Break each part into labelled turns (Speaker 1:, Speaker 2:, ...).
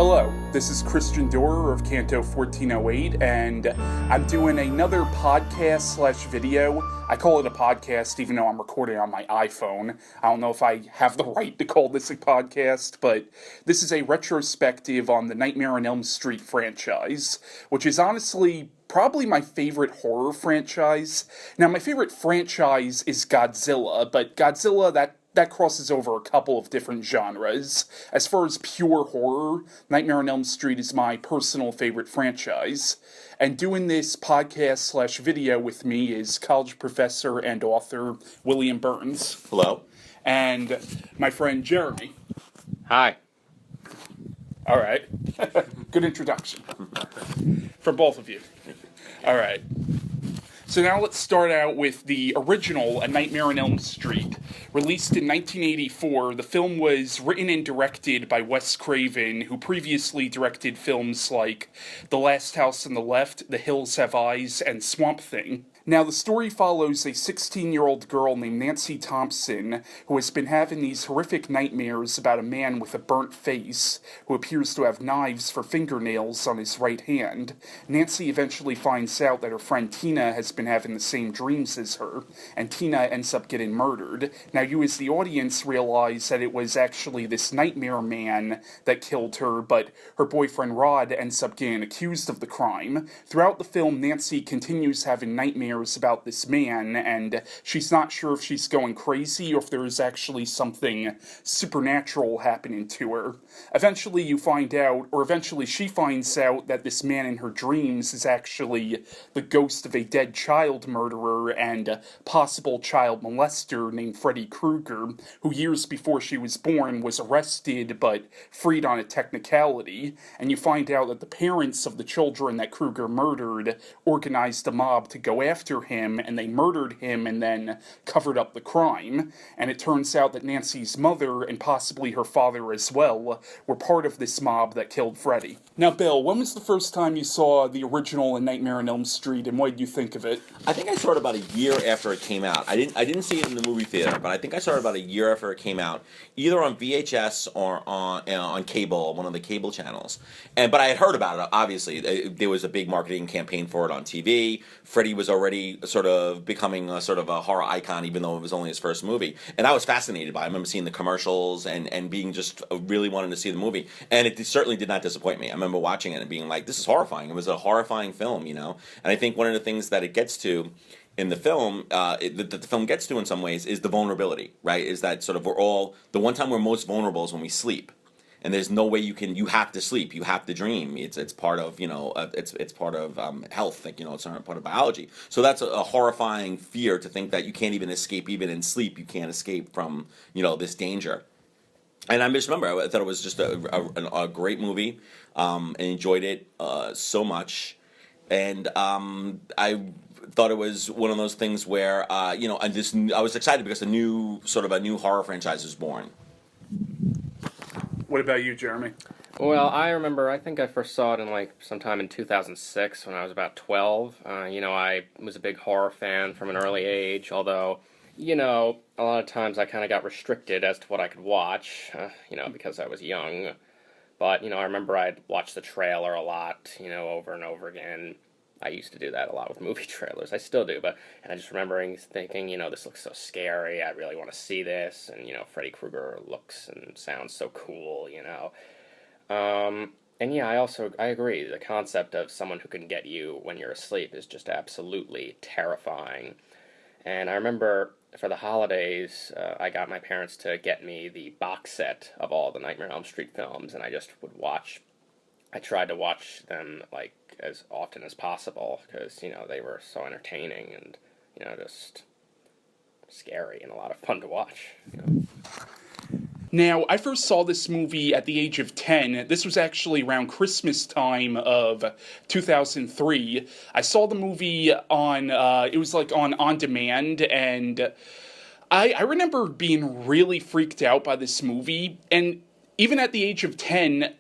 Speaker 1: Hello, this is Christian Dorer of Canto 1408, and I'm doing another podcast slash video. I call it a podcast even though I'm recording on my iPhone. I don't know if I have the right to call this a podcast, but this is a retrospective on the Nightmare on Elm Street franchise, which is honestly probably my favorite horror franchise. Now, my favorite franchise is Godzilla, but Godzilla, that crosses over a couple of different genres. As far as pure horror, Nightmare on Elm Street is my personal favorite franchise. And doing this podcast slash video with me is college professor and author William Burns.
Speaker 2: Hello.
Speaker 1: And my friend Jeremy.
Speaker 3: Hi.
Speaker 1: All right. Good introduction. For both of you. All right. So now let's start out with the original A Nightmare on Elm Street. Released in 1984, the film was written and directed by Wes Craven, who previously directed films like The Last House on the Left, The Hills Have Eyes, and Swamp Thing. Now, the story follows a 16-year-old girl named Nancy Thompson, who has been having these horrific nightmares about a man with a burnt face, who appears to have knives for fingernails on his right hand. Nancy eventually finds out that her friend Tina has been having the same dreams as her, and Tina ends up getting murdered. Now, you as the audience realize that it was actually this nightmare man that killed her, but her boyfriend Rod ends up getting accused of the crime. Throughout the film, Nancy continues having nightmares about this man, and she's not sure if she's going crazy or if there is actually something supernatural happening to her. Eventually she finds out that this man in her dreams is actually the ghost of a dead child murderer and a possible child molester named Freddy Krueger, who years before she was born was arrested but freed on a technicality, and you find out that the parents of the children that Krueger murdered organized a mob to go after him, and they murdered him and then covered up the crime. And it turns out that Nancy's mother, and possibly her father as well, were part of this mob that killed Freddy. Now, Bill, when was the first time you saw the original A Nightmare on Elm Street, and what did you think of it?
Speaker 2: I think I saw it about a year after it came out. I didn't see it in the movie theater, but I think I saw it about a year after it came out, either on VHS or on cable, one of the cable channels. But I had heard about it, obviously. There was a big marketing campaign for it on TV. Freddy was already sort of becoming a sort of a horror icon, even though it was only his first movie. And I was fascinated by it. I remember seeing the commercials and being just really wanting to see the movie. And it certainly did not disappoint me. I remember watching it and being like, this is horrifying. It was a horrifying film, you know? And I think one of the things that it gets to in the film, that the film gets to in some ways, is the vulnerability, right? Is that sort of the one time we're most vulnerable is when we sleep. And there's no way you have to sleep, you have to dream. It's part of, it's part of health, like, it's part of biology. So that's a horrifying fear, to think that you can't even escape, even in sleep, you can't escape from, this danger. And I just remember, I thought it was just a great movie, and enjoyed it so much. And I thought it was one of those things where, I was excited because a new horror franchise was born.
Speaker 1: What about you, Jeremy?
Speaker 3: Well, I remember, I think I first saw it in sometime in 2006 when I was about 12. I was a big horror fan from an early age, although, a lot of times I kind of got restricted as to what I could watch, because I was young. But, I remember I'd watch the trailer a lot, over and over again. I used to do that a lot with movie trailers. I still do, and I just remembering thinking, this looks so scary. I really want to see this, and Freddy Krueger looks and sounds so cool, And yeah, I agree. The concept of someone who can get you when you're asleep is just absolutely terrifying. And I remember for the holidays, I got my parents to get me the box set of all the Nightmare on Elm Street films, and I just would watch. I tried to watch them as often as possible because they were so entertaining and just scary and a lot of fun to watch.
Speaker 1: Now, I first saw this movie at the age of 10. This was actually around Christmas time of 2003. I saw the movie on on demand, and I remember being really freaked out by this movie, and even at the age of 10,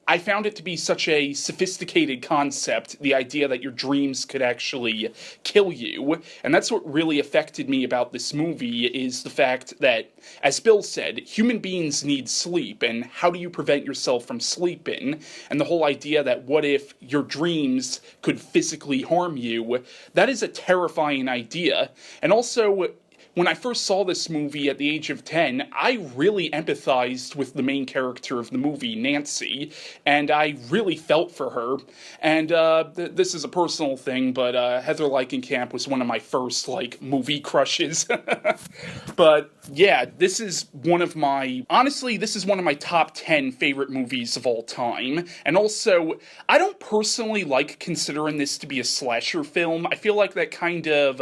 Speaker 1: I found it to be such a sophisticated concept, the idea that your dreams could actually kill you. And that's what really affected me about this movie, is the fact that, as Bill said, human beings need sleep, and how do you prevent yourself from sleeping? And the whole idea that what if your dreams could physically harm you, that is a terrifying idea. And also, when I first saw this movie at the age of 10, I really empathized with the main character of the movie, Nancy, and I really felt for her. And this is a personal thing, but Heather Langenkamp was one of my first, movie crushes. But yeah, this is one of my top 10 favorite movies of all time. And also, I don't personally like considering this to be a slasher film. I feel like that kind of,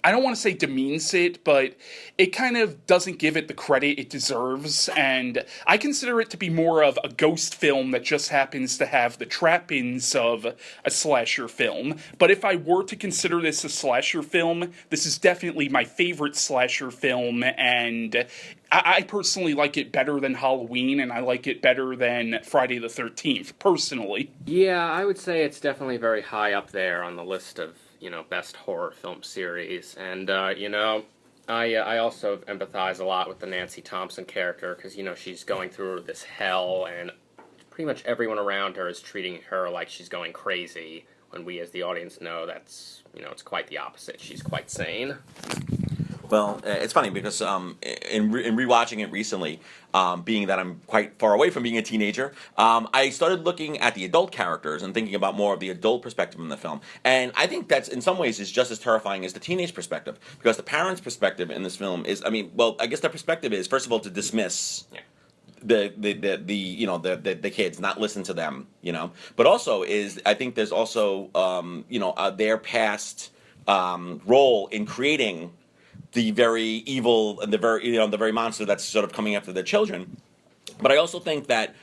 Speaker 1: I don't want to say demeans it, but it kind of doesn't give it the credit it deserves, and I consider it to be more of a ghost film that just happens to have the trappings of a slasher film. But if I were to consider this a slasher film, this is definitely my favorite slasher film, and I personally like it better than Halloween, and I like it better than Friday the 13th, personally.
Speaker 3: Yeah, I would say it's definitely very high up there on the list of, best horror film series. And, I also empathize a lot with the Nancy Thompson character, because, she's going through this hell, and pretty much everyone around her is treating her like she's going crazy, when we as the audience know that's, it's quite the opposite. She's quite sane.
Speaker 2: Well, it's funny because in rewatching it recently, being that I'm quite far away from being a teenager, I started looking at the adult characters and thinking about more of the adult perspective in the film. And I think that's in some ways is just as terrifying as the teenage perspective, because the parents' perspective in this film is, I guess their perspective is, first of all, to dismiss the kids, not listen to them, But also is, I think there's also their past role in creating the very evil and the very monster that's sort of coming after their children. But I also think that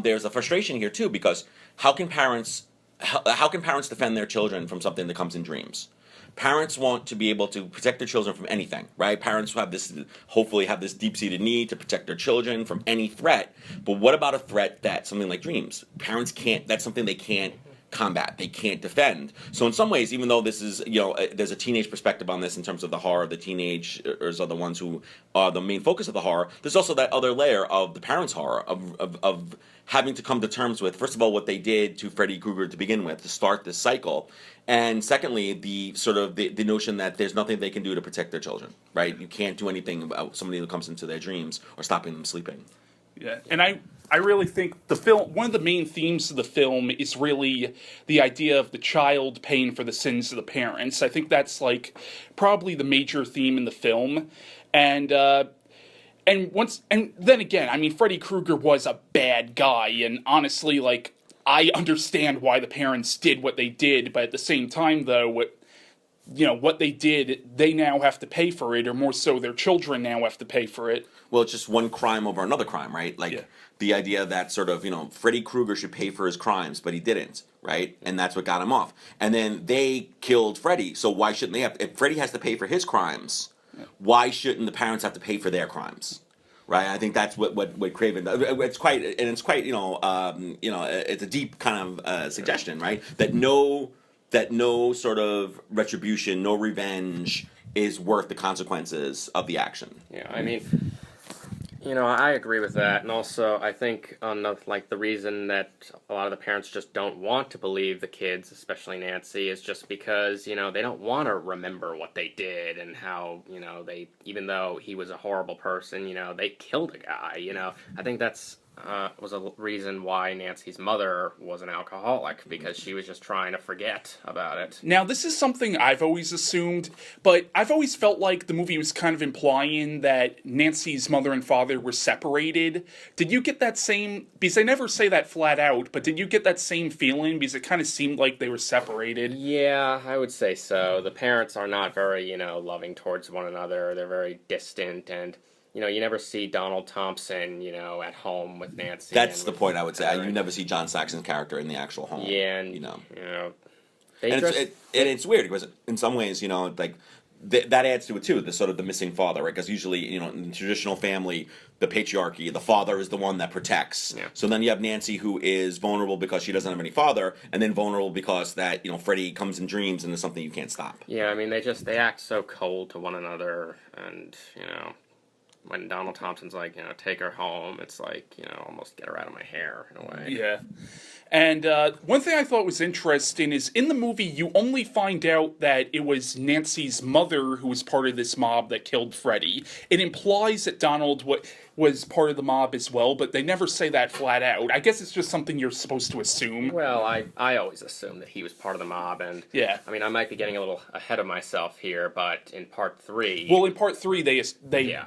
Speaker 2: there's a frustration here too, because how can parents defend their children from something that comes in dreams? Parents want to be able to protect their children from anything, right? Parents hopefully have this deep-seated need to protect their children from any threat. But what about a threat that something like dreams? Parents can't. That's something they can't combat, they can't defend. So in some ways, even though this is, there's a teenage perspective on this in terms of the horror, the teenagers are the ones who are the main focus of the horror, there's also that other layer of the parents' horror, of having to come to terms with, first of all, what they did to Freddy Krueger to begin with, to start this cycle, and secondly, the notion that there's nothing they can do to protect their children, right? You can't do anything about somebody who comes into their dreams or stopping them sleeping.
Speaker 1: Yeah, and I really think the film, one of the main themes of the film is really the idea of the child paying for the sins of the parents. I think that's probably the major theme in the film, and then again, Freddy Krueger was a bad guy, and honestly, I understand why the parents did what they did, but at the same time, though, what they did, they now have to pay for it, or more so, their children now have to pay for it.
Speaker 2: Well, it's just one crime over another crime, right? The idea that Freddy Krueger should pay for his crimes, but he didn't, right? And that's what got him off. And then they killed Freddy, so why shouldn't they have? If Freddy has to pay for his crimes, why shouldn't the parents have to pay for their crimes? Right, I think that's what Craven does. It's quite it's a deep kind of suggestion, right? That no sort of retribution, no revenge is worth the consequences of the action.
Speaker 3: Yeah, I agree with that, and also I think on the reason that a lot of the parents just don't want to believe the kids, especially Nancy, is just because they don't want to remember what they did and how they, even though he was a horrible person, they killed a guy. I think that's was a reason why Nancy's mother was an alcoholic, because she was just trying to forget about it.
Speaker 1: Now, this is something I've always assumed, but I've always felt like the movie was kind of implying that Nancy's mother and father were separated. Did you get that same, because they never say that flat out, but did you get that same feeling? Because it kind of seemed like they were separated.
Speaker 3: Yeah, I would say so. The parents are not very, loving towards one another. They're very distant, and you never see Donald Thompson, at home with Nancy.
Speaker 2: That's the point I would say. You never see John Saxon's character in the actual home.
Speaker 3: Yeah, and
Speaker 2: it's weird because in some ways, that adds to it too. The sort of the missing father, right? Because usually, in the traditional family, the patriarchy, the father is the one that protects.
Speaker 3: Yeah.
Speaker 2: So then you have Nancy, who is vulnerable because she doesn't have any father, and then vulnerable because that Freddy comes in dreams and is something you can't stop.
Speaker 3: Yeah, I mean, they act so cold to one another, and, when Donald Thompson's like, take her home, it's like, almost get her out of my hair, in a way.
Speaker 1: Yeah. And one thing I thought was interesting is in the movie, you only find out that it was Nancy's mother who was part of this mob that killed Freddy. It implies that Donald was part of the mob as well, but they never say that flat out. I guess it's just something you're supposed to assume.
Speaker 3: Well, I always assumed that he was part of the mob, and
Speaker 1: yeah.
Speaker 3: I mean, I might be getting a little ahead of myself here, but in part 3...
Speaker 1: Well, in part 3, they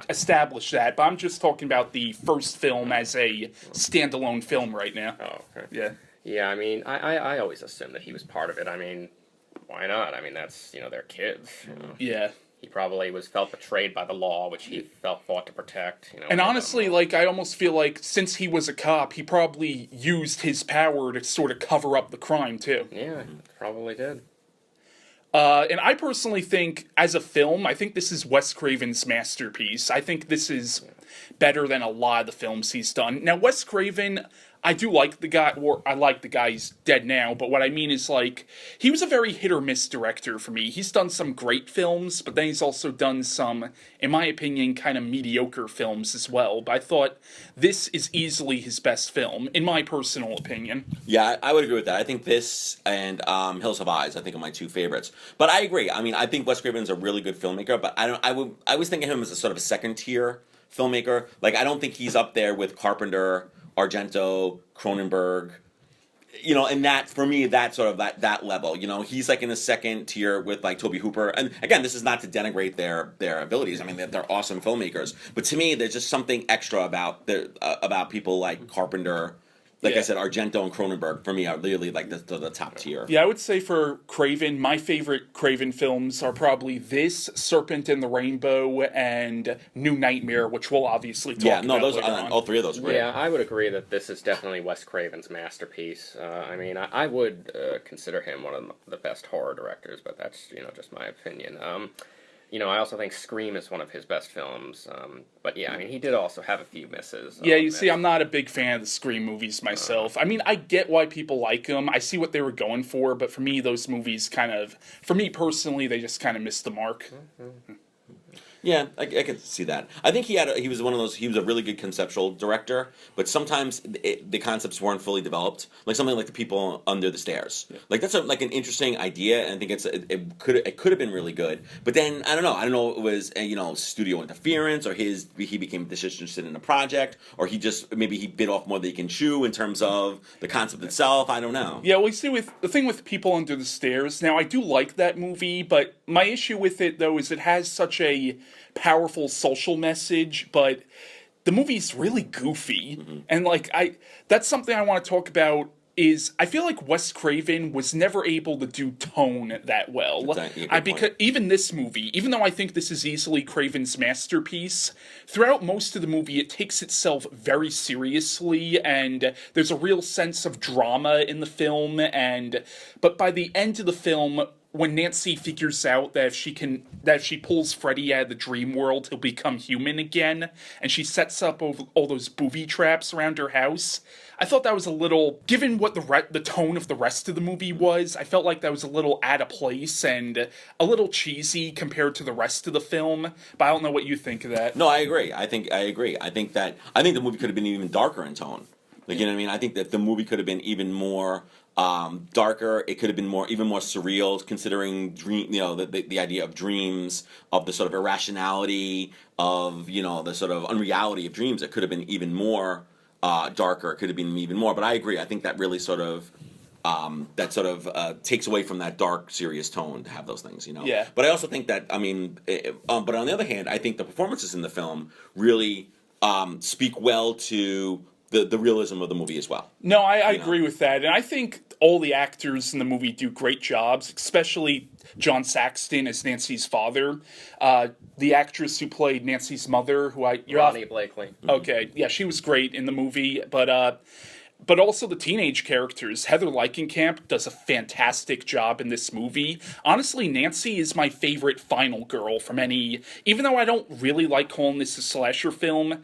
Speaker 1: established that, but I'm just talking about the first film as a standalone film right now.
Speaker 3: Oh, okay.
Speaker 1: Yeah.
Speaker 3: Yeah, I mean, I always assumed that he was part of it. I mean, why not? I mean, that's, their kids.
Speaker 1: Yeah.
Speaker 3: He probably felt betrayed by the law, which he fought to protect.
Speaker 1: And honestly, I almost feel like since he was a cop, he probably used his power to sort of cover up the crime, too.
Speaker 3: Yeah, probably did.
Speaker 1: And I personally think, as a film, I think this is Wes Craven's masterpiece. I think this is better than a lot of the films he's done. Now, Wes Craven, I do like the guy, or I like the guy, he's dead now, but what I mean is, he was a very hit-or-miss director for me. He's done some great films, but then he's also done some, in my opinion, kind of mediocre films as well. But I thought this is easily his best film, in my personal opinion.
Speaker 2: Yeah, I would agree with that. I think this and Hills Have Eyes, I think, are my two favorites. But I agree. I mean, I think Wes Craven's a really good filmmaker, but I was thinking of him as a sort of a second-tier filmmaker. I don't think he's up there with Carpenter, Argento, Cronenberg, and that, for me, that sort of that level, he's in a second tier with Tobe Hooper. And again, this is not to denigrate their abilities. I mean, they're awesome filmmakers. But to me, there's just something extra about people like Carpenter. I said, Argento and Cronenberg, for me, are really the top tier.
Speaker 1: Yeah, I would say for Craven, my favorite Craven films are probably this, Serpent and the Rainbow, and New Nightmare, which we'll obviously talk about
Speaker 2: those
Speaker 1: later on.
Speaker 2: all three of those are great.
Speaker 3: Yeah, I would agree that this is definitely Wes Craven's masterpiece. I mean, I would consider him one of the best horror directors, but that's, just my opinion. I also think Scream is one of his best films. But yeah, I mean, he did also have a few misses.
Speaker 1: Yeah, you see, I'm not a big fan of the Scream movies myself. I mean, I get why people like them. I see what they were going for, but for me, those movies for me personally, they just kind of missed the mark.
Speaker 2: Mm-hmm. Yeah, I can see that. I think he was a really good conceptual director, but sometimes the concepts weren't fully developed. Something like The People Under the Stairs. Yeah. That's an interesting idea, and I think it could have been really good. But then I don't know if it was studio interference, or he became disinterested in the project, or maybe he bit off more than he can chew in terms of the concept itself. I don't know.
Speaker 1: Yeah, well, you see, with the thing with People Under the Stairs. Now, I do like that movie, but my issue with it though is it has such a powerful social message, but the movie's really goofy. Mm-hmm. And that's something I want to talk about is I feel like Wes Craven was never able to do tone that well. Because even this movie, even though I think this is easily Craven's masterpiece, throughout most of the movie it takes itself very seriously, and there's a real sense of drama in the film, but by the end of the film, when Nancy figures out that if she pulls Freddy out of the dream world, he'll become human again, and she sets up all those booby traps around her house, I thought that was a little, given what the tone of the rest of the movie was, I felt like that was a little out of place and a little cheesy compared to the rest of the film. But I don't know what you think of that.
Speaker 2: No, I agree. I agree. I think the movie could have been even darker in tone. You know what I mean? I think that the movie could have been even more darker. It could have been even more surreal, considering the idea of dreams, of the sort of irrationality of the sort of unreality of dreams. It could have been even more darker. It could have been even more. But I agree. I think that really sort of takes away from that dark, serious tone to have those things.
Speaker 1: Yeah.
Speaker 2: But I also think that but on the other hand, I think the performances in the film really speak well to the realism of the movie as well.
Speaker 1: No, I agree with that. And I think all the actors in the movie do great jobs, especially John Saxton as Nancy's father. The actress who played Nancy's mother,
Speaker 3: Ronnie Blakely.
Speaker 1: Okay, yeah, she was great in the movie. But but also the teenage characters. Heather Leichenkamp does a fantastic job in this movie. Honestly, Nancy is my favorite final girl from any... Even though I don't really like calling this a slasher film,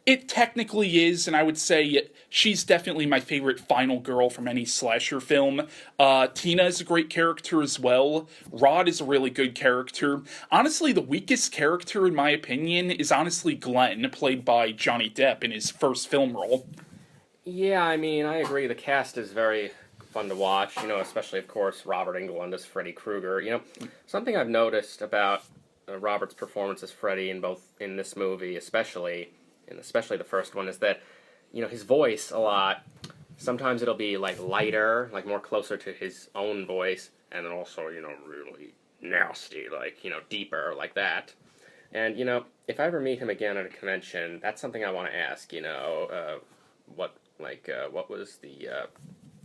Speaker 1: it technically is, and I would say she's definitely my favorite final girl from any slasher film. Tina is a great character as well. Rod is a really good character. Honestly, the weakest character, in my opinion, is honestly Glenn, played by Johnny Depp in his first film role.
Speaker 3: Yeah, I mean, I agree. The cast is very fun to watch, especially, of course, Robert Englund as Freddy Krueger. Something I've noticed about Robert's performance as Freddy in this movie, especially the first one, is that, his voice a lot, sometimes it'll be, like, lighter, like, more closer to his own voice, and then also, really nasty, like, deeper, like that. And, if I ever meet him again at a convention, that's something I want to ask, what was the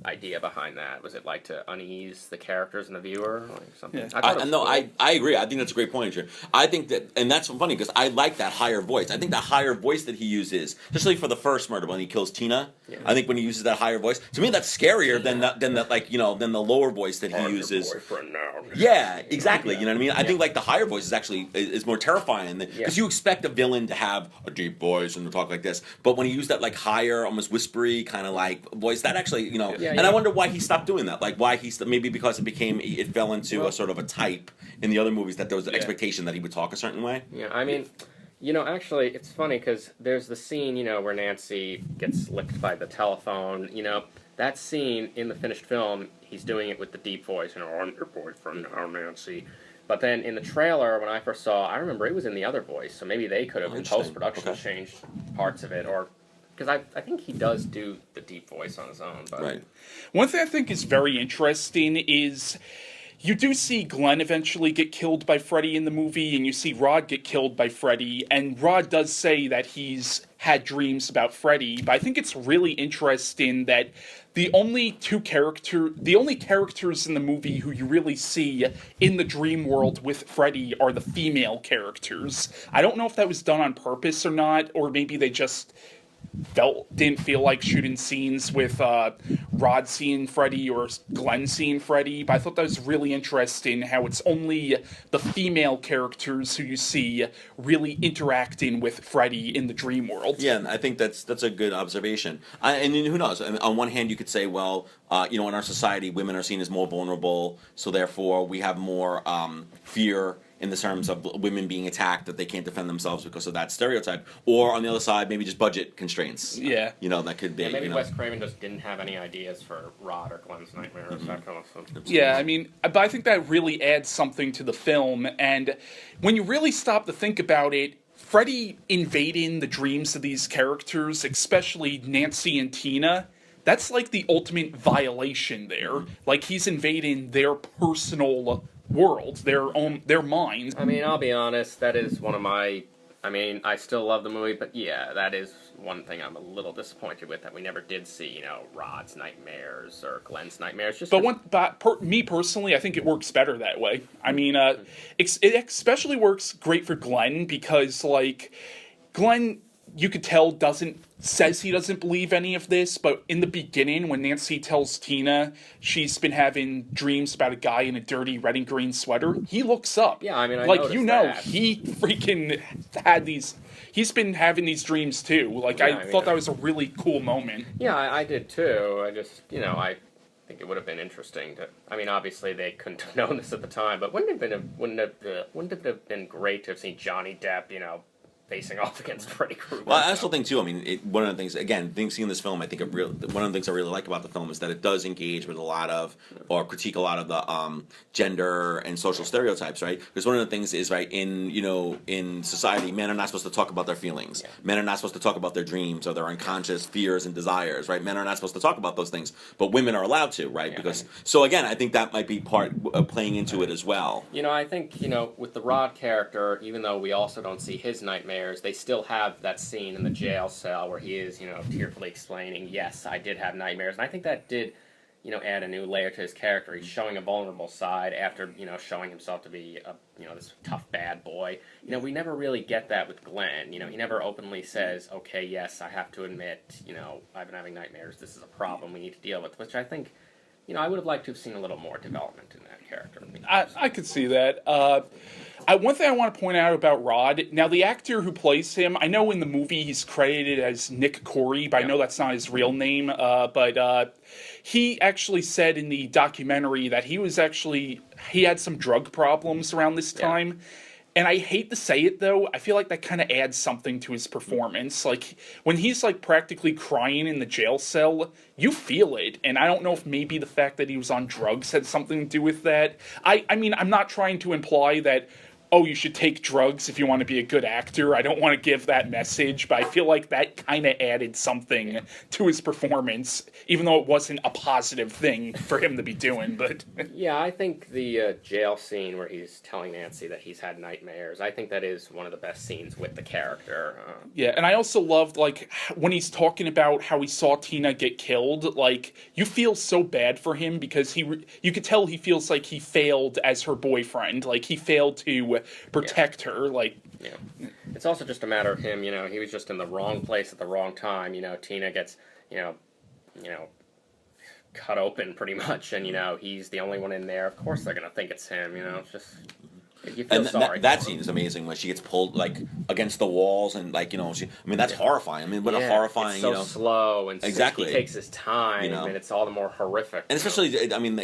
Speaker 3: idea behind that? Was it like to unease the characters and the viewer, or something?
Speaker 1: Yeah.
Speaker 2: I agree. I think that's a great point, Andrew. I think that, and that's funny because I like that higher voice. I think the higher voice that he uses, especially for the first murder when he kills Tina. Yeah. I think when he uses that higher voice, to me that's scarier than the lower voice that he uses.
Speaker 3: Boyfriend now.
Speaker 2: Yeah, exactly. You know what I mean? I think like the higher voice is actually is more terrifying because you expect a villain to have a deep voice and to talk like this, but when he used that like higher, almost whispery kind of like voice, that actually and I wonder why he stopped doing that. Like why maybe because it fell into a sort of a type in the other movies that there was an expectation that he would talk a certain way.
Speaker 3: Yeah, I mean, actually, it's funny because there's the scene, where Nancy gets licked by the telephone. That scene in the finished film, he's doing it with the deep voice. I'm your boyfriend now, Nancy. But then in the trailer, when I first saw, I remember it was in the other voice. So maybe they could have, in post-production, changed parts of it, or... Because I think he does do the deep voice on his own. But.
Speaker 2: Right.
Speaker 1: One thing I think is very interesting is you do see Glenn eventually get killed by Freddy in the movie, and you see Rod get killed by Freddy, and Rod does say that he's had dreams about Freddy, but I think it's really interesting that the only characters in the movie who you really see in the dream world with Freddy are the female characters. I don't know if that was done on purpose or not, or maybe they just... didn't feel like shooting scenes with Rod seeing Freddy or Glenn seeing Freddy, but I thought that was really interesting how it's only the female characters who you see really interacting with Freddy in the dream world.
Speaker 2: Yeah, and I think that's a good observation. And who knows? I mean, on one hand, you could say, well, in our society, women are seen as more vulnerable, so therefore we have more fear in the terms of women being attacked, that they can't defend themselves because of that stereotype. Or on the other side, maybe just budget constraints.
Speaker 1: Yeah.
Speaker 2: That could be.
Speaker 3: Yeah, maybe Wes Craven just didn't have any ideas for Rod or Glenn's nightmares, that kind of stuff.
Speaker 1: Yeah, I mean, but I think that really adds something to the film, and when you really stop to think about it, Freddy invading the dreams of these characters, especially Nancy and Tina, that's like the ultimate violation there. Like, he's invading their personal world, their minds.
Speaker 3: I mean, I'll be honest, that is one of my... I mean, I still love the movie, but yeah, that is one thing I'm a little disappointed with, that we never did see, Rod's nightmares or Glenn's nightmares.
Speaker 1: Me personally, I think it works better that way. I mean, it especially works great for Glenn because, like, Glenn, you could tell, says he doesn't believe any of this, but in the beginning, when Nancy tells Tina she's been having dreams about a guy in a dirty red and green sweater, he looks up.
Speaker 3: Yeah, I mean, I
Speaker 1: noticed
Speaker 3: that.
Speaker 1: He freaking had these... He's been having these dreams, too. Like, I thought that was a really cool moment.
Speaker 3: Yeah, I did, too. I just, I think it would have been interesting to... I mean, obviously, they couldn't have known this at the time, but wouldn't it have been great to have seen Johnny Depp, facing off against Freddy Krueger.
Speaker 2: Well, I also think too. I mean, one of the things, again, seeing this film, I think one of the things I really like about the film is that it does engage with a lot of, or critique a lot of the gender and social stereotypes, right? Because one of the things is, right, in society, men are not supposed to talk about their feelings. Yeah. Men are not supposed to talk about their dreams or their unconscious fears and desires, right? Men are not supposed to talk about those things, but women are allowed to, right? Yeah, so again, I think that might be part of playing into it as well.
Speaker 3: I think with the Rod character, even though we also don't see his nightmares, they still have that scene in the jail cell where he is, tearfully explaining, yes, I did have nightmares. And I think that did, add a new layer to his character. He's showing a vulnerable side after, showing himself to be this tough bad boy. We never really get that with Glenn. He never openly says, okay, yes, I have to admit, I've been having nightmares. This is a problem we need to deal with, which I think, I would have liked to have seen a little more development in that character.
Speaker 1: I could see that. One thing I want to point out about Rod, now the actor who plays him, I know in the movie he's credited as Nick Corey, but I know that's not his real name, but he actually said in the documentary that he had some drug problems around this time. And I hate to say it, though, I feel like that kind of adds something to his performance. Like, when he's, practically crying in the jail cell, you feel it. And I don't know if maybe the fact that he was on drugs had something to do with that. I mean, I'm not trying to imply that, oh, you should take drugs if you want to be a good actor. I don't want to give that message, but I feel like that kind of added something to his performance, even though it wasn't a positive thing for him to be doing. But
Speaker 3: yeah, I think the jail scene where he's telling Nancy that he's had nightmares, I think that is one of the best scenes with the character.
Speaker 1: Yeah, and I also loved, when he's talking about how he saw Tina get killed, you feel so bad for him because you could tell he feels like he failed as her boyfriend. He failed to protect her.
Speaker 3: It's also just a matter of him, he was just in the wrong place at the wrong time. Tina gets, cut open pretty much, and, he's the only one in there. Of course they're going to think it's him, it's just... You feel sorry.
Speaker 2: That scene is amazing when she gets pulled against the walls and that's horrifying. I mean, what a horrifying,
Speaker 3: it's so slow and
Speaker 2: exactly
Speaker 3: he takes his time and it's all the more horrific.
Speaker 2: And especially, I mean,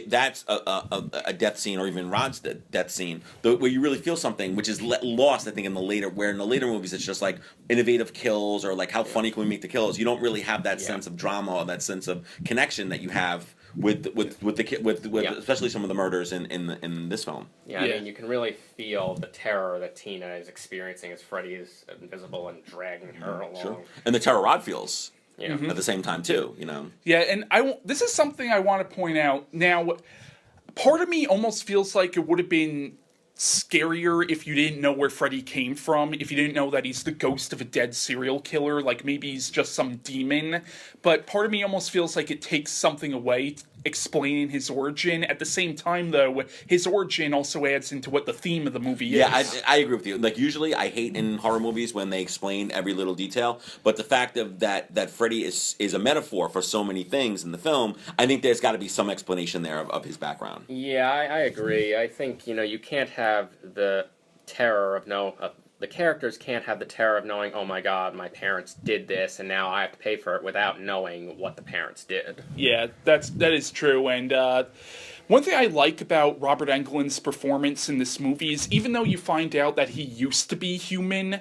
Speaker 2: that's a death scene, or even Rod's death scene, where you really feel something, which is lost, I think, in the later movies it's just innovative kills or how funny can we make the kills. You don't really have that sense of drama or that sense of connection that you have with especially some of the murders in this film.
Speaker 3: I mean, you can really feel the terror that Tina is experiencing as Freddy is invisible and dragging her along.
Speaker 2: Sure. And the terror Rod feels at the same time too.
Speaker 1: Yeah, and this is something I want to point out. Now, part of me almost feels like it would have been scarier if you didn't know where Freddy came from, if you didn't know that he's the ghost of a dead serial killer, maybe he's just some demon. But part of me almost feels like it takes something away explaining his origin. At the same time, though, his origin also adds into what the theme of the movie is.
Speaker 2: Yeah, I agree with you. Usually I hate in horror movies when they explain every little detail, but the fact of that Freddy is a metaphor for so many things in the film, I think there's got to be some explanation there of his background.
Speaker 3: Yeah, I agree. I think, you can't have the terror of the characters can't have the terror of knowing, oh my god, my parents did this, and now I have to pay for it without knowing what the parents did.
Speaker 1: Yeah, that is true, and one thing I like about Robert Englund's performance in this movie is even though you find out that he used to be human,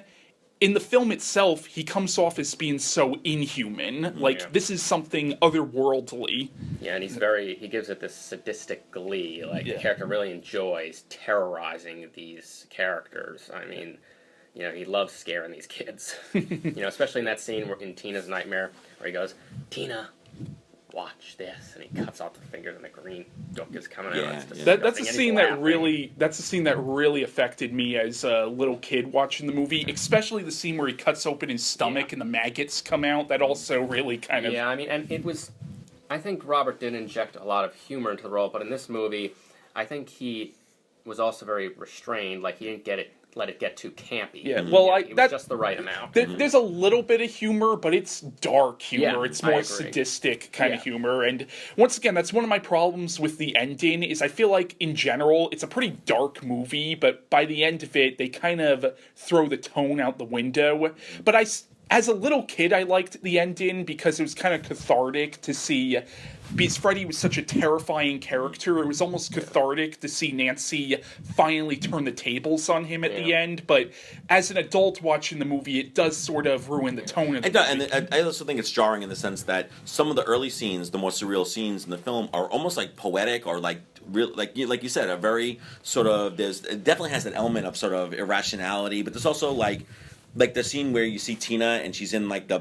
Speaker 1: in the film itself, he comes off as being so inhuman. This is something otherworldly.
Speaker 3: Yeah, and he gives it this sadistic glee. The character really enjoys terrorizing these characters. I mean... he loves scaring these kids. Especially in that scene in Tina's nightmare where he goes, Tina, watch this, and he cuts off the fingers and the green gook is coming out.
Speaker 1: That's a scene that really affected me as a little kid watching the movie, especially the scene where he cuts open his stomach and the maggots come out. That also really kind of...
Speaker 3: Yeah, I mean, and it was... I think Robert did inject a lot of humor into the role, but in this movie, I think he was also very restrained. He didn't let it get too campy.
Speaker 1: Yeah, well,
Speaker 3: it was just the right amount.
Speaker 1: There's a little bit of humor, but it's dark humor. It's more sadistic kind of humor. And once again, that's one of my problems with the ending, is I feel like, in general, it's a pretty dark movie, but by the end of it, they kind of throw the tone out the window. But as a little kid, I liked the ending because it was kind of cathartic to see... Because Freddy was such a terrifying character, it was almost cathartic to see Nancy finally turn the tables on him at the end. But as an adult watching the movie, it does sort of ruin the tone of the movie.
Speaker 2: And I also think it's jarring in the sense that some of the early scenes, the more surreal scenes in the film, are almost poetic or real, like you said, a very sort of... it definitely has an element of sort of irrationality, but there's also like the scene where you see Tina and she's in like the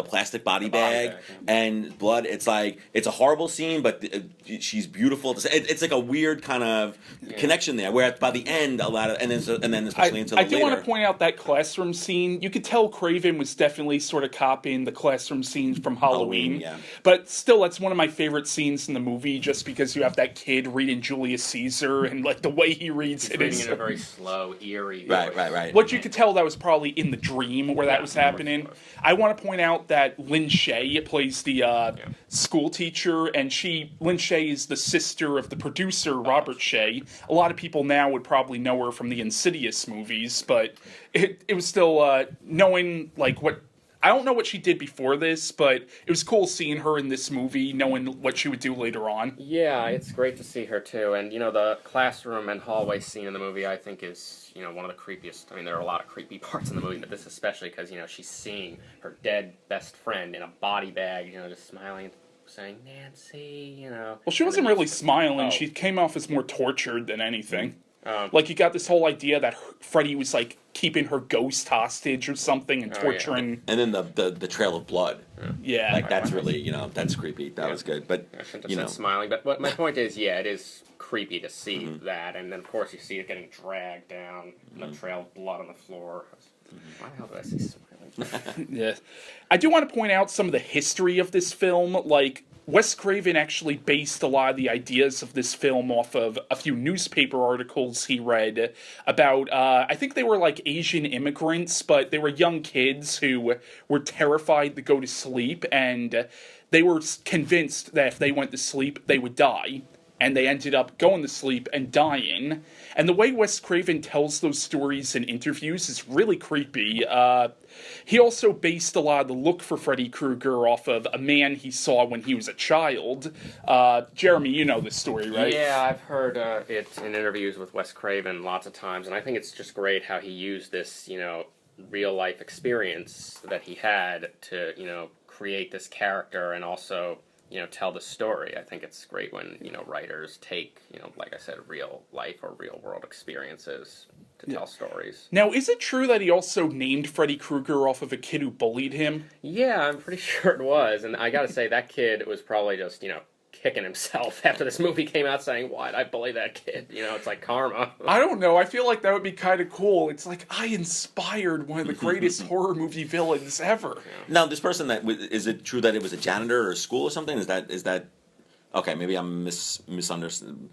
Speaker 2: plastic body bag and blood. It's like it's a horrible scene, but she's beautiful. It's like a weird kind of connection there. Where by the end, a lot of and then especially until
Speaker 1: I
Speaker 2: later.
Speaker 1: do want to point out that classroom scene. You could tell Craven was definitely sort of copying the classroom scenes from Halloween.
Speaker 2: Yeah.
Speaker 1: But still, that's one of my favorite scenes in the movie, just because you have that kid reading Julius Caesar and like the way he reads it
Speaker 3: reading
Speaker 1: is
Speaker 3: in a very slow, eerie
Speaker 2: Right,
Speaker 3: voice.
Speaker 2: right.
Speaker 1: What you could tell that was probably in the dream where that was happening. I want to point out that Lynn Shay plays the school teacher, and Lynn Shay is the sister of the producer Robert Shay. A lot of people now would probably know her from the Insidious movies, but it was still knowing like what. I don't know what she did before this, but it was cool seeing her in this movie, knowing what she would do later on.
Speaker 3: Yeah, it's great to see her too. And, the classroom and hallway scene in the movie, I think, is, one of the creepiest. I mean, there are a lot of creepy parts in the movie, but this especially because, she's seeing her dead best friend in a body bag, just smiling, saying, Nancy, Well,
Speaker 1: she wasn't really smiling.
Speaker 3: Oh.
Speaker 1: She came off as more tortured than anything. Like, you got this whole idea that Freddy was, like, keeping her ghost hostage or something and torturing...
Speaker 2: And then the trail of blood.
Speaker 1: Yeah.
Speaker 2: Like, that's really, that's creepy. That was good. But,
Speaker 3: I shouldn't have said smiling. But my point is, it is creepy to see that. And then, of course, you see it getting dragged down, the trail of blood on the floor. Why the hell did I say smiling?
Speaker 1: Yeah. I do want to point out some of the history of this film. Like, Wes Craven actually based a lot of the ideas of this film off of a few newspaper articles he read about, I think they were like Asian immigrants, but they were young kids who were terrified to go to sleep, and they were convinced that if they went to sleep, they would die. And they ended up going to sleep and dying. And the way Wes Craven tells those stories in interviews is really creepy. He also based a lot of the look for Freddy Krueger off of a man he saw when he was a child. Jeremy, you know this story, right?
Speaker 3: Yeah, I've heard it in interviews with Wes Craven lots of times, and I think it's just great how he used this, real-life experience that he had to, create this character and also... tell the story. I think it's great when, writers take, like I said, real life or real world experiences to tell stories.
Speaker 1: Now, is it true that he also named Freddy Krueger off of a kid who bullied him?
Speaker 3: Yeah, I'm pretty sure it was. And I gotta say, that kid was probably just, kicking himself after this movie came out saying, why'd I bully that kid? It's like karma.
Speaker 1: I don't know. I feel like that would be kind of cool. It's like, I inspired one of the greatest horror movie villains ever.
Speaker 2: Now, this person is it true that it was a janitor or a school or something? Is that okay? Maybe I'm misunderstanding.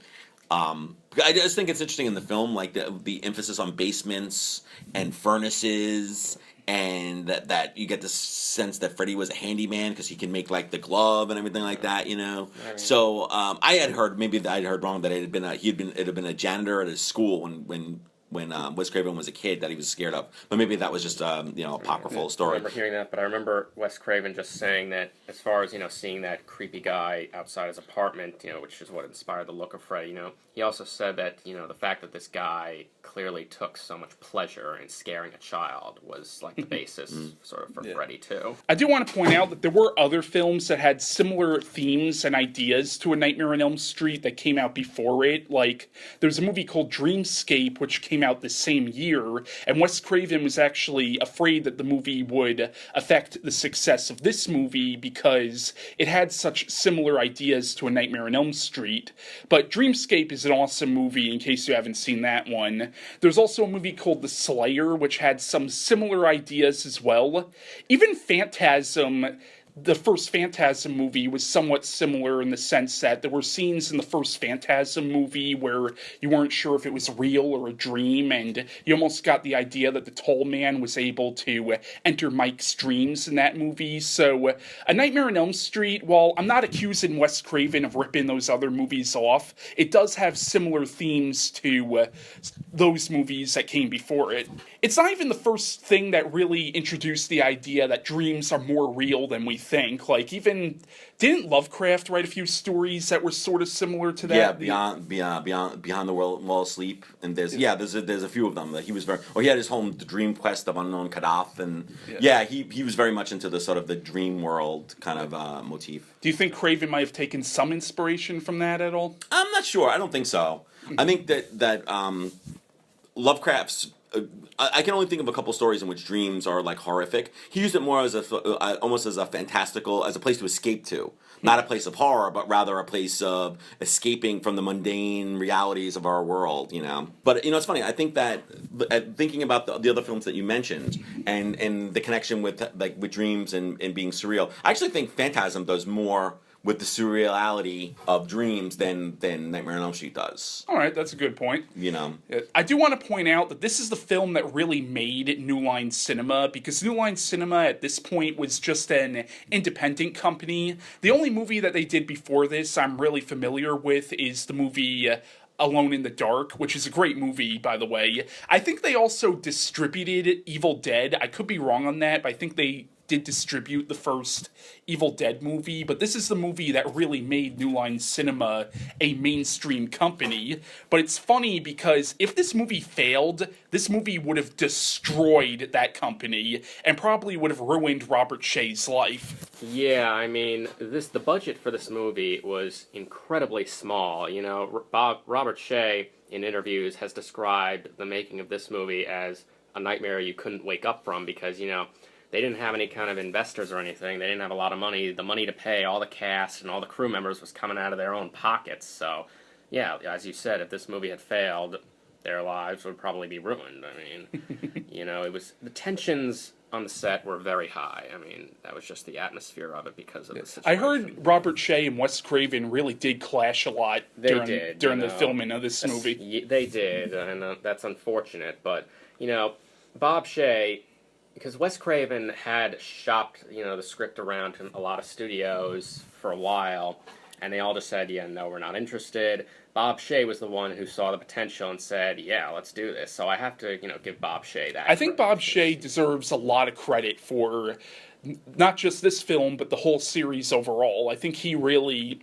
Speaker 2: I just think it's interesting in the film, like the emphasis on basements and furnaces. And that you get the sense that Freddy was a handyman because he can make like the glove and everything like that, Right. So I had heard wrong that it had been a janitor at his school when Wes Craven was a kid that he was scared of, but maybe that was just apocryphal story.
Speaker 3: I remember hearing that, but I remember Wes Craven just saying that as far as seeing that creepy guy outside his apartment, which is what inspired the look of Freddy. He also said that the fact that this guy clearly took so much pleasure in scaring a child was like the basis sort of for Freddy too.
Speaker 1: I do want to point out that there were other films that had similar themes and ideas to A Nightmare on Elm Street that came out before it. Like, there's a movie called Dreamscape, which came out the same year, and Wes Craven was actually afraid that the movie would affect the success of this movie because it had such similar ideas to A Nightmare on Elm Street. But Dreamscape is an awesome movie in case you haven't seen that one. There's also a movie called The Slayer, which had some similar ideas as well. Even Phantasm, the first Phantasm movie, was somewhat similar in the sense that there were scenes in the first Phantasm movie where you weren't sure if it was real or a dream, and you almost got the idea that the tall man was able to enter Mike's dreams in that movie. So, A Nightmare on Elm Street, while I'm not accusing Wes Craven of ripping those other movies off, it does have similar themes to those movies that came before it. It's not even the first thing that really introduced the idea that dreams are more real than we think. Like, even didn't Lovecraft write a few stories that were sort of similar to that?
Speaker 2: Yeah, beyond the wall of sleep, and there's a few of them that he was very. He had his home, the Dream Quest of Unknown Kadath, and he was very much into the sort of the dream world kind of motif.
Speaker 1: Do you think Craven might have taken some inspiration from that at all?
Speaker 2: I'm not sure. I don't think so. I think that Lovecraft's I can only think of a couple stories in which dreams are like horrific. He used it more as almost as a fantastical, as a place to escape to, not a place of horror, but rather a place of escaping from the mundane realities of our world. But it's funny. I think that thinking about the other films that you mentioned and the connection with with dreams and being surreal, I actually think Phantasm does more with the surreality of dreams than Nightmare on Elm Street does.
Speaker 1: All right, that's a good point. I do want to point out that this is the film that really made New Line Cinema, because New Line Cinema at this point was just an independent company. The only movie that they did before this I'm really familiar with is the movie Alone in the Dark, which is a great movie, by the way. I think they also distributed Evil Dead. I could be wrong on that, but I think they did distribute the first Evil Dead movie, but this is the movie that really made New Line Cinema a mainstream company. But it's funny because if this movie failed, this movie would have destroyed that company and probably would have ruined Robert Shaye's life.
Speaker 3: Yeah, I mean, the budget for this movie was incredibly small. Robert Shaye, in interviews, has described the making of this movie as a nightmare you couldn't wake up from because, they didn't have any kind of investors or anything. They didn't have a lot of money. The money to pay all the cast and all the crew members was coming out of their own pockets. So, yeah, as you said, if this movie had failed, their lives would probably be ruined. I mean, it was the tensions on the set were very high. I mean, that was just the atmosphere of it because of the situation.
Speaker 1: I heard Robert Shaye and Wes Craven really did clash a lot during the filming of this movie.
Speaker 3: They did, and that's unfortunate. But, Bob Shaye, because Wes Craven had shopped, the script around to a lot of studios for a while, and they all just said, yeah, no, we're not interested. Bob Shaye was the one who saw the potential and said, yeah, let's do this. So I have to, give Bob Shaye that.
Speaker 1: I think Bob Shaye deserves a lot of credit for not just this film, but the whole series overall. I think he really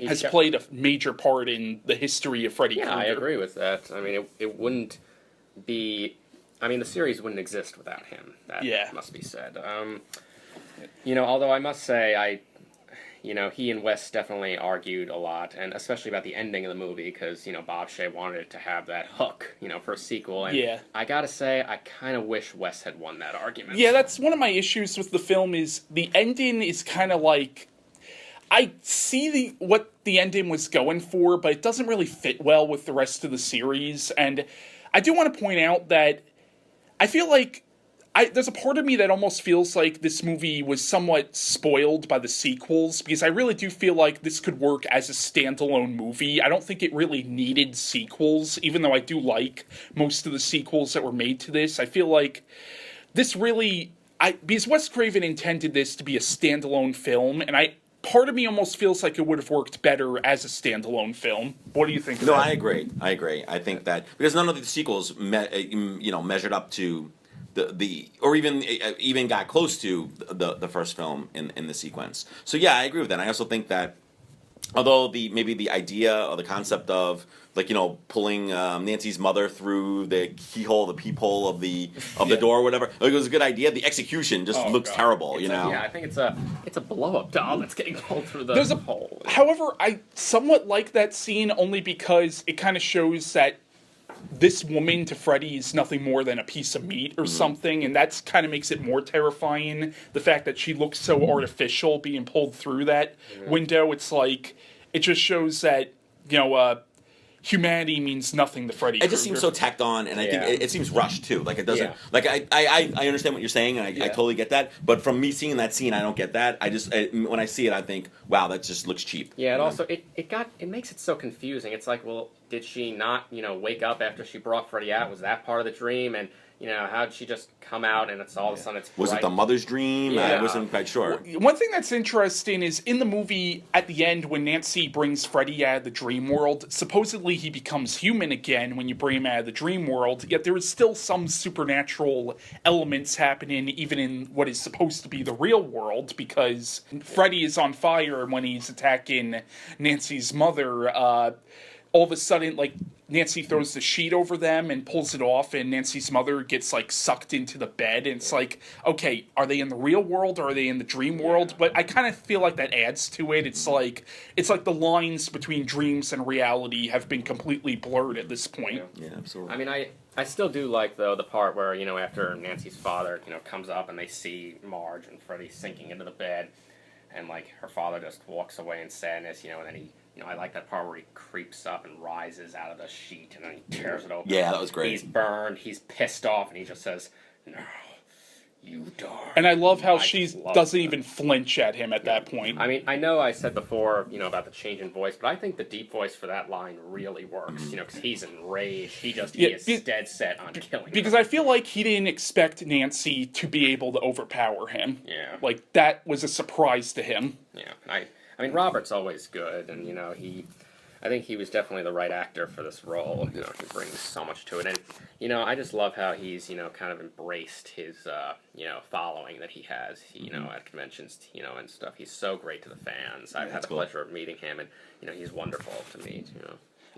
Speaker 1: has played a major part in the history of Freddy Krueger.
Speaker 3: Yeah, I agree with that. I mean, it wouldn't be... I mean, the series wouldn't exist without him. That must be said. Although I must say, he and Wes definitely argued a lot, and especially about the ending of the movie, because, Bob Shaye wanted it to have that hook, for a sequel. And I gotta say, I kind of wish Wes had won that argument.
Speaker 1: Yeah, that's one of my issues with the film is the ending is kind of like... I see what the ending was going for, but it doesn't really fit well with the rest of the series, and I do want to point out that I feel like there's a part of me that almost feels like this movie was somewhat spoiled by the sequels, because I really do feel like this could work as a standalone movie. I don't think it really needed sequels, even though I do like most of the sequels that were made to this. I feel like this really... because Wes Craven intended this to be a standalone film, and part of me almost feels like it would have worked better as a standalone film. What do you think of that?
Speaker 2: No, I agree. I think that because none of the sequels measured up to the or even got close to the first film in the sequence. So yeah, I agree with that. I also think that although maybe the idea or the concept of pulling Nancy's mother through the keyhole, the peephole of the door or whatever, it was a good idea. The execution just looks terrible,
Speaker 3: I think it's a blow-up doll that's getting pulled through the hole.
Speaker 1: However, I somewhat like that scene only because it kind of shows that this woman to Freddy is nothing more than a piece of meat or something, and that kind of makes it more terrifying. The fact that she looks so artificial being pulled through that window, it's like, it just shows that, humanity means nothing to Freddy Krueger.
Speaker 2: It just seems so tacked on, and I think it seems rushed too. Like it doesn't. Yeah. Like I understand what you're saying, and I totally get that. But from me seeing that scene, I don't get that. When I see it, I think, wow, that just looks cheap.
Speaker 3: Yeah. It makes it so confusing. It's like, well, did she not wake up after she brought Freddy out? Was that part of the dream? And how did she just come out and it's all of a sudden it's bright?
Speaker 2: Was it the mother's dream?
Speaker 3: Yeah.
Speaker 2: I wasn't quite sure.
Speaker 1: One thing that's interesting is in the movie, at the end, when Nancy brings Freddy out of the dream world, supposedly he becomes human again when you bring him out of the dream world, yet there is still some supernatural elements happening even in what is supposed to be the real world, because Freddy is on fire when he's attacking Nancy's mother. All of a sudden, Nancy throws the sheet over them and pulls it off, and Nancy's mother gets like sucked into the bed. And it's like, okay, are they in the real world or are they in the dream world? But I kind of feel like that adds to it. It's like the lines between dreams and reality have been completely blurred at this point.
Speaker 2: Yeah, absolutely.
Speaker 3: I mean, I still do like, though, the part where, after Nancy's father, comes up and they see Marge and Freddy sinking into the bed, and, like, her father just walks away in sadness, and then he, I like that part where he creeps up and rises out of the sheet, and then he tears it open.
Speaker 2: Yeah, that was great.
Speaker 3: He's burned, he's pissed off, and he just says, "No, you darn."
Speaker 1: And I love how she
Speaker 3: love
Speaker 1: doesn't
Speaker 3: that.
Speaker 1: even flinch at him at that point.
Speaker 3: I mean, I know I said before, about the change in voice, but I think the deep voice for that line really works, because he's enraged. He is dead set on killing
Speaker 1: Because
Speaker 3: him.
Speaker 1: I feel like he didn't expect Nancy to be able to overpower him.
Speaker 3: Yeah.
Speaker 1: Like, that was a surprise to him.
Speaker 3: Yeah, I mean, Robert's always good, and I think he was definitely the right actor for this role. He brings so much to it, and I just love how he's kind of embraced his following that he has. At conventions, and stuff. He's so great to the fans. I've had the pleasure of meeting him, and he's wonderful to me.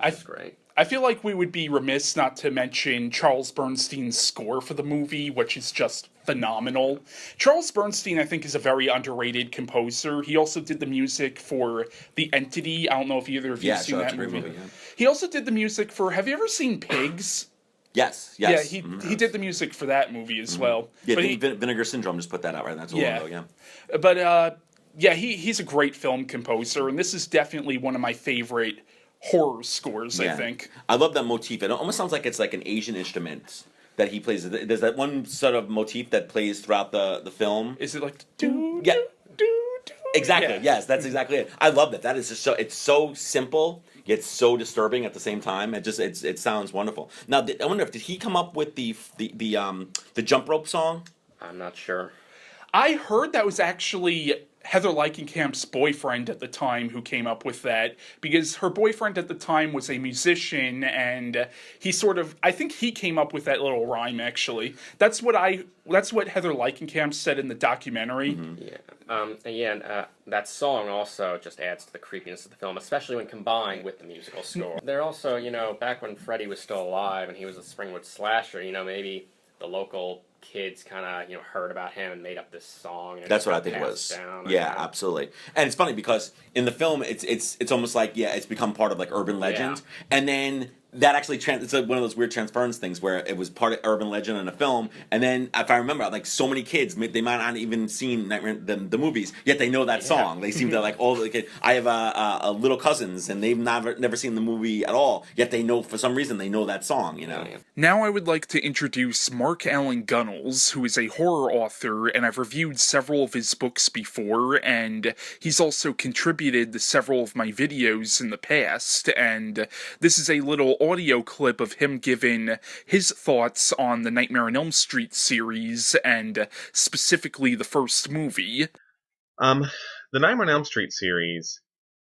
Speaker 3: He's great.
Speaker 1: I feel like we would be remiss not to mention Charles Bernstein's score for the movie, which is just phenomenal. Charles Bernstein, I think, is a very underrated composer. He also did the music for The Entity. I don't know if either of you have seen that movie. Yeah. He also did the music for... Have you ever seen Pigs?
Speaker 2: Yes.
Speaker 1: Yeah, he did the music for that movie as well.
Speaker 2: Yeah, Vinegar Syndrome just put that out, right? That's a while ago, yeah.
Speaker 1: But, he's a great film composer, and this is definitely one of my favorite horror scores, I think.
Speaker 2: I love that motif. It almost sounds like it's like an Asian instrument that he plays. There's that one sort of motif that plays throughout the film.
Speaker 1: Is it like do?
Speaker 2: Yeah.
Speaker 1: Do?
Speaker 2: Exactly.
Speaker 1: Yeah.
Speaker 2: Yes, that's exactly it. I love that. That is just it's so simple yet so disturbing at the same time. It sounds wonderful. Now, I wonder if did he come up with the jump rope song?
Speaker 3: I'm not sure.
Speaker 1: I heard that was actually Heather Leichenkamp's boyfriend at the time who came up with that, because her boyfriend at the time was a musician, and I think he came up with that little rhyme, actually. That's what Heather Leichenkamp said in the documentary.
Speaker 3: Mm-hmm. Yeah. That song also just adds to the creepiness of the film, especially when combined with the musical score. They're also, back when Freddy was still alive and he was a Springwood slasher, maybe the local kids kind of heard about him and made up this song. And
Speaker 2: that's what I think it was. Yeah, absolutely. And it's funny because in the film, it's almost like it's become part of like urban legend, and then that actually it's like one of those weird transference things where it was part of urban legend in a film, and then if I remember, like so many kids, they might not even seen the movies, yet they know that song. They seem to like all the kids. I have a little cousins, and they've never seen the movie at all, yet they know for some reason they know that song.
Speaker 1: Now I would like to introduce Mark Allan Gunnells, who is a horror author, and I've reviewed several of his books before, and he's also contributed to several of my videos in the past, and this is a little audio clip of him giving his thoughts on the Nightmare on Elm Street series, and specifically the first movie.
Speaker 4: The Nightmare on Elm Street series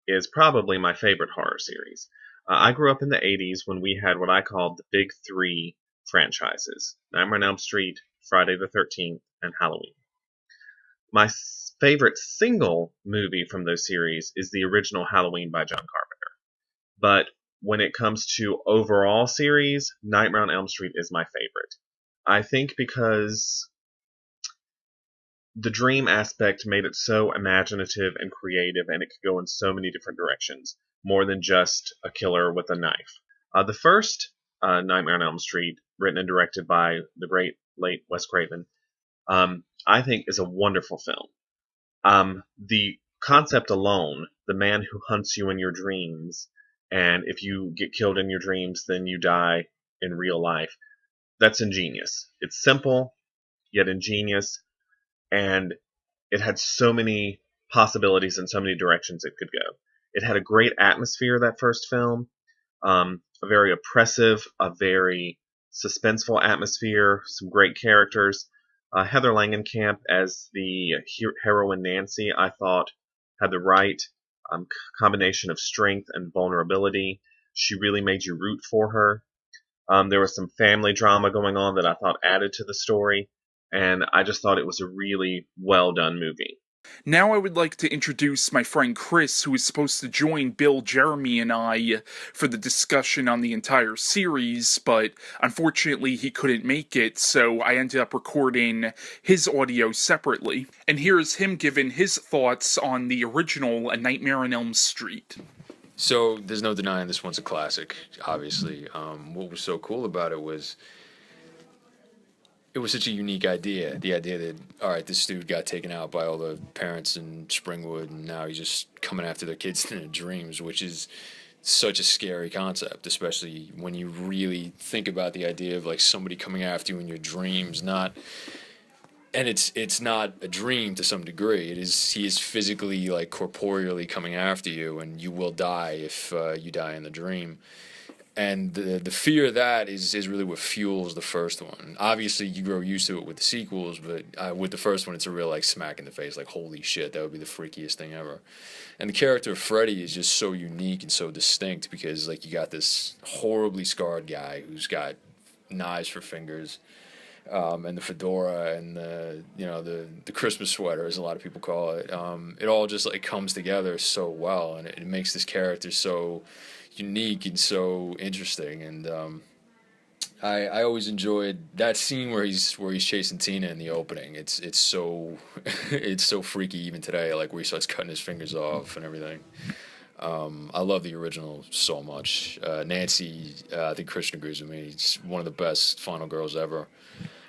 Speaker 4: is probably my favorite horror series. I grew up in the 80s when we had what I called the Big Three franchises: Nightmare on Elm Street, Friday the 13th, and Halloween. My favorite single movie from those series is the original Halloween by John Carpenter. But when it comes to overall series, Nightmare on Elm Street is my favorite. I think because the dream aspect made it so imaginative and creative, and it could go in so many different directions, more than just a killer with a knife. The first Nightmare on Elm Street, written and directed by the great late Wes Craven, I think is a wonderful film. The concept alone, the man who hunts you in your dreams, and if you get killed in your dreams, then you die in real life, that's ingenious. It's simple, yet ingenious, and it had so many possibilities and so many directions it could go. It had a great atmosphere, that first film, a very oppressive, a very suspenseful atmosphere, some great characters. Heather Langenkamp as the heroine Nancy, I thought, had the right combination of strength and vulnerability. She really made you root for her. There was some family drama going on that I thought added to the story, and I just thought it was a really well done movie.
Speaker 1: Now I would like to introduce my friend Chris, who is supposed to join Bill, Jeremy, and I for the discussion on the entire series, but unfortunately he couldn't make it, so I ended up recording his audio separately. And here's him giving his thoughts on the original A Nightmare on Elm Street.
Speaker 5: So there's no denying this one's a classic, obviously. What was so cool about it was such a unique idea. The idea that, all right, this dude got taken out by all the parents in Springwood, and now he's just coming after their kids in their dreams, which is such a scary concept, especially when you really think about the idea of like somebody coming after you in your dreams, and it's not a dream to some degree. He is physically, like, corporeally coming after you, and you will die if you die in the dream. And the fear of that is really what fuels the first one. Obviously, you grow used to it with the sequels, but with the first one, it's a real, like, smack in the face. Like, holy shit, that would be the freakiest thing ever. And the character of Freddy is just so unique and so distinct because, like, you got this horribly scarred guy who's got knives for fingers, and the fedora and the Christmas sweater, as a lot of people call it. It all just, like, comes together so well, and it makes this character so unique and so interesting. And I always enjoyed that scene where he's chasing Tina in the opening. It's so it's so freaky even today, like where he starts cutting his fingers off and everything. I love the original so much. Nancy, I think Christian agrees with me. She's one of the best final girls ever.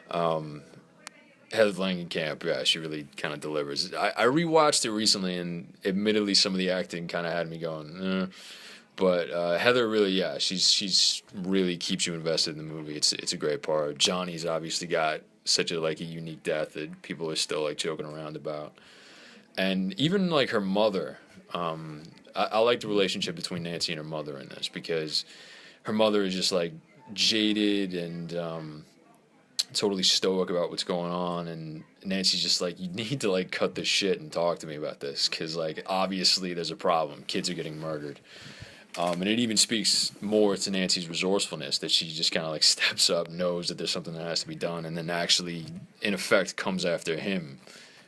Speaker 5: Heather Langenkamp, yeah, she really kind of delivers. I rewatched it recently, and admittedly, some of the acting kind of had me going, but Heather really, yeah, she's really keeps you invested in the movie. It's a great part. Johnny's obviously got such a unique death that people are still like joking around about, and even like her mother. I like the relationship between Nancy and her mother in this because her mother is just like jaded and totally stoic about what's going on, and Nancy's just like, you need to like cut this shit and talk to me about this because like obviously there's a problem. Kids are getting murdered. And it even speaks more to Nancy's resourcefulness that she just kind of like steps up, knows that there's something that has to be done, and then actually in effect comes after him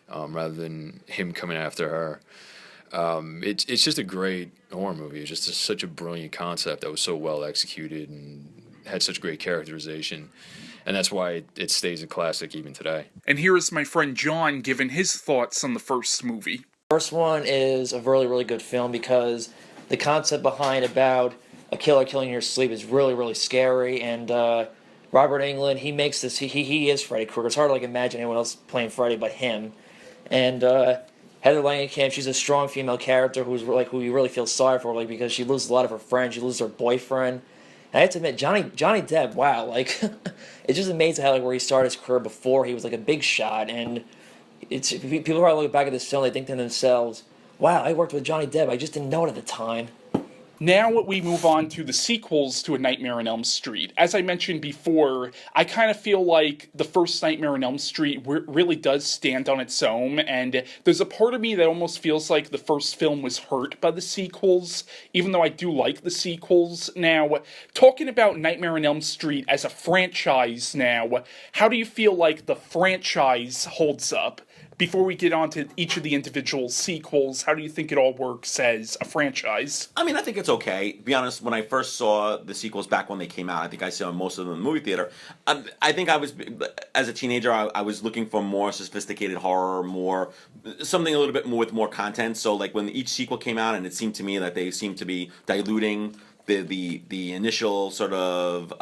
Speaker 5: rather than him coming after her. It's just a great horror movie. It's just such a brilliant concept that was so well executed and had such great characterization. And that's why it stays a classic even today.
Speaker 1: And here is my friend John giving his thoughts on the first movie.
Speaker 6: First one is a really, really good film because the concept behind about a killer killing in your sleep is really, really scary. And Robert Englund, he makes this. He is Freddy Krueger. It's hard to like imagine anyone else playing Freddy but him. And Heather Langenkamp, she's a strong female character who you really feel sorry for, like because she loses a lot of her friends. She loses her boyfriend. And I have to admit, Johnny Depp, wow, like it's just amazing how like where he started his career before he was like a big shot, and it's people probably look back at this film, they think to themselves, wow, I worked with Johnny Depp, I just didn't know it at the time.
Speaker 1: Now we move on to the sequels to A Nightmare on Elm Street. As I mentioned before, I kind of feel like the first Nightmare on Elm Street really does stand on its own, and there's a part of me that almost feels like the first film was hurt by the sequels, even though I do like the sequels. Now, talking about Nightmare on Elm Street as a franchise now, how do you feel like the franchise holds up? Before we get on to each of the individual sequels, how do you think it all works as a franchise?
Speaker 2: I mean, I think it's okay. To be honest, when I first saw the sequels back when they came out, I think I saw most of them in the movie theater. I think I was, as a teenager, I was looking for more sophisticated horror, something a little bit more with more content. So, like, when each sequel came out, and it seemed to me that they seemed to be diluting the initial sort of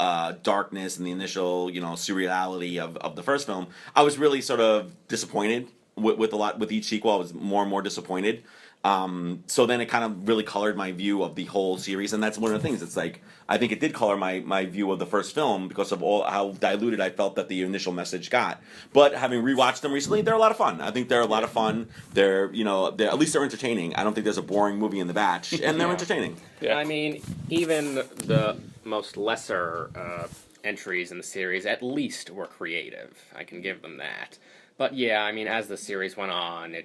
Speaker 2: darkness and the initial surreality of the first film, I was really sort of disappointed with each sequel. I was more and more disappointed. So then it kind of really colored my view of the whole series, and that's one of the things. It's like I think it did color my view of the first film because of how diluted I felt that the initial message got. But having rewatched them recently, they're a lot of fun. I think they're a lot of fun. They're at least they're entertaining. I don't think there's a boring movie in the batch, and they're entertaining.
Speaker 3: Yeah. I mean, even the most lesser entries in the series at least were creative. I can give them that. But yeah, I mean, as the series went on,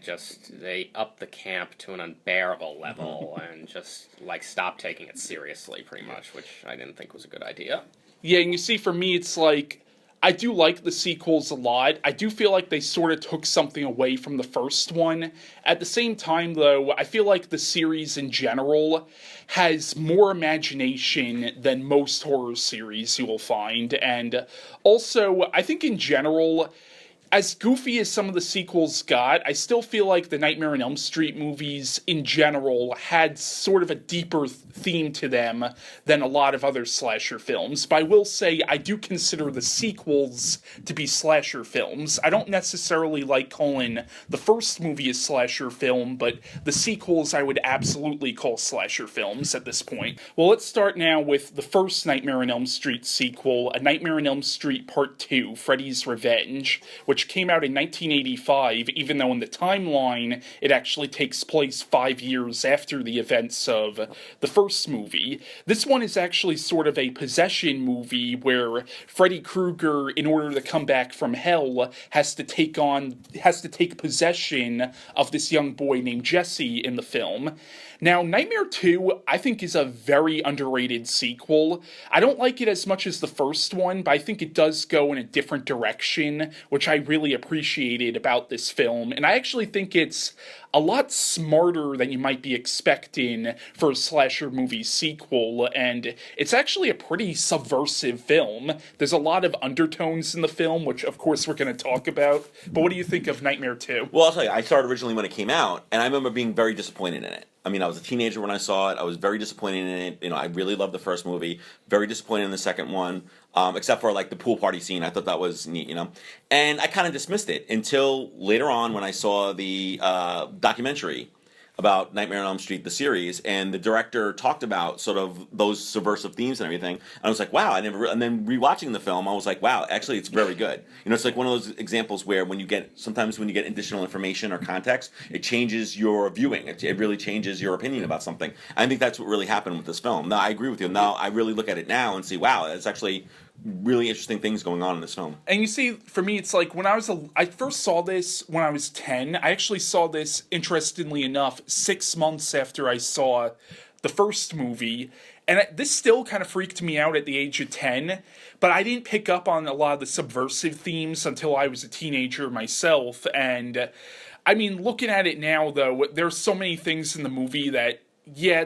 Speaker 3: they upped the camp to an unbearable level and just, like, stopped taking it seriously, pretty much, which I didn't think was a good idea.
Speaker 1: Yeah, and you see, for me, it's like, I do like the sequels a lot. I do feel like they sort of took something away from the first one. At the same time, though, I feel like the series in general has more imagination than most horror series you will find. And also, I think in general, as goofy as some of the sequels got, I still feel like the Nightmare on Elm Street movies in general had sort of a deeper theme to them than a lot of other slasher films. But I will say I do consider the sequels to be slasher films. I don't necessarily like calling the first movie a slasher film, but the sequels I would absolutely call slasher films at this point. Well, let's start now with the first Nightmare on Elm Street sequel, A Nightmare on Elm Street Part 2, Freddy's Revenge, which came out in 1985, even though in the timeline it actually takes place 5 years after the events of the first movie. This one is actually sort of a possession movie where Freddy Krueger, in order to come back from hell, has to take possession of this young boy named Jesse in the film. Now, Nightmare 2, I think, is a very underrated sequel. I don't like it as much as the first one, but I think it does go in a different direction, which I really appreciated about this film. And I actually think it's a lot smarter than you might be expecting for a slasher movie sequel, and it's actually a pretty subversive film. There's a lot of undertones in the film, which of course we're going to talk about, but what do you think of Nightmare 2?
Speaker 2: Well, I'll tell you, I saw it originally when it came out, and I remember being very disappointed in it. I mean, I was a teenager when I saw it. I was very disappointed in it. You know, I really loved the first movie. Very disappointed in the second one, except for like the pool party scene. I thought that was neat, you know. And I kind of dismissed it until later on when I saw the documentary about Nightmare on Elm Street, the series, and the director talked about sort of those subversive themes and everything. And I was like, wow, and then rewatching the film, I was like, wow, actually, it's very good. You know, it's like one of those examples where sometimes when you get additional information or context, it changes your viewing. It really changes your opinion about something. I think that's what really happened with this film. Now, I agree with you. Now, I really look at it now and see, wow, it's actually really interesting things going on in this film.
Speaker 1: And you see, for me, it's like when I first saw this when I was 10. I actually saw this, interestingly enough, 6 months after I saw the first movie. And this still kind of freaked me out at the age of 10, but I didn't pick up on a lot of the subversive themes until I was a teenager myself. And I mean, looking at it now, though, there's so many things in the movie that, yeah,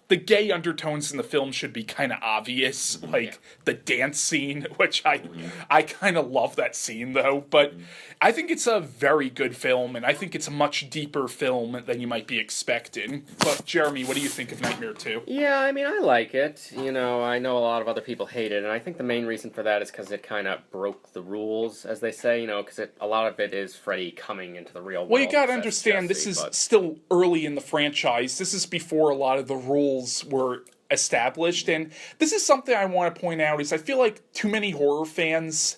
Speaker 1: the gay undertones in the film should be kind of obvious, like the dance scene, which I kind of love that scene, though. But I think it's a very good film, and I think it's a much deeper film than you might be expecting. But, Jeremy, what do you think of Nightmare 2?
Speaker 3: Yeah, I mean, I like it. You know, I know a lot of other people hate it, and I think the main reason for that is because it kind of broke the rules, as they say, you know, because a lot of it is Freddy coming into the real world.
Speaker 1: Well, you gotta understand, this is still early in the franchise. This is before a lot of the rules were established, and this is something I want to point out is I feel like too many horror fans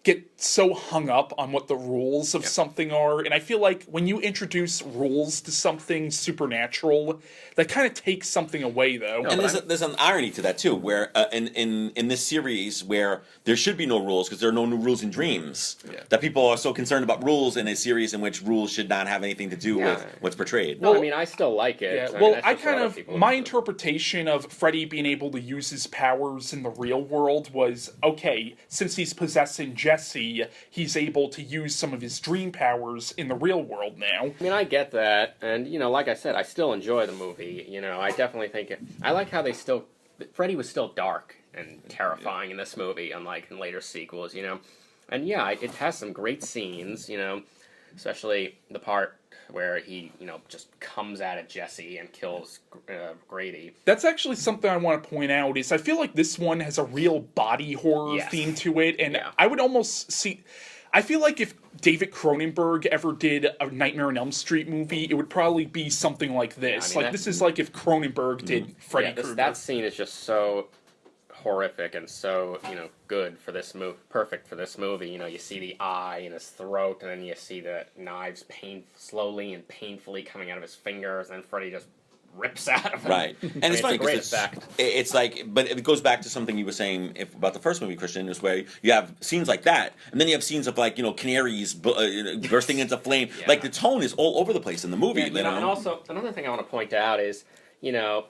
Speaker 1: get so hung up on what the rules of something are, and I feel like when you introduce rules to something supernatural, that kind of takes something away, though.
Speaker 2: And there's an irony to that too, where in this series where there should be no rules because there are no new rules in Dreams, that people are so concerned about rules in a series in which rules should not have anything to do with what's portrayed.
Speaker 3: No, I mean, I still like it.
Speaker 1: Yeah, well, I kind of, my interpretation of Freddy being able to use his powers in the real world was, okay, since he's possessing Jesse, he's able to use some of his dream powers in the real world now.
Speaker 3: I mean, I get that, and, you know, like I said, I still enjoy the movie. You know, I definitely think I like how Freddy was still dark and terrifying in this movie, unlike in later sequels, you know. And yeah, it has some great scenes, you know, especially the part where he, you know, just comes at Jesse and kills Grady.
Speaker 1: That's actually something I want to point out, is I feel like this one has a real body horror theme to it, and I would almost see... I feel like if David Cronenberg ever did a Nightmare on Elm Street movie, it would probably be something like this.
Speaker 3: I mean,
Speaker 1: this is like if Cronenberg did Freddy Krueger.
Speaker 3: That scene is just so horrific and so, you know, good for this movie, perfect for this movie. You know, you see the eye in his throat, and then you see the knives slowly and painfully coming out of his fingers, and then Freddy just rips out of him.
Speaker 2: Right. And it's funny because it's like, but it goes back to something you were saying about the first movie, Christian, is where you have scenes like that, and then you have scenes of, like, you know, canaries bursting into flame. Like, the tone is all over the place in the movie.
Speaker 3: You know, and also, another thing I want to point out is, you know,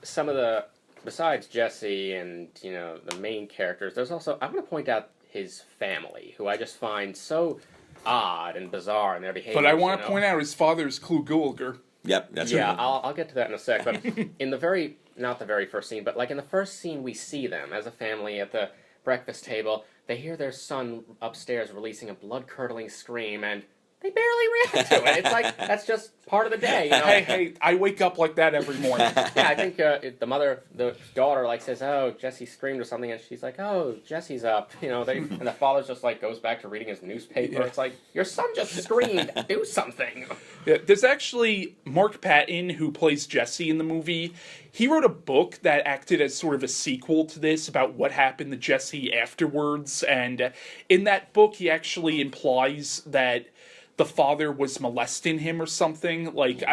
Speaker 3: some of the, besides Jesse and, you know, the main characters, there's also, I want to point out his family, who I just find so odd and bizarre in their behavior.
Speaker 1: But I want to point out his father is Clu Gulager.
Speaker 2: Yep, that's
Speaker 3: Yeah,
Speaker 2: right.
Speaker 3: I'll get to that in a sec. But in the very, not the very first scene, but like in the first scene we see them as a family at the breakfast table, they hear their son upstairs releasing a blood-curdling scream, and they barely react to it. It's like, that's just part of the day, you know?
Speaker 1: Hey, I wake up like that every morning.
Speaker 3: Yeah, I think the daughter, like, says, "Oh, Jesse screamed," or something, and she's like, "Oh, Jesse's up," you know, and the father just, like, goes back to reading his newspaper.
Speaker 1: Yeah.
Speaker 3: It's like, your son just screamed, do something.
Speaker 1: Yeah, there's actually Mark Patton, who plays Jesse in the movie. He wrote a book that acted as sort of a sequel to this about what happened to Jesse afterwards, and in that book he actually implies that the father was molesting him or something, like,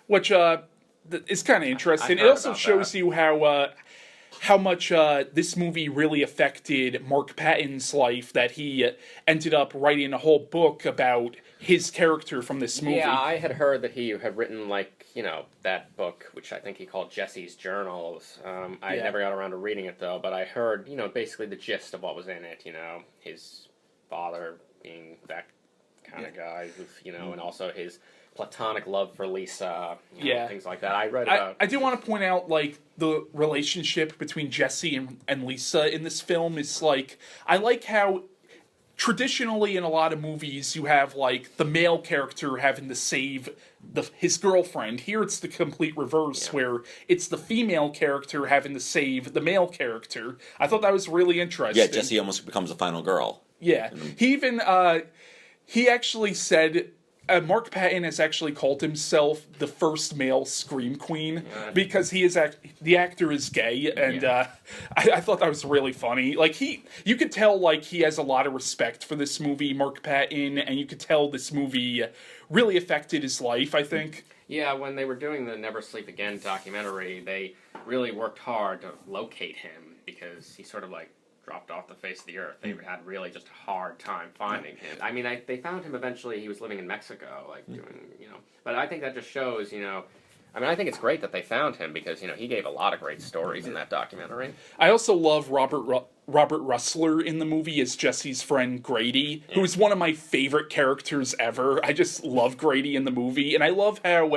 Speaker 1: which is kind of interesting. It also shows you how much this movie really affected Mark Patton's life, that he ended up writing a whole book about his character from this movie.
Speaker 3: Yeah, I had heard that he had written, like, you know, that book, which I think he called Jesse's Journals. I never got around to reading it, though, but I heard, you know, basically the gist of what was in it, you know, his father being that kind of guy, you know, and also his platonic love for Lisa, you know, things like that. I read about...
Speaker 1: I do want to point out, like, the relationship between Jesse and Lisa in this film is, like, I like how traditionally in a lot of movies you have, like, the male character having to save his girlfriend. Here it's the complete reverse, where it's the female character having to save the male character. I thought that was really interesting.
Speaker 2: Yeah, Jesse almost becomes the final girl.
Speaker 1: Yeah. He even, he actually said... Mark Patton has actually called himself the first male Scream Queen because he is the actor is gay, and I thought that was really funny. Like, you could tell, like, he has a lot of respect for this movie, Mark Patton, and you could tell this movie really affected his life, I think.
Speaker 3: Yeah, when they were doing the Never Sleep Again documentary, they really worked hard to locate him because he sort of, like, dropped off the face of the earth. They had really just a hard time finding him. I mean, they found him eventually. He was living in Mexico, like, doing, you know. But I think that just shows, you know, I mean, I think it's great that they found him because, you know, he gave a lot of great stories in that documentary.
Speaker 1: I also love Robert Russler in the movie as Jesse's friend Grady, who is one of my favorite characters ever. I just love Grady in the movie, and I love how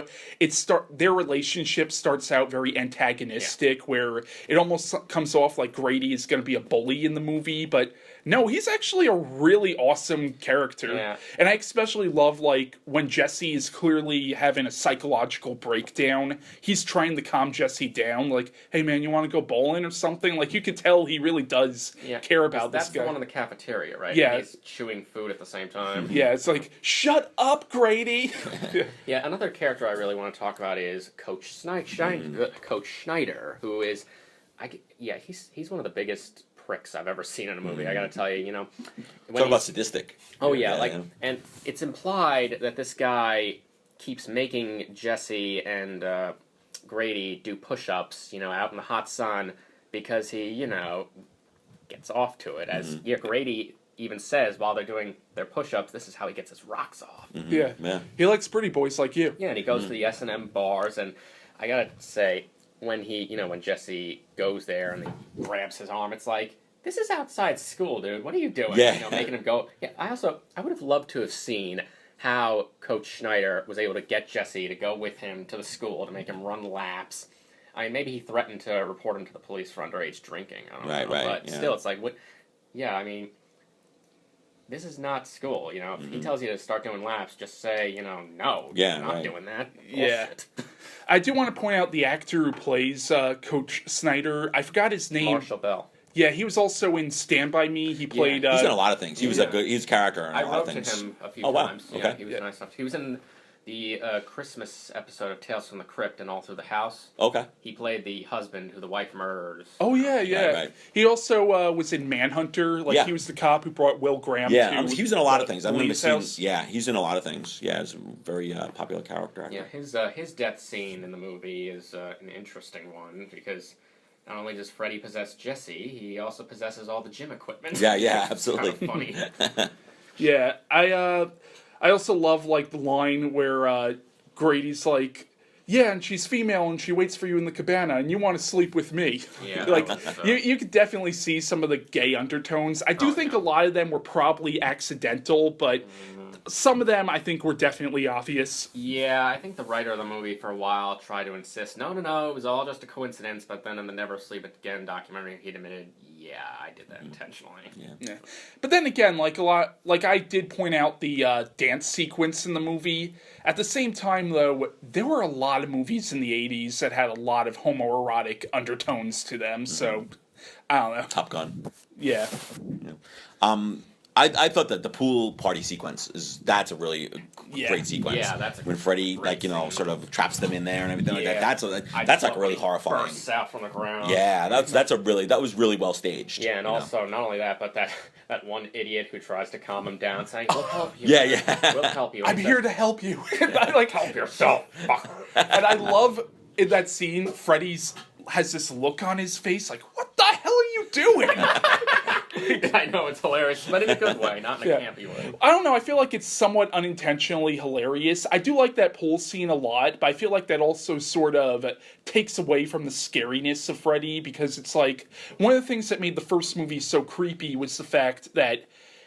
Speaker 1: their relationship starts out very antagonistic, where it almost comes off like Grady is going to be a bully in the movie, but no, he's actually a really awesome character.
Speaker 3: Yeah.
Speaker 1: And I especially love, like, when Jesse is clearly having a psychological breakdown, he's trying to calm Jesse down, like, hey man, you want to go bowling or something? Like, you could tell he really does care about this guy.
Speaker 3: That's the one in the cafeteria, right?
Speaker 1: Yeah.
Speaker 3: And he's chewing food at the same time.
Speaker 1: Yeah, it's like, shut up, Grady!
Speaker 3: Yeah, another character I really want to talk about is Coach Snyder, who is, he's one of the biggest pricks I've ever seen in a movie. I gotta tell you, you know.
Speaker 2: Talk about sadistic.
Speaker 3: Oh yeah, and it's implied that this guy keeps making Jesse and Grady do push-ups, you know, out in the hot sun because he, you know, gets off to it. As Grady even says while they're doing their push-ups, this is how he gets his rocks off.
Speaker 1: Yeah. He likes pretty boys like you.
Speaker 3: Yeah, and he goes to the S&M bars, and I gotta say, when Jesse goes there and he grabs his arm, it's like, this is outside school, dude. What are you doing?
Speaker 2: Yeah.
Speaker 3: You know, making him go. Yeah, I would have loved to have seen how Coach Snyder was able to get Jesse to go with him to the school to make him run laps. I mean, maybe he threatened to report him to the police for underage drinking. I don't know.
Speaker 2: Right.
Speaker 3: But still, it's like, what? Yeah, I mean, this is not school, you know. If he tells you to start doing laps, just say, you know, no, you're not doing that. Bullshit.
Speaker 1: I do want to point out the actor who plays Coach Snyder. I forgot his name.
Speaker 3: Marshall Bell.
Speaker 1: Yeah, he was also in Stand By Me. He played...
Speaker 2: he's in a lot of things. He was he's a character in a lot of things.
Speaker 3: I wrote to him a few times.
Speaker 2: Wow.
Speaker 3: Yeah,
Speaker 2: Okay.
Speaker 3: he was nice enough. He was in the Christmas episode of Tales from the Crypt and All Through the House.
Speaker 2: Okay.
Speaker 3: He played the husband who the wife murders.
Speaker 1: Oh, yeah.
Speaker 2: Right.
Speaker 1: He also was in Manhunter. Like, he was the cop who brought Will Graham to...
Speaker 2: he was in a lot of things. I remember seeing...
Speaker 1: house.
Speaker 2: Yeah, he's in a lot of things. Yeah, he's a very popular character actor.
Speaker 3: Yeah, his death scene in the movie is an interesting one because not only does Freddy possess Jesse, he also possesses all the gym equipment.
Speaker 2: Yeah, absolutely.
Speaker 3: It's kind of funny.
Speaker 1: Yeah, I also love, like, the line where Grady's like, yeah, and she's female and she waits for you in the cabana and you want to sleep with me.
Speaker 3: Yeah,
Speaker 1: Like,
Speaker 3: so-
Speaker 1: you could definitely see some of the gay undertones. I do think a lot of them were probably accidental, but some of them I think were definitely obvious.
Speaker 3: Yeah, I think the writer of the movie for a while tried to insist, no, it was all just a coincidence, but then in the Never Sleep Again documentary, he admitted, yeah, I did that intentionally.
Speaker 1: Yeah. But then again, like I did point out the dance sequence in the movie. At the same time, though, there were a lot of movies in the 80s that had a lot of homoerotic undertones to them, so I don't know.
Speaker 2: Top Gun.
Speaker 1: Yeah.
Speaker 2: I thought that the pool party sequence that's a really great sequence.
Speaker 3: Yeah, that's a
Speaker 2: when Freddy
Speaker 3: great scene.
Speaker 2: sort of traps them in there and everything like
Speaker 3: Yeah.
Speaker 2: that. That's like really horrifying.
Speaker 3: Bursts out from the ground.
Speaker 2: Yeah, that was really well staged.
Speaker 3: Yeah, and also, not only that, but that one idiot who tries to calm him down, saying, we'll help you.
Speaker 2: Yeah.
Speaker 3: We'll help you.
Speaker 1: I'm here to help you. I like
Speaker 3: help yourself.
Speaker 1: And I love in that scene, Freddy's has this look on his face, like, what the hell are you doing?
Speaker 3: I know, it's hilarious, but in a good way, not in a campy way.
Speaker 1: I don't know, I feel like it's somewhat unintentionally hilarious. I do like that pool scene a lot, but I feel like that also sort of takes away from the scariness of Freddy, because it's like, one of the things that made the first movie so creepy was the fact that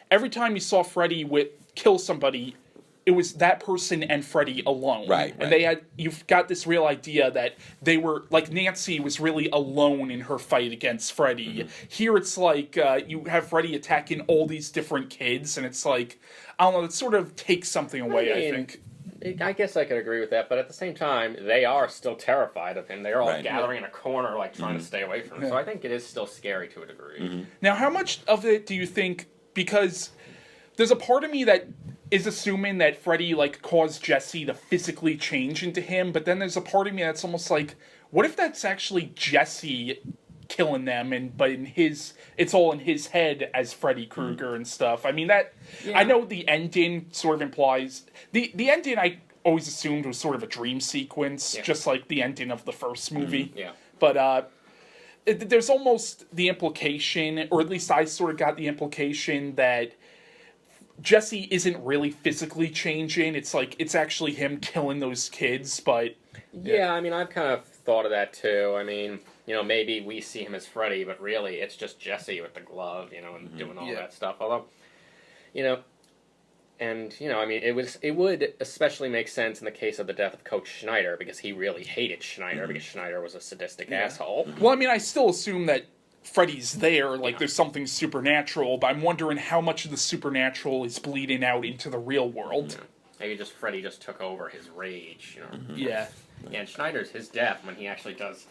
Speaker 1: every time you saw Freddy kill somebody, it was that person and Freddy alone.
Speaker 2: Right.
Speaker 1: And you've got this real idea that they were, like, Nancy was really alone in her fight against Freddy. Here it's like, you have Freddy attacking all these different kids, and it's like, I don't know, it sort of takes something away, I think.
Speaker 3: I guess I could agree with that, but at the same time, they are still terrified of him. They're all
Speaker 2: Right.
Speaker 3: gathering in a corner, like, trying to stay away from him. So I think it is still scary to a degree.
Speaker 1: Now, how much of it do you think, because there's a part of me that is assuming that Freddy, like, caused Jesse to physically change into him, but then there's a part of me that's almost like, what if that's actually Jesse killing them, but it's all in his head as Freddy Krueger and stuff. I mean, I know the ending sort of implies, the ending I always assumed was sort of a dream sequence, just like the ending of the first movie.
Speaker 3: Yeah.
Speaker 1: But, there's almost the implication, or at least I sort of got the implication that Jesse isn't really physically changing. It's like, it's actually him killing those kids, but...
Speaker 3: Yeah, I mean, I've kind of thought of that too. I mean, maybe we see him as Freddy, but really it's just Jesse with the glove, and doing all that stuff. Although, I mean, it would especially make sense in the case of the death of Coach Snyder, because he really hated Snyder, because Snyder was a sadistic asshole.
Speaker 1: Well, I mean, I still assume that Freddy's there, like there's something supernatural, but I'm wondering how much of the supernatural is bleeding out into the real world.
Speaker 3: Maybe Freddy just took over his rage,
Speaker 1: Yeah.
Speaker 3: Yeah, and his death, when he actually does,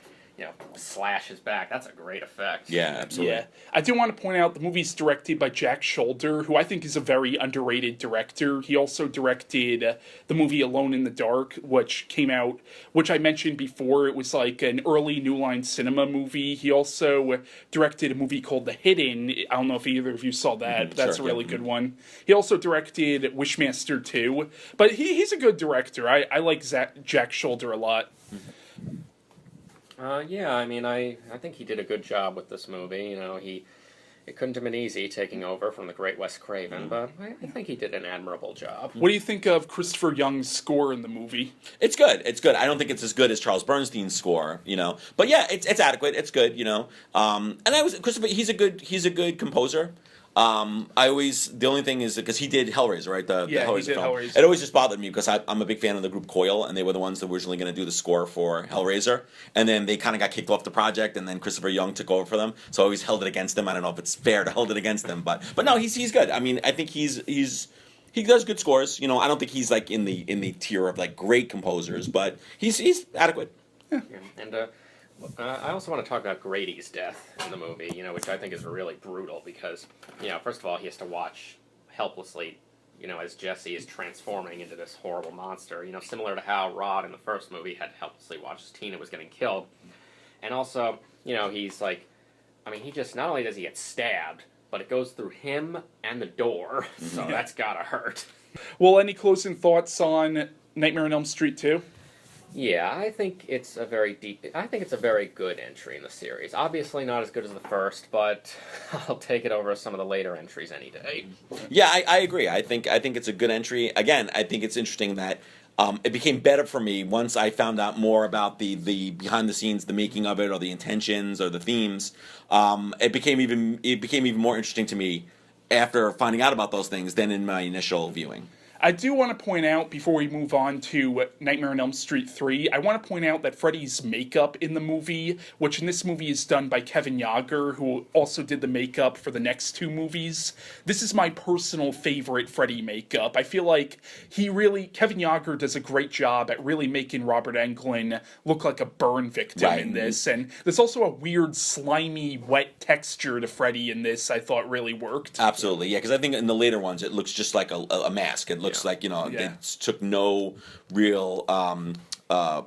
Speaker 3: slash his back, that's a great effect.
Speaker 2: Yeah, absolutely.
Speaker 1: Yeah. I do want to point out the movie's directed by Jack Shoulder, who I think is a very underrated director. He also directed the movie Alone in the Dark, which came out, which I mentioned before. It was like an early New Line Cinema movie. He also directed a movie called The Hidden. I don't know if either of you saw that, but that's a really good one. He also directed Wishmaster 2, but he's a good director. I like Jack Shoulder a lot.
Speaker 3: Yeah, I mean, I think he did a good job with this movie. It couldn't have been easy taking over from the great Wes Craven, but I think he did an admirable job.
Speaker 1: What do you think of Christopher Young's score in the movie?
Speaker 2: It's good. It's good. I don't think it's as good as Charles Bernstein's score, but yeah, it's adequate. It's good, and Christopher. He's a good composer. The only thing is because he did Hellraiser, right? The Hellraiser
Speaker 1: he did
Speaker 2: film.
Speaker 1: Hellraiser.
Speaker 2: It always just bothered me because I'm a big fan of the group Coil, and they were the ones that were originally going to do the score for Hellraiser, and then they kind of got kicked off the project, and then Christopher Young took over for them. So I always held it against them. I don't know if it's fair to hold it against them, but no, he's good. I mean, I think he does good scores. I don't think he's like in the tier of like great composers, but he's adequate.
Speaker 3: Yeah. And I also want to talk about Grady's death in the movie, which I think is really brutal because, first of all, he has to watch helplessly, as Jesse is transforming into this horrible monster, similar to how Rod in the first movie had to helplessly watch as Tina was getting killed. And also, he's like, I mean, he just, not only does he get stabbed, but it goes through him and the door, so that's gotta hurt.
Speaker 1: Well, any closing thoughts on Nightmare on Elm Street 2?
Speaker 3: Yeah, I think it's a very good entry in the series. Obviously not as good as the first, but I'll take it over some of the later entries any day.
Speaker 2: Yeah, I agree. I think it's a good entry. Again, I think it's interesting that It became better for me once I found out more about the behind the scenes, the making of it, or the intentions, or the themes. It became even more interesting to me after finding out about those things than in my initial viewing.
Speaker 1: I do want to point out, before we move on to Nightmare on Elm Street 3, I want to point out that Freddy's makeup in the movie, which in this movie is done by Kevin Yagher, who also did the makeup for the next two movies. This is my personal favorite Freddy makeup. I feel like Kevin Yagher does a great job at really making Robert Englund look like a burn victim in this. And there's also a weird, slimy, wet texture to Freddy in this I thought really worked.
Speaker 2: Absolutely, yeah, because I think in the later ones it looks just like a mask. It looks like, they took no real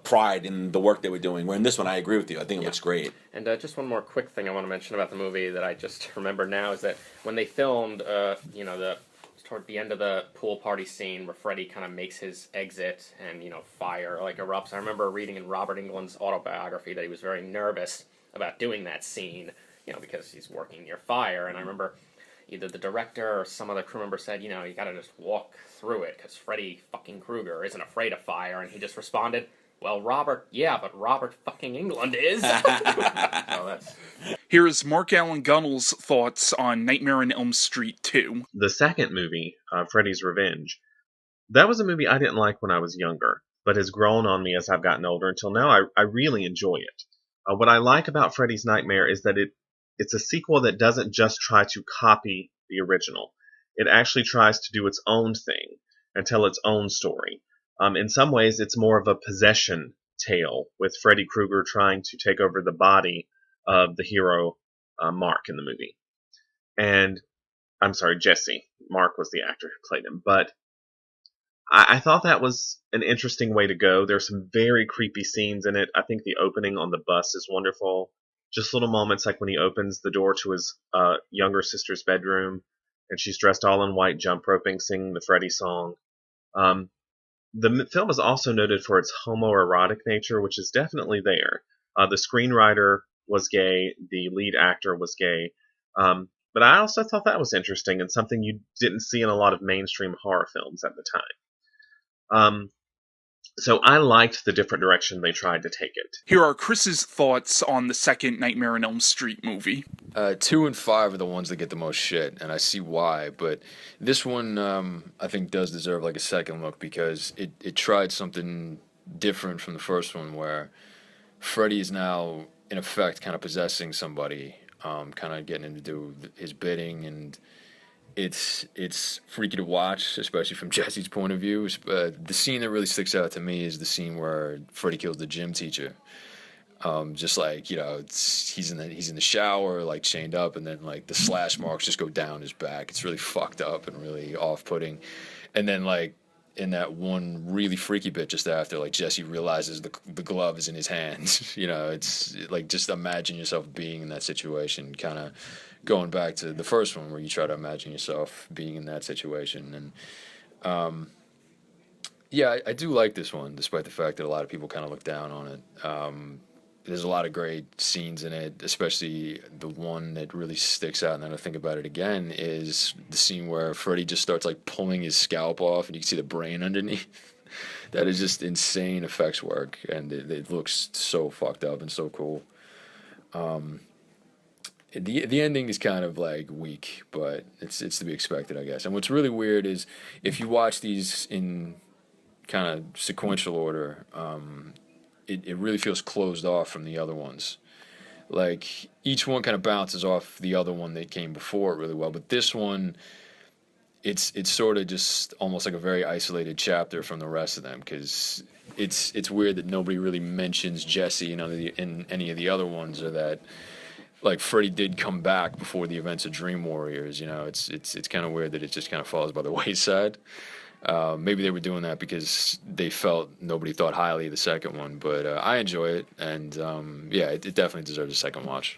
Speaker 2: pride in the work they were doing. Where in this one, I agree with you. I think it looks great.
Speaker 3: And just one more quick thing I want to mention about the movie that I just remembered now is that when they filmed, toward the end of the pool party scene where Freddy kind of makes his exit and, fire erupts. I remember reading in Robert Englund's autobiography that he was very nervous about doing that scene, because he's working near fire. And I remember either the director or some other crew member said, you gotta just walk through it, because Freddy fucking Krueger isn't afraid of fire, and he just responded, well, Robert fucking Englund is.
Speaker 1: Here is Mark Allan Gunnells' thoughts on Nightmare on Elm Street 2.
Speaker 4: The second movie, Freddys Revenge, that was a movie I didn't like when I was younger, but has grown on me as I've gotten older. Until now, I really enjoy it. What I like about Freddy's Nightmare is that it's a sequel that doesn't just try to copy the original. It actually tries to do its own thing and tell its own story. In some ways, it's more of a possession tale, with Freddy Krueger trying to take over the body of the hero, Mark, in the movie. And, I'm sorry, Jesse. Mark was the actor who played him. But I thought that was an interesting way to go. There's some very creepy scenes in it. I think the opening on the bus is wonderful. Just little moments like when he opens the door to his younger sister's bedroom, and she's dressed all in white, jump roping, singing the Freddy song. The film is also noted for its homoerotic nature, which is definitely there. The screenwriter was gay, the lead actor was gay, but I also thought that was interesting and something you didn't see in a lot of mainstream horror films at the time. So I liked the different direction they tried to take it.
Speaker 1: Here are Chris's thoughts on the second Nightmare on Elm Street movie.
Speaker 5: 2 and 5 are the ones that get the most shit, and I see why. But this one, I think, does deserve a second look, because it tried something different from the first one, where Freddy is now, in effect, kind of possessing somebody, kind of getting him to do his bidding, and it's freaky to watch, especially from Jesse's point of view. The scene that really sticks out to me is the scene where Freddy kills the gym teacher. He's in the shower, chained up, and then the slash marks just go down his back. It's really fucked up and really off-putting. And then in that one really freaky bit just after, Jesse realizes the glove is in his hand. It's just imagine yourself being in that situation, kind of going back to the first one where you try to imagine yourself being in that situation. And I do like this one, despite the fact that a lot of people kind of look down on it. There's a lot of great scenes in it, especially the one that really sticks out, and then I think about it again, is the scene where Freddy just starts pulling his scalp off and you can see the brain underneath. That is just insane effects work, and it looks so fucked up and so cool. The ending is kind of weak, but it's to be expected, I guess. And what's really weird is if you watch these in kind of sequential order, it really feels closed off from the other ones. Each one kind of bounces off the other one that came before it really well, but this one, it's sort of just almost like a very isolated chapter from the rest of them, because it's weird that nobody really mentions Jesse in any of the other ones, or that Freddy did come back before the events of Dream Warriors. It's kind of weird that it just kind of falls by the wayside. Maybe they were doing that because they felt nobody thought highly of the second one, but I enjoy it, and it definitely deserves a second watch.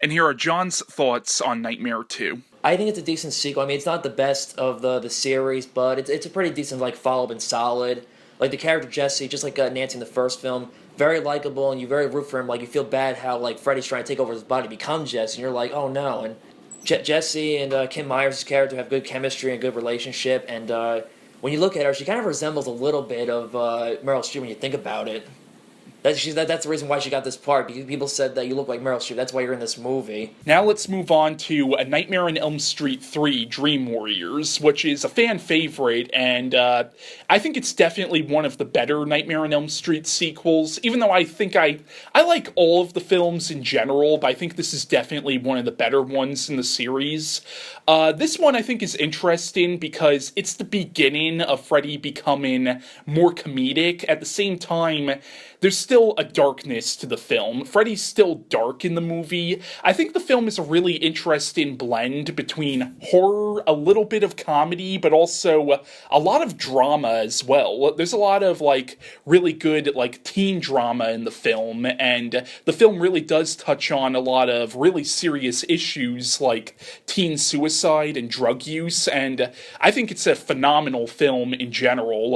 Speaker 1: And here are John's thoughts on Nightmare 2.
Speaker 6: I think it's a decent sequel. I mean, it's not the best of the series, but it's a pretty decent follow-up and solid. The character Jesse, just like Nancy in the first film, very likable, and you very root for him. You feel bad how Freddy's trying to take over his body to become Jesse, and you're like, oh no. And Jesse and Kim Myers' character have good chemistry and good relationship, and when you look at her, she kind of resembles a little bit of Meryl Streep when you think about it. That's the reason why she got this part, because people said that you look like Meryl Streep. That's why you're in this movie.
Speaker 1: Now let's move on to A Nightmare on Elm Street 3, Dream Warriors, which is a fan favorite, and I think it's definitely one of the better Nightmare on Elm Street sequels, even though I think I like all of the films in general, but I think this is definitely one of the better ones in the series. This one I think is interesting because it's the beginning of Freddy becoming more comedic. At the same time, there's still a darkness to the film. Freddy's still dark in the movie. I think the film is a really interesting blend between horror, a little bit of comedy, but also a lot of drama as well. There's a lot of, like, really good, like, teen drama in the film, and the film really does touch on a lot of really serious issues like teen suicide and drug use, and I think it's a phenomenal film in general.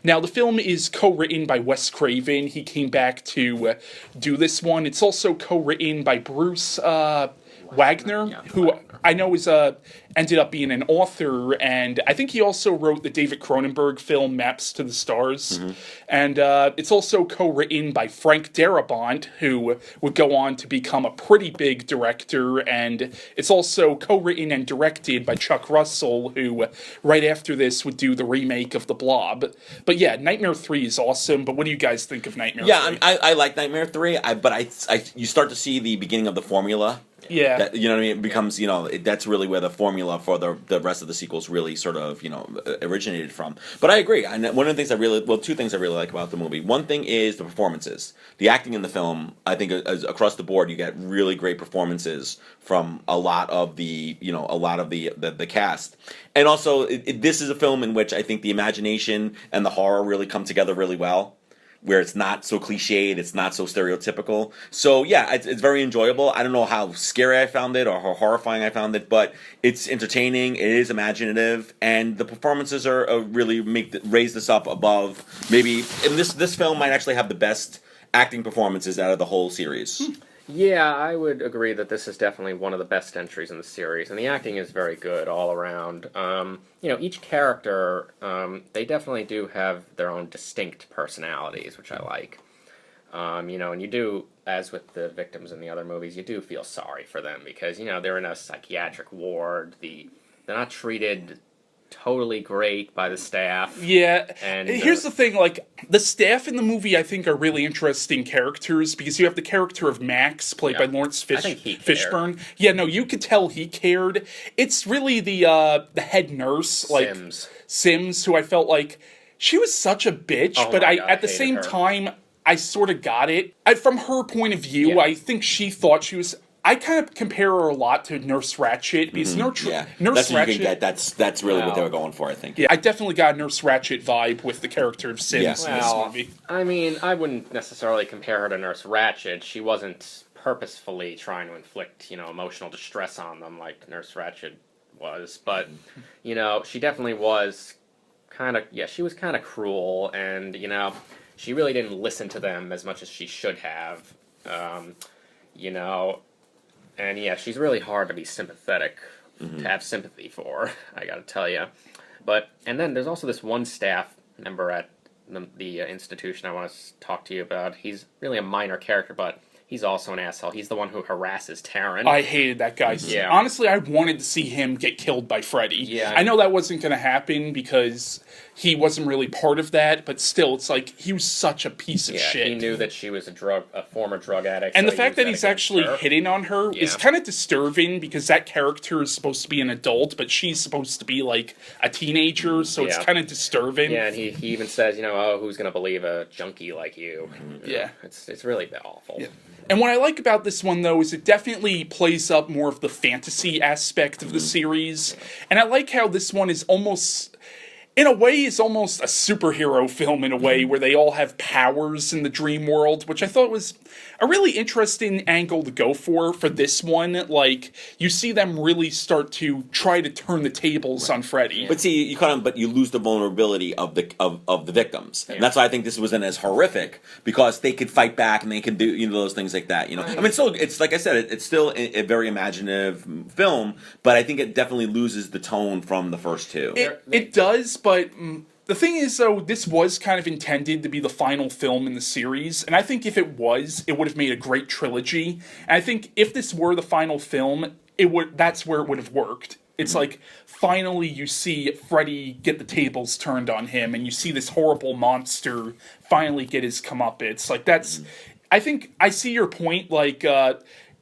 Speaker 1: Now, the film is co-written by Wes Craven. He came back to do this one. It's also co-written by Bruce Wagner, who I know is ended up being an author, and I think he also wrote the David Cronenberg film Maps to the Stars. Mm-hmm. And it's also co-written by Frank Darabont, who would go on to become a pretty big director, and it's also co-written and directed by Chuck Russell, who right after this would do the remake of The Blob. But yeah, Nightmare 3 is awesome, but what do you guys think of Nightmare 3?
Speaker 2: Yeah, I like Nightmare 3, but you start to see the beginning of the formula.
Speaker 1: Yeah.
Speaker 2: That, you know what I mean? It becomes, that's really where the formula for the rest of the sequels really sort of, originated from. But I agree. One of the things two things I really like about the movie. One thing is the performances. The acting in the film, I think, across the board, you get really great performances from a lot of the cast. And also, this is a film in which I think the imagination and the horror really come together really well, where it's not so cliched, it's not so stereotypical. So yeah, it's very enjoyable. I don't know how scary I found it or how horrifying I found it, but it's entertaining, it is imaginative, and the performances are really raise this up above maybe. And this film might actually have the best acting performances out of the whole series.
Speaker 3: Yeah, I would agree that this is definitely one of the best entries in the series, and the acting is very good all around. Each character, they definitely do have their own distinct personalities, which I like. And you do, as with the victims in the other movies, you do feel sorry for them because, they're in a psychiatric ward, they're not treated totally great by the staff.
Speaker 1: Yeah.
Speaker 3: And
Speaker 1: here's the thing, like, the staff in the movie I think are really interesting characters because you have the character of Max, played by Lawrence Fishburne. Yeah, no, you could tell he cared. It's really the head nurse, like Sims, who I felt like she was such a bitch, but at the same time I sort of got it. From her point of view, I think she thought she was. I kind of compare her a lot to Nurse Ratched because Nurse
Speaker 2: that's
Speaker 1: Ratched.
Speaker 2: You can get. That's really what they were going for, I think.
Speaker 1: Yeah, I definitely got a Nurse Ratched vibe with the character of Sims in this movie.
Speaker 3: I mean, I wouldn't necessarily compare her to Nurse Ratched. She wasn't purposefully trying to inflict, emotional distress on them like Nurse Ratched was, but she definitely was she was kind of cruel, and she really didn't listen to them as much as she should have. And yeah, she's really hard to be sympathetic, to have sympathy for, I gotta tell you. And then there's also this one staff member at the institution I want to talk to you about. He's really a minor character, but he's also an asshole. He's the one who harasses Taryn.
Speaker 1: I hated that guy. Yeah. Honestly, I wanted to see him get killed by Freddy. Yeah. I know that wasn't going to happen because he wasn't really part of that, but still, it's like, he was such a piece of shit.
Speaker 3: He knew that she was a former drug addict.
Speaker 1: And the fact that he's actually hitting on her is kind of disturbing because that character is supposed to be an adult, but she's supposed to be like a teenager, so it's kind of disturbing.
Speaker 3: Yeah, and he even says, who's going to believe a junkie like you?
Speaker 1: Yeah.
Speaker 3: It's really awful.
Speaker 1: Yeah. And what I like about this one, though, is it definitely plays up more of the fantasy aspect of the series. And I like how this one is almost, in a way, is almost a superhero film in a way, where they all have powers in the dream world, which I thought was a really interesting angle to go for this one. Like, you see them really start to try to turn the tables on Freddy.
Speaker 2: But see, you lose the vulnerability of the victims. Yeah. And that's why I think this wasn't as horrific, because they could fight back and they could do those things like that. I mean, so it's like I said, it's still a very imaginative film, but I think it definitely loses the tone from the first two.
Speaker 1: It does, but but the thing is, though, this was kind of intended to be the final film in the series, and I think if it was, it would have made a great trilogy. And I think if this were the final film, that's where it would have worked. It's like, finally you see Freddy get the tables turned on him, and you see this horrible monster finally get his comeuppance. Like, that's... I think I see your point, like,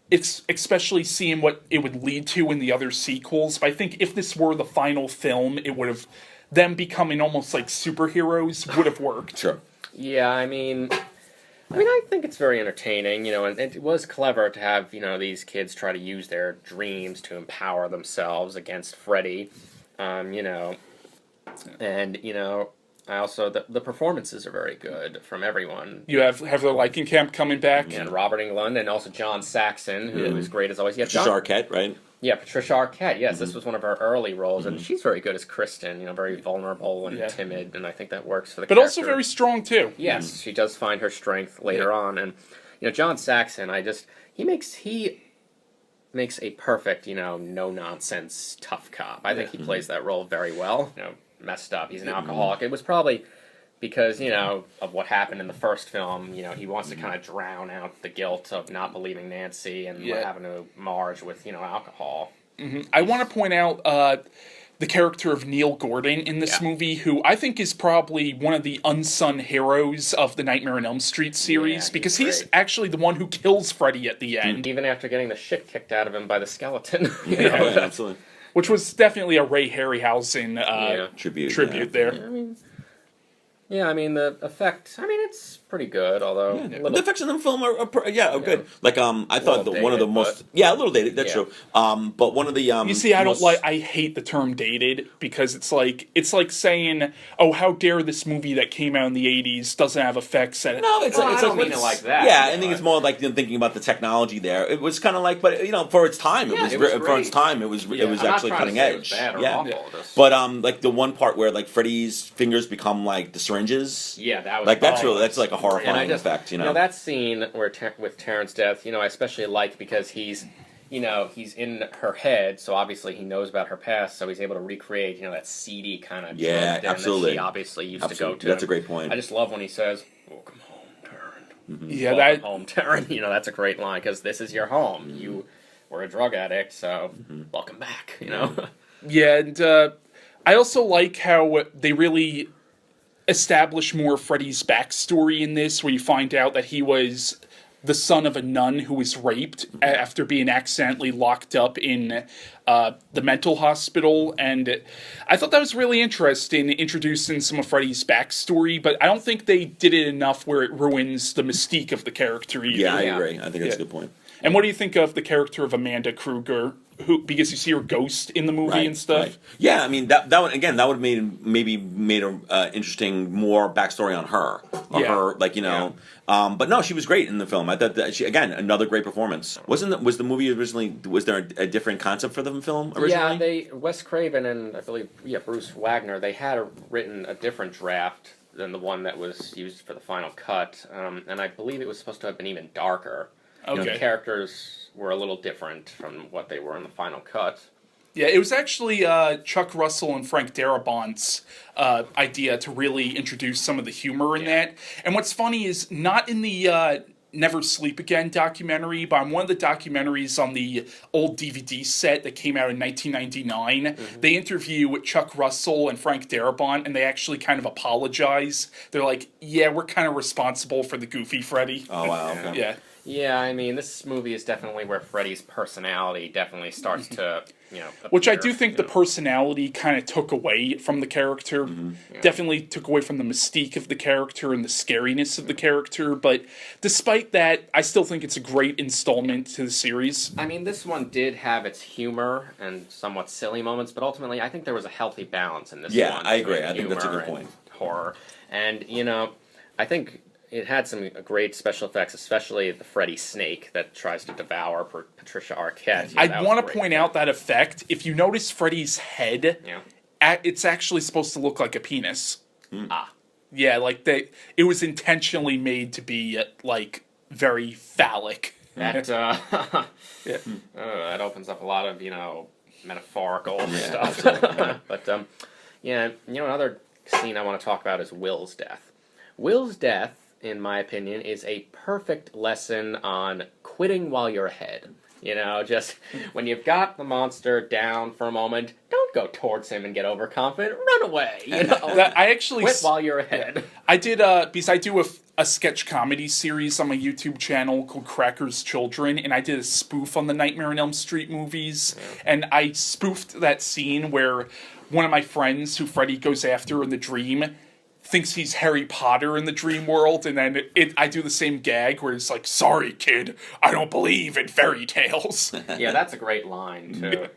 Speaker 1: it's especially seeing what it would lead to in the other sequels, but I think if this were the final film, it would have... them becoming almost like superheroes would have worked.
Speaker 2: Sure.
Speaker 3: Yeah, I mean, I think it's very entertaining, and it was clever to have, these kids try to use their dreams to empower themselves against Freddy, and, I also, the performances are very good from everyone.
Speaker 1: You have Heather Camp coming back.
Speaker 3: And Robert Englund, and also John Saxon, who is great as always. Yeah,
Speaker 2: Patricia Arquette, right?
Speaker 3: Yeah, Patricia Arquette, yes, this was one of her early roles, and she's very good as Kristen, very vulnerable and timid, and I think that works for the character.
Speaker 1: But also very strong, too.
Speaker 3: Yes, she does find her strength later on, and, John Saxon, he makes a perfect, no-nonsense tough cop. I think he plays that role very well, messed up, he's an alcoholic. It was probably because, of what happened in the first film, he wants to kind of drown out the guilt of not believing Nancy and having to Marge with, alcohol.
Speaker 1: I want to point out the character of Neil Gordon in this movie, who I think is probably one of the unsung heroes of the Nightmare on Elm Street series, because he's actually the one who kills Freddy at the end.
Speaker 3: Even after getting the shit kicked out of him by the skeleton.
Speaker 2: Absolutely.
Speaker 1: Which was definitely a Ray Harryhausen tribute there.
Speaker 3: Yeah, the effect, it's pretty good, although...
Speaker 2: The effects in the film are good. Like, I thought one of the most... Yeah, a little dated, that's true. But one of the...
Speaker 1: you see, I hate the term dated, because it's like saying, oh, how dare this movie that came out in the 80s doesn't have effects in it.
Speaker 2: No, it's
Speaker 3: I don't mean it like that.
Speaker 2: Yeah, I think it's more like thinking about the technology there. It was kind of like, but, for its time, it was actually cutting edge. But, like, the one part where, like, Freddy's fingers become, like, the syringes.
Speaker 3: Yeah, that was
Speaker 2: like that's like a horrifying effect,
Speaker 3: that scene where with Terrence's death, I especially like because he's he's in her head, so obviously he knows about her past, so he's able to recreate that seedy kind of
Speaker 2: absolutely
Speaker 3: that she obviously used to go to.
Speaker 2: That's a great point.
Speaker 3: I just love when he says, "Welcome home, Terrence."
Speaker 1: Yeah,
Speaker 3: Welcome home, Terrence. That's a great line because this is your home. You were a drug addict, so welcome back.
Speaker 1: Yeah, and I also like how they really establish more Freddy's backstory in this, where you find out that he was the son of a nun who was raped after being accidentally locked up in the mental hospital, and I thought that was really interesting, introducing some of Freddy's backstory, but I don't think they did it enough where it ruins the mystique of the character either.
Speaker 2: Yeah, I agree. I think that's a good point.
Speaker 1: And what do you think of the character of Amanda Kruger, because you see her ghost in the movie and stuff?
Speaker 2: Right. Yeah, that one again. That would have made a interesting more backstory on her. But no, she was great in the film. I thought that she, again, another great performance. Was the movie originally? Was there a different concept for the film originally?
Speaker 3: Yeah, Wes Craven and I believe Bruce Wagner, they had written a different draft than the one that was used for the final cut, and I believe it was supposed to have been even darker.
Speaker 1: Okay.
Speaker 3: The characters were a little different from what they were in the final cut.
Speaker 1: Yeah, it was actually Chuck Russell and Frank Darabont's idea to really introduce some of the humor in that. And what's funny is not in the Never Sleep Again documentary, but on one of the documentaries on the old DVD set that came out in 1999, they interview Chuck Russell and Frank Darabont, and they actually kind of apologize. They're like, yeah, we're kind of responsible for the goofy Freddy.
Speaker 2: Oh, wow. Okay.
Speaker 1: Yeah.
Speaker 3: Yeah, this movie is definitely where Freddy's personality definitely starts to, appear,
Speaker 1: which I do think the personality kind of took away from the character. Definitely took away from the mystique of the character and the scariness of the character. But despite that, I still think it's a great installment to the series.
Speaker 3: This one did have its humor and somewhat silly moments, but ultimately I think there was a healthy balance in this one.
Speaker 2: Yeah, I agree. I think that's a good point.
Speaker 3: Horror. And, I think it had some great special effects, especially the Freddy snake that tries to devour Patricia Arquette.
Speaker 1: I want to point out that effect. If you notice Freddy's head, it's actually supposed to look like a penis. Yeah, like it was intentionally made to be like very phallic.
Speaker 3: That that opens up a lot of metaphorical stuff. But Yeah, another scene I want to talk about is Will's death. Will's death, in my opinion, is a perfect lesson on quitting while you're ahead. Just when you've got the monster down for a moment, don't go towards him and get overconfident. Run away.
Speaker 1: I actually
Speaker 3: quit while you're ahead.
Speaker 1: I did because I do a sketch comedy series on my YouTube channel called Cracker's Children, and I did a spoof on the Nightmare on Elm Street movies, and I spoofed that scene where one of my friends who Freddy goes after in the dream thinks he's Harry Potter in the dream world, and then I do the same gag where it's like, "Sorry, kid, I don't believe in fairy tales."
Speaker 3: Yeah, that's a great line too.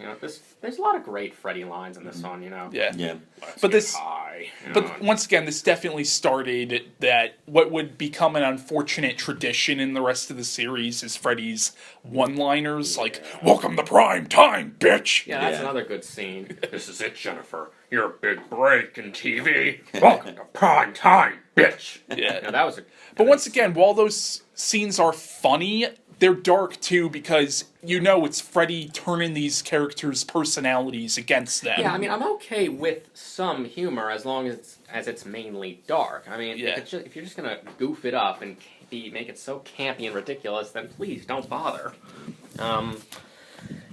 Speaker 3: There's a lot of great Freddy lines in this one.
Speaker 1: Yeah.
Speaker 3: Let's
Speaker 1: But
Speaker 3: get
Speaker 1: this-
Speaker 3: high,
Speaker 1: But once again, this definitely started that what would become an unfortunate tradition in the rest of the series is Freddy's one-liners, like, "Welcome to prime time, bitch!"
Speaker 3: yeah, that's
Speaker 2: Yeah.
Speaker 3: another good scene. This is it, Jennifer. Your big break in TV. Welcome to prime time, bitch.
Speaker 1: Yeah.
Speaker 3: That was.
Speaker 1: But once again, while those scenes are funny, they're dark too because it's Freddy turning these characters' personalities against them.
Speaker 3: Yeah, I mean, I'm okay with some humor as long as it's mainly dark. I mean,
Speaker 1: Yeah.
Speaker 3: if you're just gonna goof it up and make it so campy and ridiculous, then please don't bother.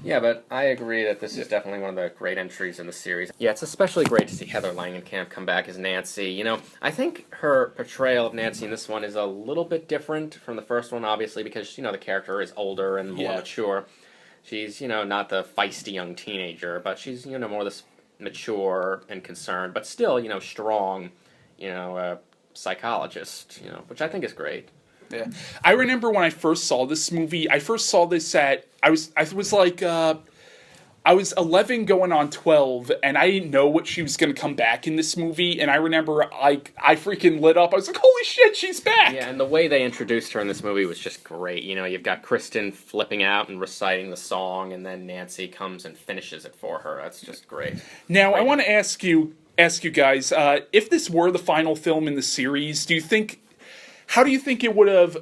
Speaker 3: Yeah, but I agree that this is definitely one of the great entries in the series. Yeah, it's especially great to see Heather Langenkamp come back as Nancy. I think her portrayal of Nancy in this one is a little bit different from the first one, obviously, because, the character is older and more mature. She's, not the feisty young teenager, but she's, more this mature and concerned, but still, strong, psychologist, which I think is great.
Speaker 1: Yeah. I remember when I first saw this movie, I first saw this I was 11 going on 12, and I didn't know what she was going to come back in this movie, and I remember I freaking lit up. I was like, holy shit, she's back!
Speaker 3: Yeah, and the way they introduced her in this movie was just great. You've got Kristen flipping out and reciting the song, and then Nancy comes and finishes it for her. That's just great.
Speaker 1: Now, I want to ask you guys, if this were the final film in the series, how do you think it would have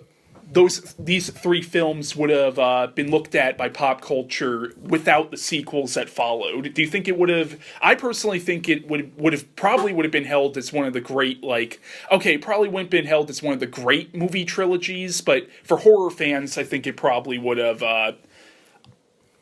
Speaker 1: these three films would have been looked at by pop culture without the sequels that followed? Do you think it would have? I personally think it would have been held as one of the great, probably wouldn't been held as one of the great movie trilogies, but for horror fans, I think it probably would have.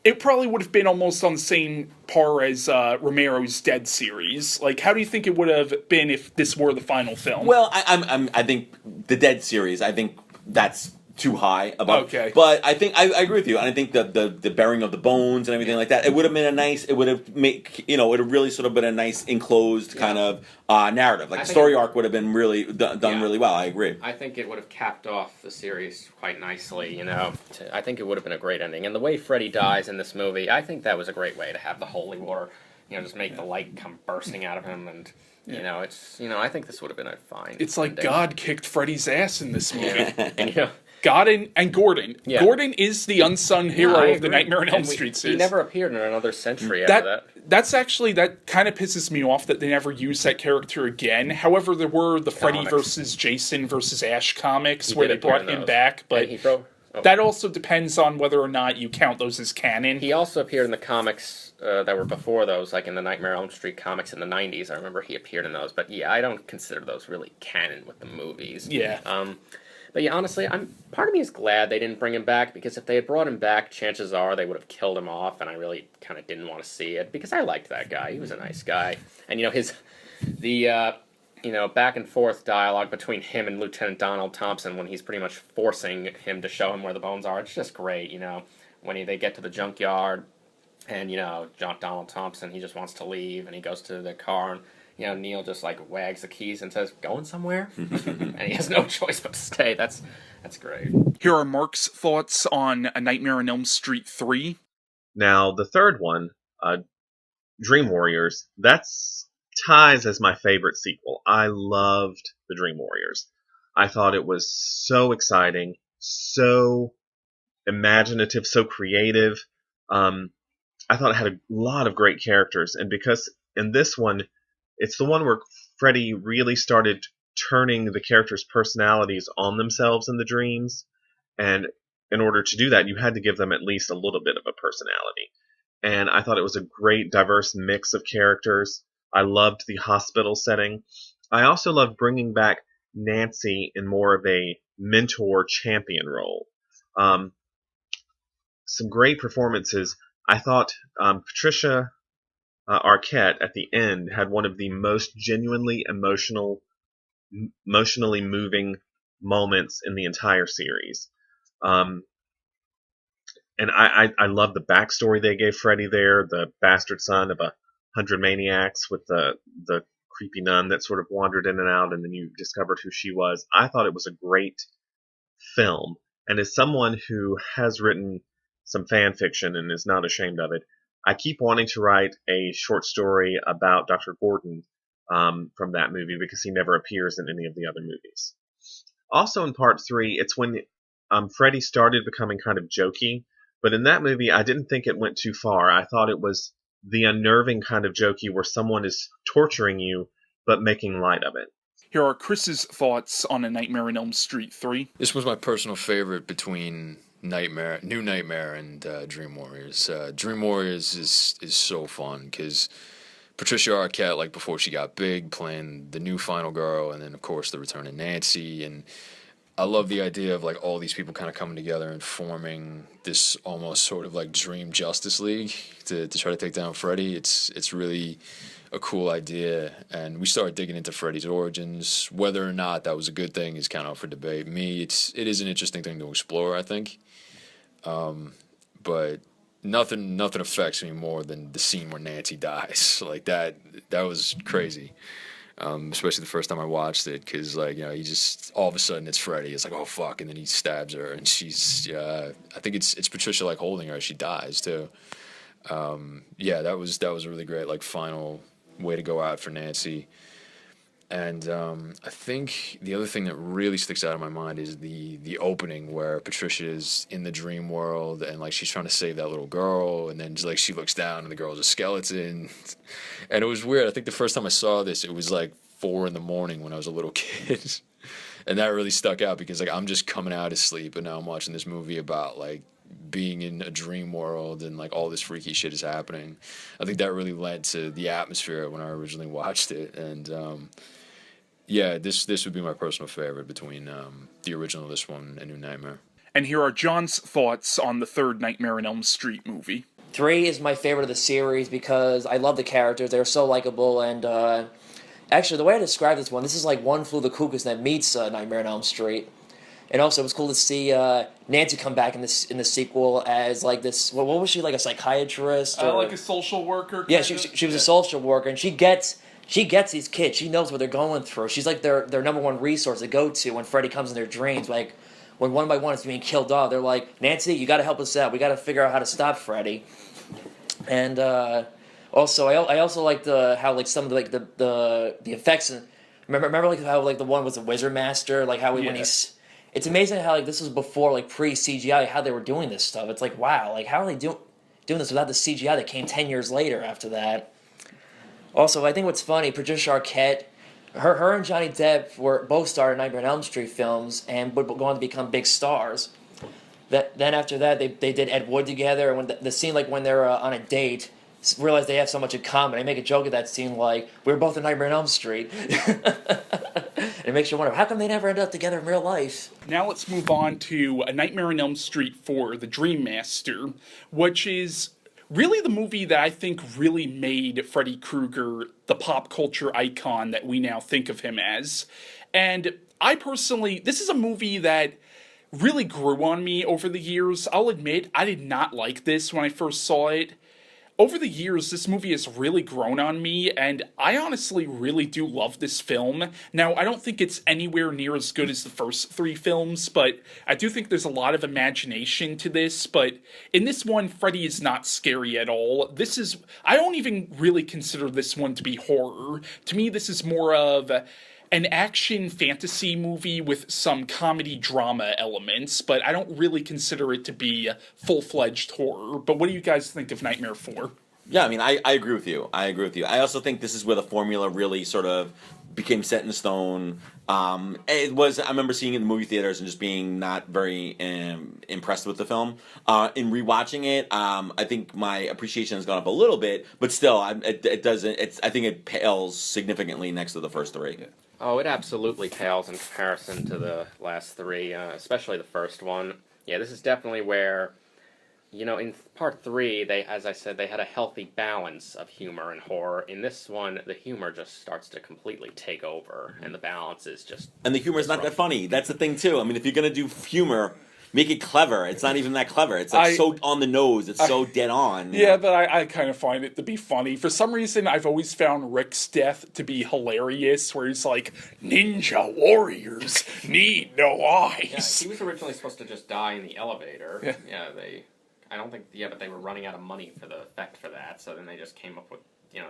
Speaker 1: It probably would have been almost on the same par as Romero's Dead series. How do you think it would have been if this were the final film?
Speaker 2: Well, I think the Dead series. I think that's too high above.
Speaker 1: Okay.
Speaker 2: But I think I agree with you, and I think the burying of the bones and everything like that. It would have been a nice. It would have it would have really sort of been a nice enclosed kind of narrative. The story arc would have been really done really well. I agree.
Speaker 3: I think it would have capped off the series quite nicely. I think it would have been a great ending. And the way Freddy dies in this movie, I think that was a great way to have the holy water. Just make the light come bursting out of him and. I think this would have been a fine.
Speaker 1: It's like
Speaker 3: ending.
Speaker 1: God kicked Freddy's ass in this movie.
Speaker 3: And,
Speaker 1: God and Gordon.
Speaker 3: Yeah.
Speaker 1: Gordon is the unsung hero
Speaker 3: I
Speaker 1: of the
Speaker 3: agree.
Speaker 1: Nightmare on Elm
Speaker 3: And
Speaker 1: Street
Speaker 3: He
Speaker 1: series.
Speaker 3: never appeared in another century after that.
Speaker 1: That kind of pisses me off that they never used that character again. However, there were the Freddy
Speaker 3: Comics.
Speaker 1: versus Jason versus Ash comics
Speaker 3: He
Speaker 1: where
Speaker 3: did
Speaker 1: they brought
Speaker 3: appear in
Speaker 1: him
Speaker 3: those.
Speaker 1: back, but
Speaker 3: And he broke. Oh.
Speaker 1: that also depends on whether or not you count those as canon.
Speaker 3: He also appeared in the comics that were before those, like in the Nightmare on Elm Street comics in the 90s. I remember he appeared in those. But yeah, I don't consider those really canon with the movies.
Speaker 1: Yeah.
Speaker 3: But yeah, honestly, part of me is glad they didn't bring him back, because if they had brought him back, chances are they would have killed him off, and I really kind of didn't want to see it, because I liked that guy. He was a nice guy. And, the back and forth dialogue between him and Lieutenant Donald Thompson when he's pretty much forcing him to show him where the bones are, it's just great, when they get to the junkyard, and, Donald Thompson, he just wants to leave, and he goes to the car, and, Neil just, wags the keys and says, going somewhere? And he has no choice but to stay. That's great.
Speaker 1: Here are Mark's thoughts on A Nightmare on Elm Street 3.
Speaker 4: Now, the third one, Dream Warriors, that's ties as my favorite sequel. I loved the Dream Warriors. I thought it was so exciting, so imaginative, so creative. I thought it had a lot of great characters, and because in this one, it's the one where Freddy really started turning the characters' personalities on themselves in the dreams, and in order to do that, you had to give them at least a little bit of a personality. And I thought it was a great, diverse mix of characters. I loved the hospital setting. I also loved bringing back Nancy in more of a mentor champion role. Um, some great performances. I thought Patricia Arquette at the end had one of the most genuinely emotionally moving moments in the entire series. Um, and I love the backstory they gave Freddy there, the bastard son of 100 maniacs with the creepy nun that sort of wandered in and out, and then you discovered who she was. I thought it was a great film, and as someone who has written some fan fiction and is not ashamed of it, I keep wanting to write a short story about Dr. Gordon from that movie because he never appears in any of the other movies. Also in part 3, it's when Freddy started becoming kind of jokey, but in that movie I didn't think it went too far. I thought it was the unnerving kind of jokey where someone is torturing you but making light of it.
Speaker 1: Here are Chris's thoughts on A Nightmare on Elm Street 3.
Speaker 5: This was my personal favorite between New Nightmare, and Dream Warriors. Dream Warriors is so fun because Patricia Arquette, like before she got big, playing the new final girl, and then of course the return of Nancy, and I love the idea of like all these people kind of coming together and forming this almost sort of like dream Justice League to try to take down Freddy. It's really a cool idea, and we started digging into Freddy's origins. Whether or not that was a good thing is kind of up for debate. It is an interesting thing to explore, I think. But nothing affects me more than the scene where Nancy dies. Like that was crazy. Especially the first time I watched it, because like, you know, he just all of a sudden it's Freddy. It's like, oh fuck, and then he stabs her, and she's I think it's Patricia like holding her as she dies too. Yeah, that was a really great like final way to go out for Nancy. And I think the other thing that really sticks out in my mind is the opening where Patricia is in the dream world and like she's trying to save that little girl, and then just, like she looks down and the girl's a skeleton. And it was weird. I think the first time I saw this, it was like 4 a.m. when I was a little kid, and that really stuck out because like I'm just coming out of sleep and now I'm watching this movie about like being in a dream world and like all this freaky shit is happening. I think that really led to the atmosphere when I originally watched it, and yeah, this would be my personal favorite between the original, this one, and New Nightmare.
Speaker 1: And here are John's thoughts on the third Nightmare on Elm Street movie.
Speaker 6: 3 is my favorite of the series because I love the characters. They're so likable, and actually, the way I describe this is like One Flew the Cuckoo's Nest meets Nightmare on Elm Street. And also, it was cool to see Nancy come back in the sequel as like this. What was she, like a psychiatrist? Or
Speaker 1: Like a social worker.
Speaker 6: Yeah, she was a social worker, and she gets these kids. She knows what they're going through. She's like their number one resource to go to when Freddy comes in their dreams. Like when one by one is being killed off, they're like, Nancy, you got to help us out. We got to figure out how to stop Freddy. And also, I also liked how like some of the effects. Remember like how like the one was the Wizard Master, like how when he's. It's amazing how like this was before like pre-CGI, how they were doing this stuff. It's like, wow, like how are they doing this without the CGI that came 10 years later after that? Also, I think what's funny, Patricia Arquette, her and Johnny Depp were both starred in Nightmare on Elm Street films and would go on to become big stars. Then after that, they did Ed Wood together, and when the scene like when they're on a date, realize they have so much in common. I make a joke of that scene like, we were both in Nightmare on Elm Street. It makes you wonder, how come they never ended up together in real life?
Speaker 1: Now let's move on to A Nightmare on Elm Street 4, The Dream Master, which is really the movie that I think really made Freddy Krueger the pop culture icon that we now think of him as. And I personally, this is a movie that really grew on me over the years. I'll admit, I did not like this when I first saw it. Over the years, this movie has really grown on me, and I honestly really do love this film. Now, I don't think it's anywhere near as good as the first 3 films, but I do think there's a lot of imagination to this, but in this one, Freddy is not scary at all. I don't even really consider this one to be horror. To me, this is more of an action fantasy movie with some comedy drama elements, but I don't really consider it to be full-fledged horror. But what do you guys think of Nightmare 4?
Speaker 2: Yeah, I mean, I agree with you. I also think this is where the formula really sort of became set in stone. It was. I remember seeing it in the movie theaters and just being not very impressed with the film. In rewatching it, I think my appreciation has gone up a little bit, but still, it doesn't. I think it pales significantly next to the first three.
Speaker 1: Yeah.
Speaker 3: Oh, it absolutely pales in comparison to the last three, especially the first one. Yeah, this is definitely where, in part three, as I said, they had a healthy balance of humor and horror. In this one, the humor just starts to completely take over, and the balance is just...
Speaker 2: And the humor is not that funny. That's the thing, too. I mean, if you're going to do humor... Make it clever. It's not even that clever. It's like so on the nose. It's so dead on.
Speaker 1: Yeah, but I kind of find it to be funny. For some reason, I've always found Rick's death to be hilarious, where he's like, "Ninja warriors need no eyes."
Speaker 3: Yeah, he was originally supposed to just die in the elevator.
Speaker 1: Yeah.
Speaker 3: I don't think... Yeah, but they were running out of money for the effect for that, so then they just came up with...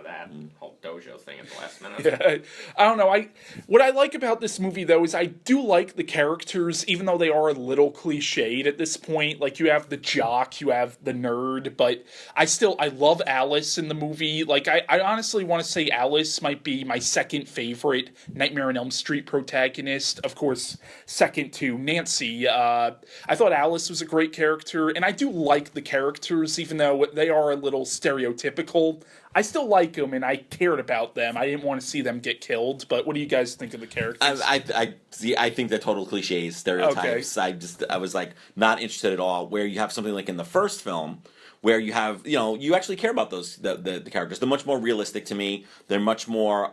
Speaker 3: that whole dojo thing at the last minute.
Speaker 1: Yeah, I don't know. What I like about this movie, though, is I do like the characters, even though they are a little cliched at this point. Like, you have the jock, you have the nerd, but I love Alice in the movie. Like, I honestly want to say Alice might be my second favorite Nightmare on Elm Street protagonist. Of course, second to Nancy. I thought Alice was a great character, and I do like the characters, even though they are a little stereotypical. I still like them, and I cared about them. I didn't want to see them get killed. But what do you guys think of the characters?
Speaker 2: I think they're total cliches, stereotypes.
Speaker 1: Okay.
Speaker 2: I was like not interested at all. Where you have something like in the first film, where you have you actually care about the characters. They're much more realistic to me. They're much more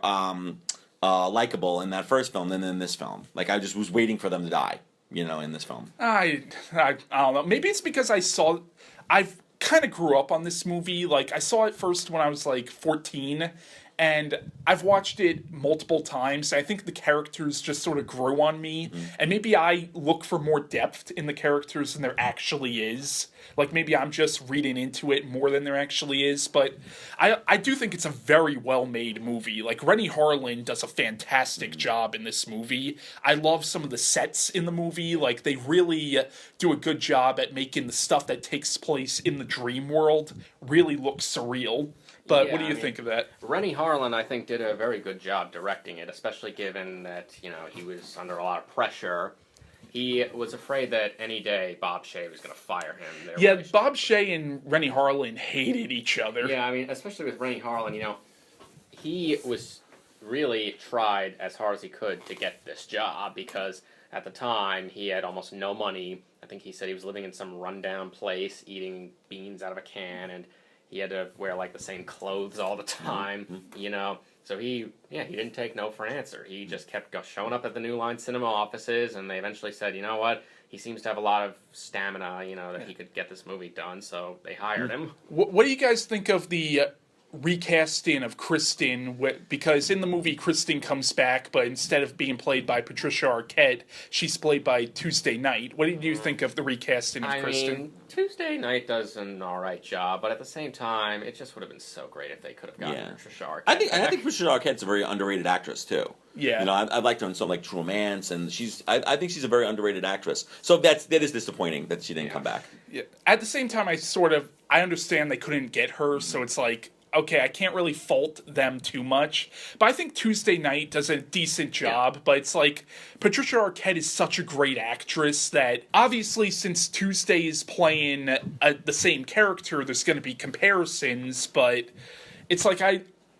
Speaker 2: likable in that first film than in this film. Like I just was waiting for them to die. In this film.
Speaker 1: I don't know. Maybe it's because I've kind of grew up on this movie. Like, I saw it first when I was like 14, and I've watched it multiple times. I think the characters just sort of grew on me, and maybe I look for more depth in the characters than there actually is. Like, maybe I'm just reading into it more than there actually is, but I do think it's a very well-made movie. Like, Rennie Harlan does a fantastic job in this movie. I love some of the sets in the movie. Like, they really do a good job at making the stuff that takes place in the dream world really look surreal. But what do you think of that?
Speaker 3: Rennie Harlan, I think, did a very good job directing it, especially given that, he was under a lot of pressure. He was afraid that any day Bob Shaye was going to fire him.
Speaker 1: Yeah, Bob Shaye and Rennie Harlan hated each other.
Speaker 3: Yeah, I mean, especially with Rennie Harlan, he was really tried as hard as he could to get this job because at the time he had almost no money. I think he said he was living in some rundown place, eating beans out of a can, and he had to wear, like, the same clothes all the time, So he didn't take no for an answer. He just kept showing up at the New Line Cinema offices, and they eventually said, you know what, he seems to have a lot of stamina, that he could get this movie done, so they hired him.
Speaker 1: What do you guys think of the recasting of Kristen? Because in the movie, Kristen comes back, but instead of being played by Patricia Arquette, she's played by Tuesday Knight. What did you think of the recasting of Kristen?
Speaker 3: I mean, Tuesday Knight does an alright job, but at the same time, it just would have been so great if they could have gotten Patricia Arquette.
Speaker 2: I think Patricia Arquette's a very underrated actress too.
Speaker 1: Yeah,
Speaker 2: I liked her in something like True Romance, and I think she's a very underrated actress. So that is disappointing that she didn't come back.
Speaker 1: Yeah. At the same time, I understand they couldn't get her, so it's like, okay, I can't really fault them too much. But I think Tuesday Knight does a decent job. But it's like, Patricia Arquette is such a great actress that, obviously, since Tuesday is playing the same character, there's going to be comparisons. But it's like,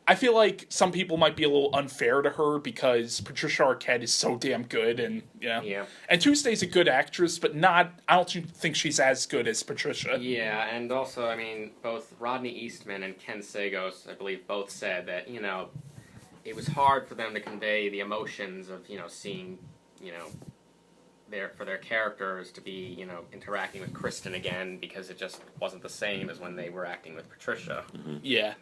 Speaker 1: I feel like some people might be a little unfair to her because Patricia Arquette is so damn good, and and Tuesday's a good actress, but I don't think she's as good as Patricia.
Speaker 3: Yeah, and also, I mean, both Rodney Eastman and Ken Sagos, I believe, both said that it was hard for them to convey the emotions of seeing for their characters to be interacting with Kristen again because it just wasn't the same as when they were acting with Patricia.
Speaker 2: Mm-hmm.
Speaker 1: Yeah.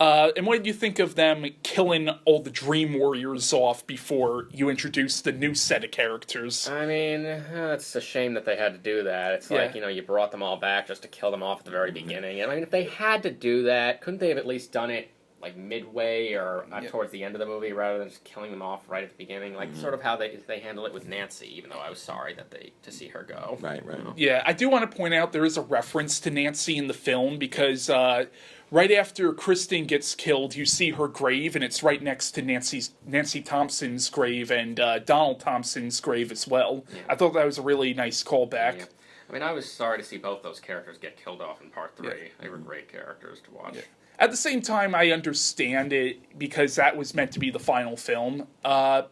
Speaker 1: And what did you think of them killing all the Dream Warriors off before you introduced the new set of characters?
Speaker 3: I mean, it's a shame that they had to do that. It's like, you brought them all back just to kill them off at the very beginning. I mean, if they had to do that, couldn't they have at least done it like midway or towards the end of the movie rather than just killing them off right at the beginning. Like sort of how they handle it with Nancy, even though I was sorry that to see her go.
Speaker 2: Right.
Speaker 1: Yeah, I do want to point out there is a reference to Nancy in the film because right after Kristen gets killed, you see her grave, and it's right next to Nancy Thompson's grave and Donald Thompson's grave as well.
Speaker 3: Yeah.
Speaker 1: I thought that was a really nice callback.
Speaker 3: Yeah. I mean, I was sorry to see both those characters get killed off in part 3.
Speaker 1: Yeah.
Speaker 3: They were great characters to watch.
Speaker 1: Yeah. At the same time, I understand it because that was meant to be the final film. But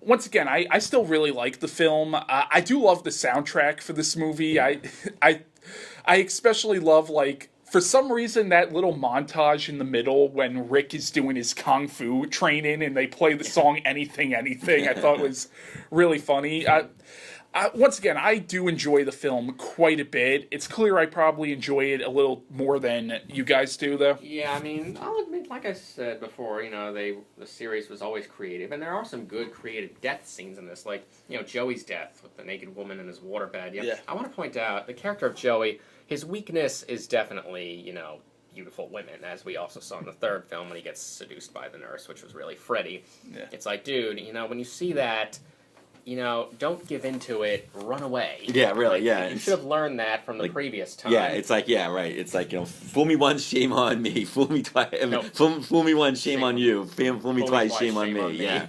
Speaker 1: once again, I still really like the film. I do love the soundtrack for this movie. I especially love, like, for some reason, that little montage in the middle when Rick is doing his kung fu training and they play the song Anything, Anything, I thought was really funny. Once again, I do enjoy the film quite a bit. It's clear I probably enjoy it a little more than you guys do, though.
Speaker 3: Yeah, I mean, I'll admit, like I said before, the series was always creative, and there are some good creative death scenes in this, like, Joey's death with the naked woman in his waterbed. Yeah. I want to point out, the character of Joey, his weakness is definitely, beautiful women, as we also saw in the third film when he gets seduced by the nurse, which was really Freddy. Yeah. It's like, dude, when you see that, don't give into it, run away.
Speaker 2: Yeah, really, yeah.
Speaker 3: You should have learned that from the previous time.
Speaker 2: Yeah, it's like, yeah, right. It's like, fool me once, shame on me. Fool me twice. No. Fool me once, shame on you. Fool me twice, shame on me. Yeah.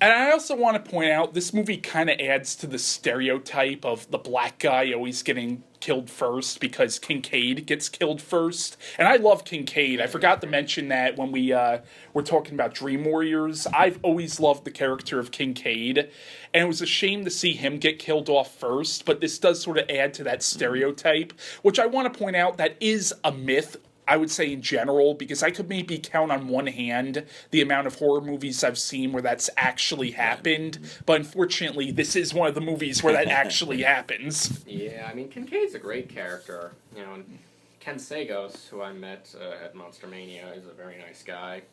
Speaker 1: And I also want to point out, this movie kind of adds to the stereotype of the black guy always getting killed first because Kincaid gets killed first. And I love Kincaid. I forgot to mention that when we were talking about Dream Warriors. I've always loved the character of Kincaid. And it was a shame to see him get killed off first. But this does sort of add to that stereotype, which I want to point out that is a myth, I would say, in general, because I could maybe count on one hand the amount of horror movies I've seen where that's actually happened, but unfortunately, this is one of the movies where that actually happens.
Speaker 3: Yeah, I mean, Kincaid's a great character, and Ken Sagos, who I met at Monster Mania, is a very nice guy.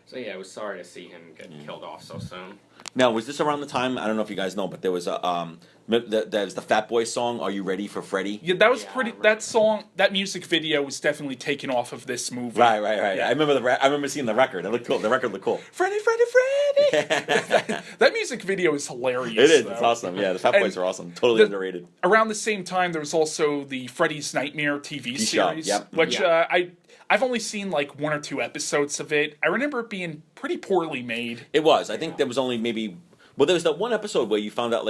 Speaker 3: So yeah, I was sorry to see him get killed off so soon.
Speaker 2: Now, was this around the time, I don't know if you guys know, but there was a that was the Fat Boy song, Are You Ready for Freddy?
Speaker 1: Yeah, that was that song, that music video was definitely taken off of this movie.
Speaker 2: Right.
Speaker 1: Yeah.
Speaker 2: I remember seeing the record. It looked cool. The record looked cool.
Speaker 1: Freddy! That music video is hilarious.
Speaker 2: It is.
Speaker 1: Though.
Speaker 2: It's awesome. Yeah, the Fat Boys are awesome. Totally underrated.
Speaker 1: Around the same time, there was also the Freddy's Nightmare TV series, which I've only seen like 1 or 2 episodes of it. I remember it being pretty poorly made.
Speaker 2: It was. I think there was only maybe... Well, there was that one episode where you found out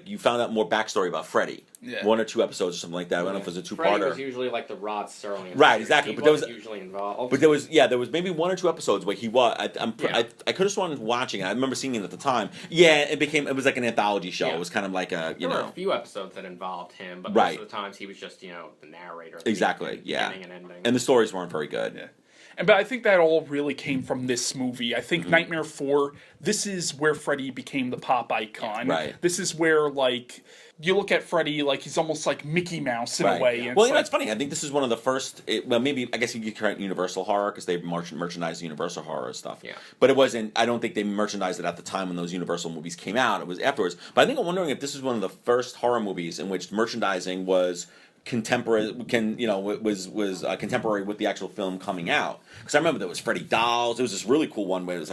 Speaker 2: you found out more backstory about Freddy. Yeah. 1 or 2 episodes or something like that. I don't know if it was a 2-parter.
Speaker 3: Freddy was usually like the Rod Serling.
Speaker 2: Right, exactly.
Speaker 3: But there was usually involved.
Speaker 2: But there was maybe 1 or 2 episodes where he was. I could have sworn watching it. I remember seeing it at the time. Yeah, it was like an anthology show. Yeah. It was kind of like a
Speaker 3: there were a few episodes that involved him, but most of the times he was just the narrator.
Speaker 2: Exactly.
Speaker 3: Beginning and ending.
Speaker 2: And the stories weren't very good.
Speaker 1: Yeah. But I think that all really came from this movie. I think Nightmare 4, this is where Freddy became the pop icon.
Speaker 2: Right.
Speaker 1: This is where, like, you look at Freddy, like, he's almost like Mickey Mouse in a way.
Speaker 2: Yeah. Well, that's funny. I think this is one of the first, maybe, I guess you could correct Universal Horror, because they merchandised Universal Horror stuff. Yeah. But it wasn't, I don't think they merchandised it at the time when those Universal movies came out. It was afterwards. But I think I'm wondering if this is one of the first horror movies in which merchandising was contemporary contemporary with the actual film coming out, because I remember there was Freddy dolls. There was this really cool one where it was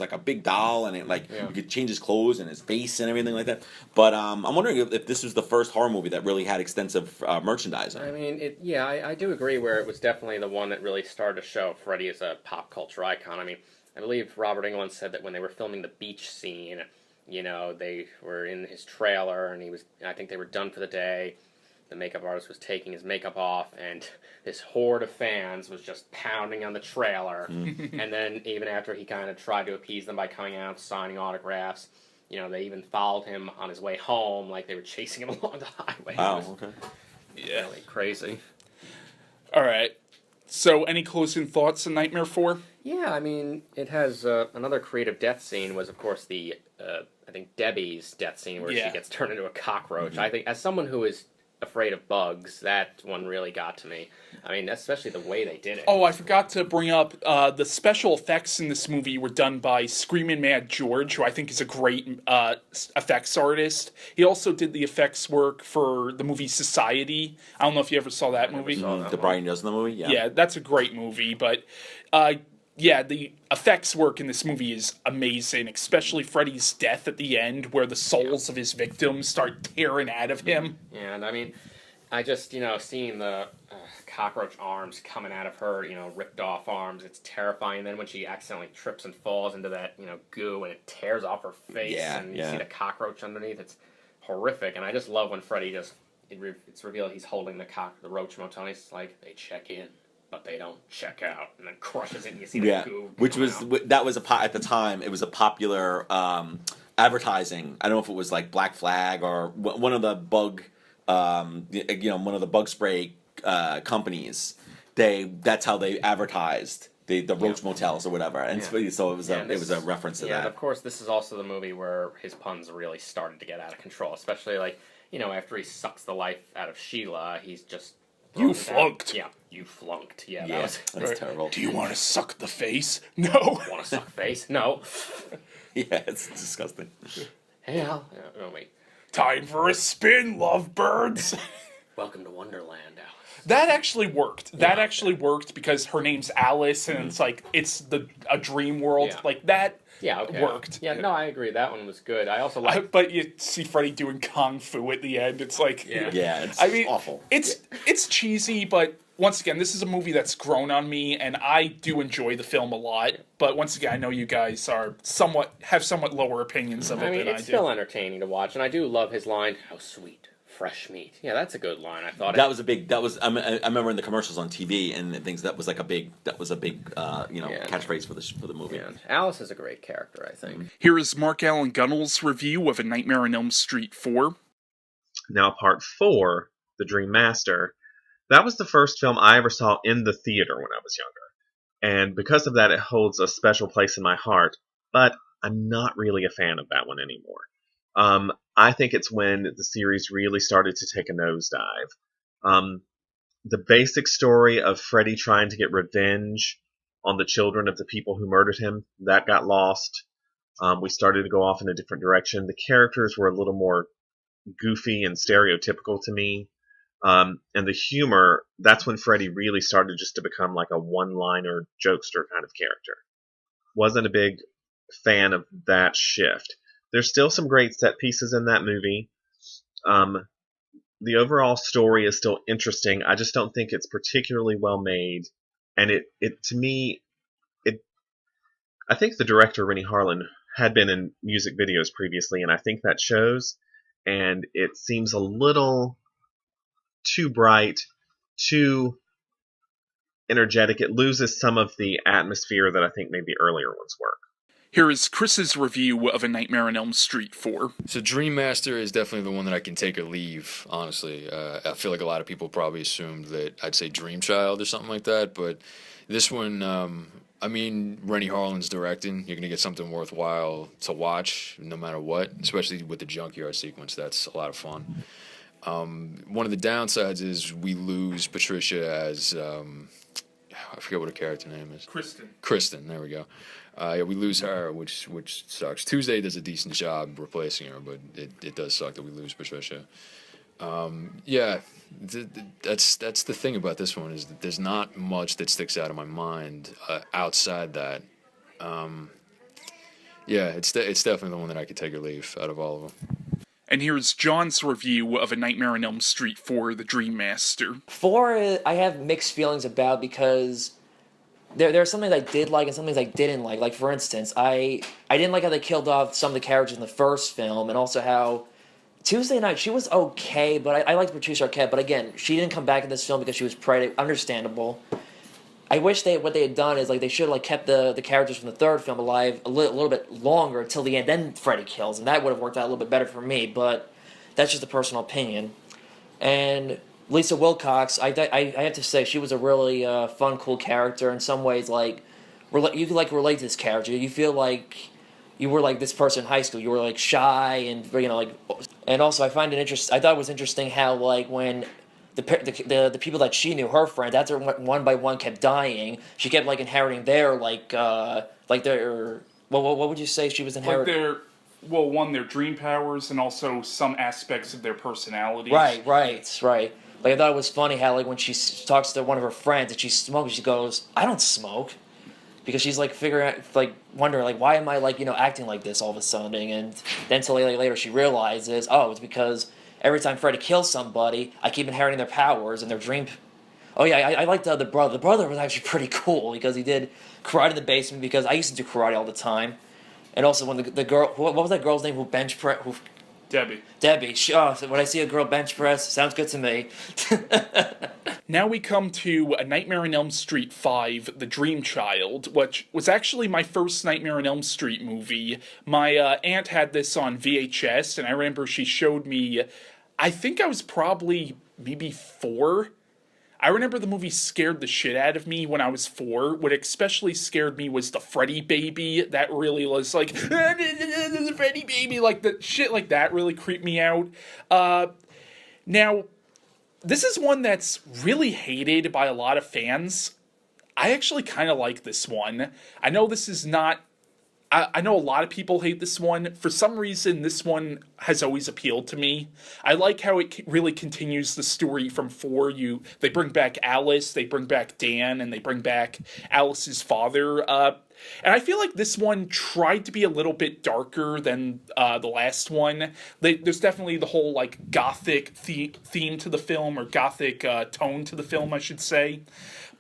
Speaker 2: like a big doll, and it you could change his clothes and his face and everything like that. But I'm wondering if this was the first horror movie that really had extensive merchandising.
Speaker 3: I mean, I do agree where it was definitely the one that really started to show Freddy as a pop culture icon. I mean, I believe Robert Englund said that when they were filming the beach scene, they were in his trailer, and I think they were done for the day. The makeup artist was taking his makeup off, and this horde of fans was just pounding on the trailer. And then even after he kind of tried to appease them by coming out, signing autographs, they even followed him on his way home, like they were chasing him along the highway.
Speaker 2: Wow, okay.
Speaker 3: Yeah. Really crazy.
Speaker 1: All right. So, any closing thoughts on Nightmare 4?
Speaker 3: Yeah, I mean, it has another creative death scene was, of course, I think Debbie's death scene where she gets turned into a cockroach. I think, as someone who is afraid of bugs. That one really got to me. I mean, especially the way they did it.
Speaker 1: Oh, I forgot to bring up the special effects in this movie were done by Screamin' Mad George, who I think is a great effects artist. He also did the effects work for the movie Society. I don't know if you ever saw that movie.
Speaker 2: The Brian Johnson movie. Yeah.
Speaker 1: Yeah, that's a great movie, but yeah, the effects work in this movie is amazing, especially Freddy's death at the end, where the souls of his victims start tearing out of him.
Speaker 3: Yeah, and I mean, I just, seeing the cockroach arms coming out of her, ripped off arms, it's terrifying. Then when she accidentally trips and falls into that, goo and it tears off her face and you see the cockroach underneath, it's horrific. And I just love when Freddy it's revealed he's holding the roach motel and he's like, they check in, but they don't check out, and then crushes it and you see the goo.
Speaker 2: Which was, at the time, it was a popular advertising. I don't know if it was like Black Flag or one of the bug, one of the bug spray companies. That's how they advertised the roach motels or whatever, and so it was a reference to that.
Speaker 3: And of course, this is also the movie where his puns really started to get out of control, especially after he sucks the life out of Sheila, he's just
Speaker 1: You flunked.
Speaker 3: Yeah, you flunked. Yeah,
Speaker 2: that's terrible.
Speaker 1: Do you want to suck the face? No.
Speaker 3: Want to suck face? No.
Speaker 2: Yeah, it's disgusting.
Speaker 3: Hell, no, wait.
Speaker 1: Time for a spin, lovebirds.
Speaker 3: Welcome to Wonderland, Alice.
Speaker 1: That actually worked. That actually worked because her name's Alice, and it's like it's a dream world like that.
Speaker 3: Yeah, okay.
Speaker 1: Worked.
Speaker 3: Yeah, no, I agree. That one was good. I also like.
Speaker 1: But you see Freddy doing kung fu at the end. It's like,
Speaker 2: it's awful.
Speaker 1: It's cheesy, but once again, this is a movie that's grown on me, and I do enjoy the film a lot. But once again, I know you guys have somewhat lower opinions of it than I do.
Speaker 3: It's still entertaining to watch, and I do love his line, "How sweet, fresh meat." Yeah, that's a good line. I thought
Speaker 2: that was a big. That was. I remember in the commercials on TV and things. That was like a big. That was a big. Catchphrase for the movie.
Speaker 3: Yeah. Alice is a great character, I think.
Speaker 1: Here is Mark Allan Gunnells' review of A Nightmare on Elm Street 4.
Speaker 4: Now, part 4, The Dream Master. That was the first film I ever saw in the theater when I was younger. And because of that, it holds a special place in my heart. But I'm not really a fan of that one anymore. I think it's when the series really started to take a nosedive. The basic story of Freddy trying to get revenge on the children of the people who murdered him, that got lost. We started to go off in a different direction. The characters were a little more goofy and stereotypical to me. And the humor, that's when Freddy really started just to become like a one-liner jokester kind of character. Wasn't a big fan of that shift. There's still some great set pieces in that movie. The overall story is still interesting. I just don't think it's particularly well made. And I think the director, Rennie Harlan, had been in music videos previously, and I think that shows. And it seems a little too bright, too energetic. It loses some of the atmosphere that I think maybe earlier ones were.
Speaker 1: Here is Chris's review of A Nightmare on Elm Street 4.
Speaker 5: So Dream Master is definitely the one that I can take or leave, honestly. I feel like a lot of people probably assumed that I'd say Dream Child or something like that, but this one, Rennie Harlan's directing. You're going to get something worthwhile to watch no matter what, especially with the junkyard sequence. That's a lot of fun. One of the downsides is we lose Patricia as, I forget what her character name is. Kristen, there we go. We lose her, which sucks. Tuesday does a decent job replacing her, but it does suck that we lose Patricia. That's the thing about this one is that there's not much that sticks out of my mind outside that. It's definitely the one that I could take or leave out of all of them.
Speaker 1: And here's John's review of A Nightmare on Elm Street 4, The Dream Master.
Speaker 6: 4, I have mixed feelings about because there are some things I did like and some things I didn't like. Like, for instance, I didn't like how they killed off some of the characters in the first film, and also how Tuesday Night, she was okay, but I liked Patricia Arquette, but again, she didn't come back in this film because she was pregnant. Understandable. I wish what they had done is they should have kept the characters from the third film alive a little bit longer until the end. Then Freddy kills, and that would have worked out a little bit better for me. But that's just a personal opinion. And Lisa Wilcox, I have to say she was a really fun, cool character. In some ways, you could relate to this character. You feel like you were like this person in high school. You were shy and And also, I find it interesting. I thought it was interesting how like when the people that she knew, her friends, after one by one kept dying, she kept like inheriting their like their what would you say she was
Speaker 1: Like
Speaker 6: inheriting?
Speaker 1: their dream powers and also some aspects of their personalities.
Speaker 6: Right. Like I thought it was funny how like when she talks to one of her friends and she's smoking, she goes, "I don't smoke," because she's like figuring out, like wondering like why am I like acting like this all of a sudden, and then until later she realizes, oh, it's because every time Freddy kills somebody, I keep inheriting their powers and their dream. Oh yeah, I liked the brother. The brother was actually pretty cool because he did karate in the basement because I used to do karate all the time, and also when the girl, what was that girl's name who bench press who.
Speaker 1: Debbie.
Speaker 6: So when I see a girl bench press, sounds good to me.
Speaker 1: Now we come to A Nightmare on Elm Street 5, The Dream Child, which was actually my first Nightmare on Elm Street movie. My aunt had this on VHS, and I remember she showed me, I think I was probably maybe 4. I remember the movie scared the shit out of me when I was 4. What especially scared me was the Freddy baby. That really was like, the Freddy baby, like the shit like that really creeped me out. Now, this is one that's really hated by a lot of fans. I actually kind of like this one. I know this is not... I know a lot of people hate this one. For some reason, this one has always appealed to me. I like how it really continues the story from 4. They bring back Alice, they bring back Dan, and they bring back Alice's father. And I feel like this one tried to be a little bit darker than the last one. There's definitely the whole like gothic theme to the film, or gothic tone to the film, I should say.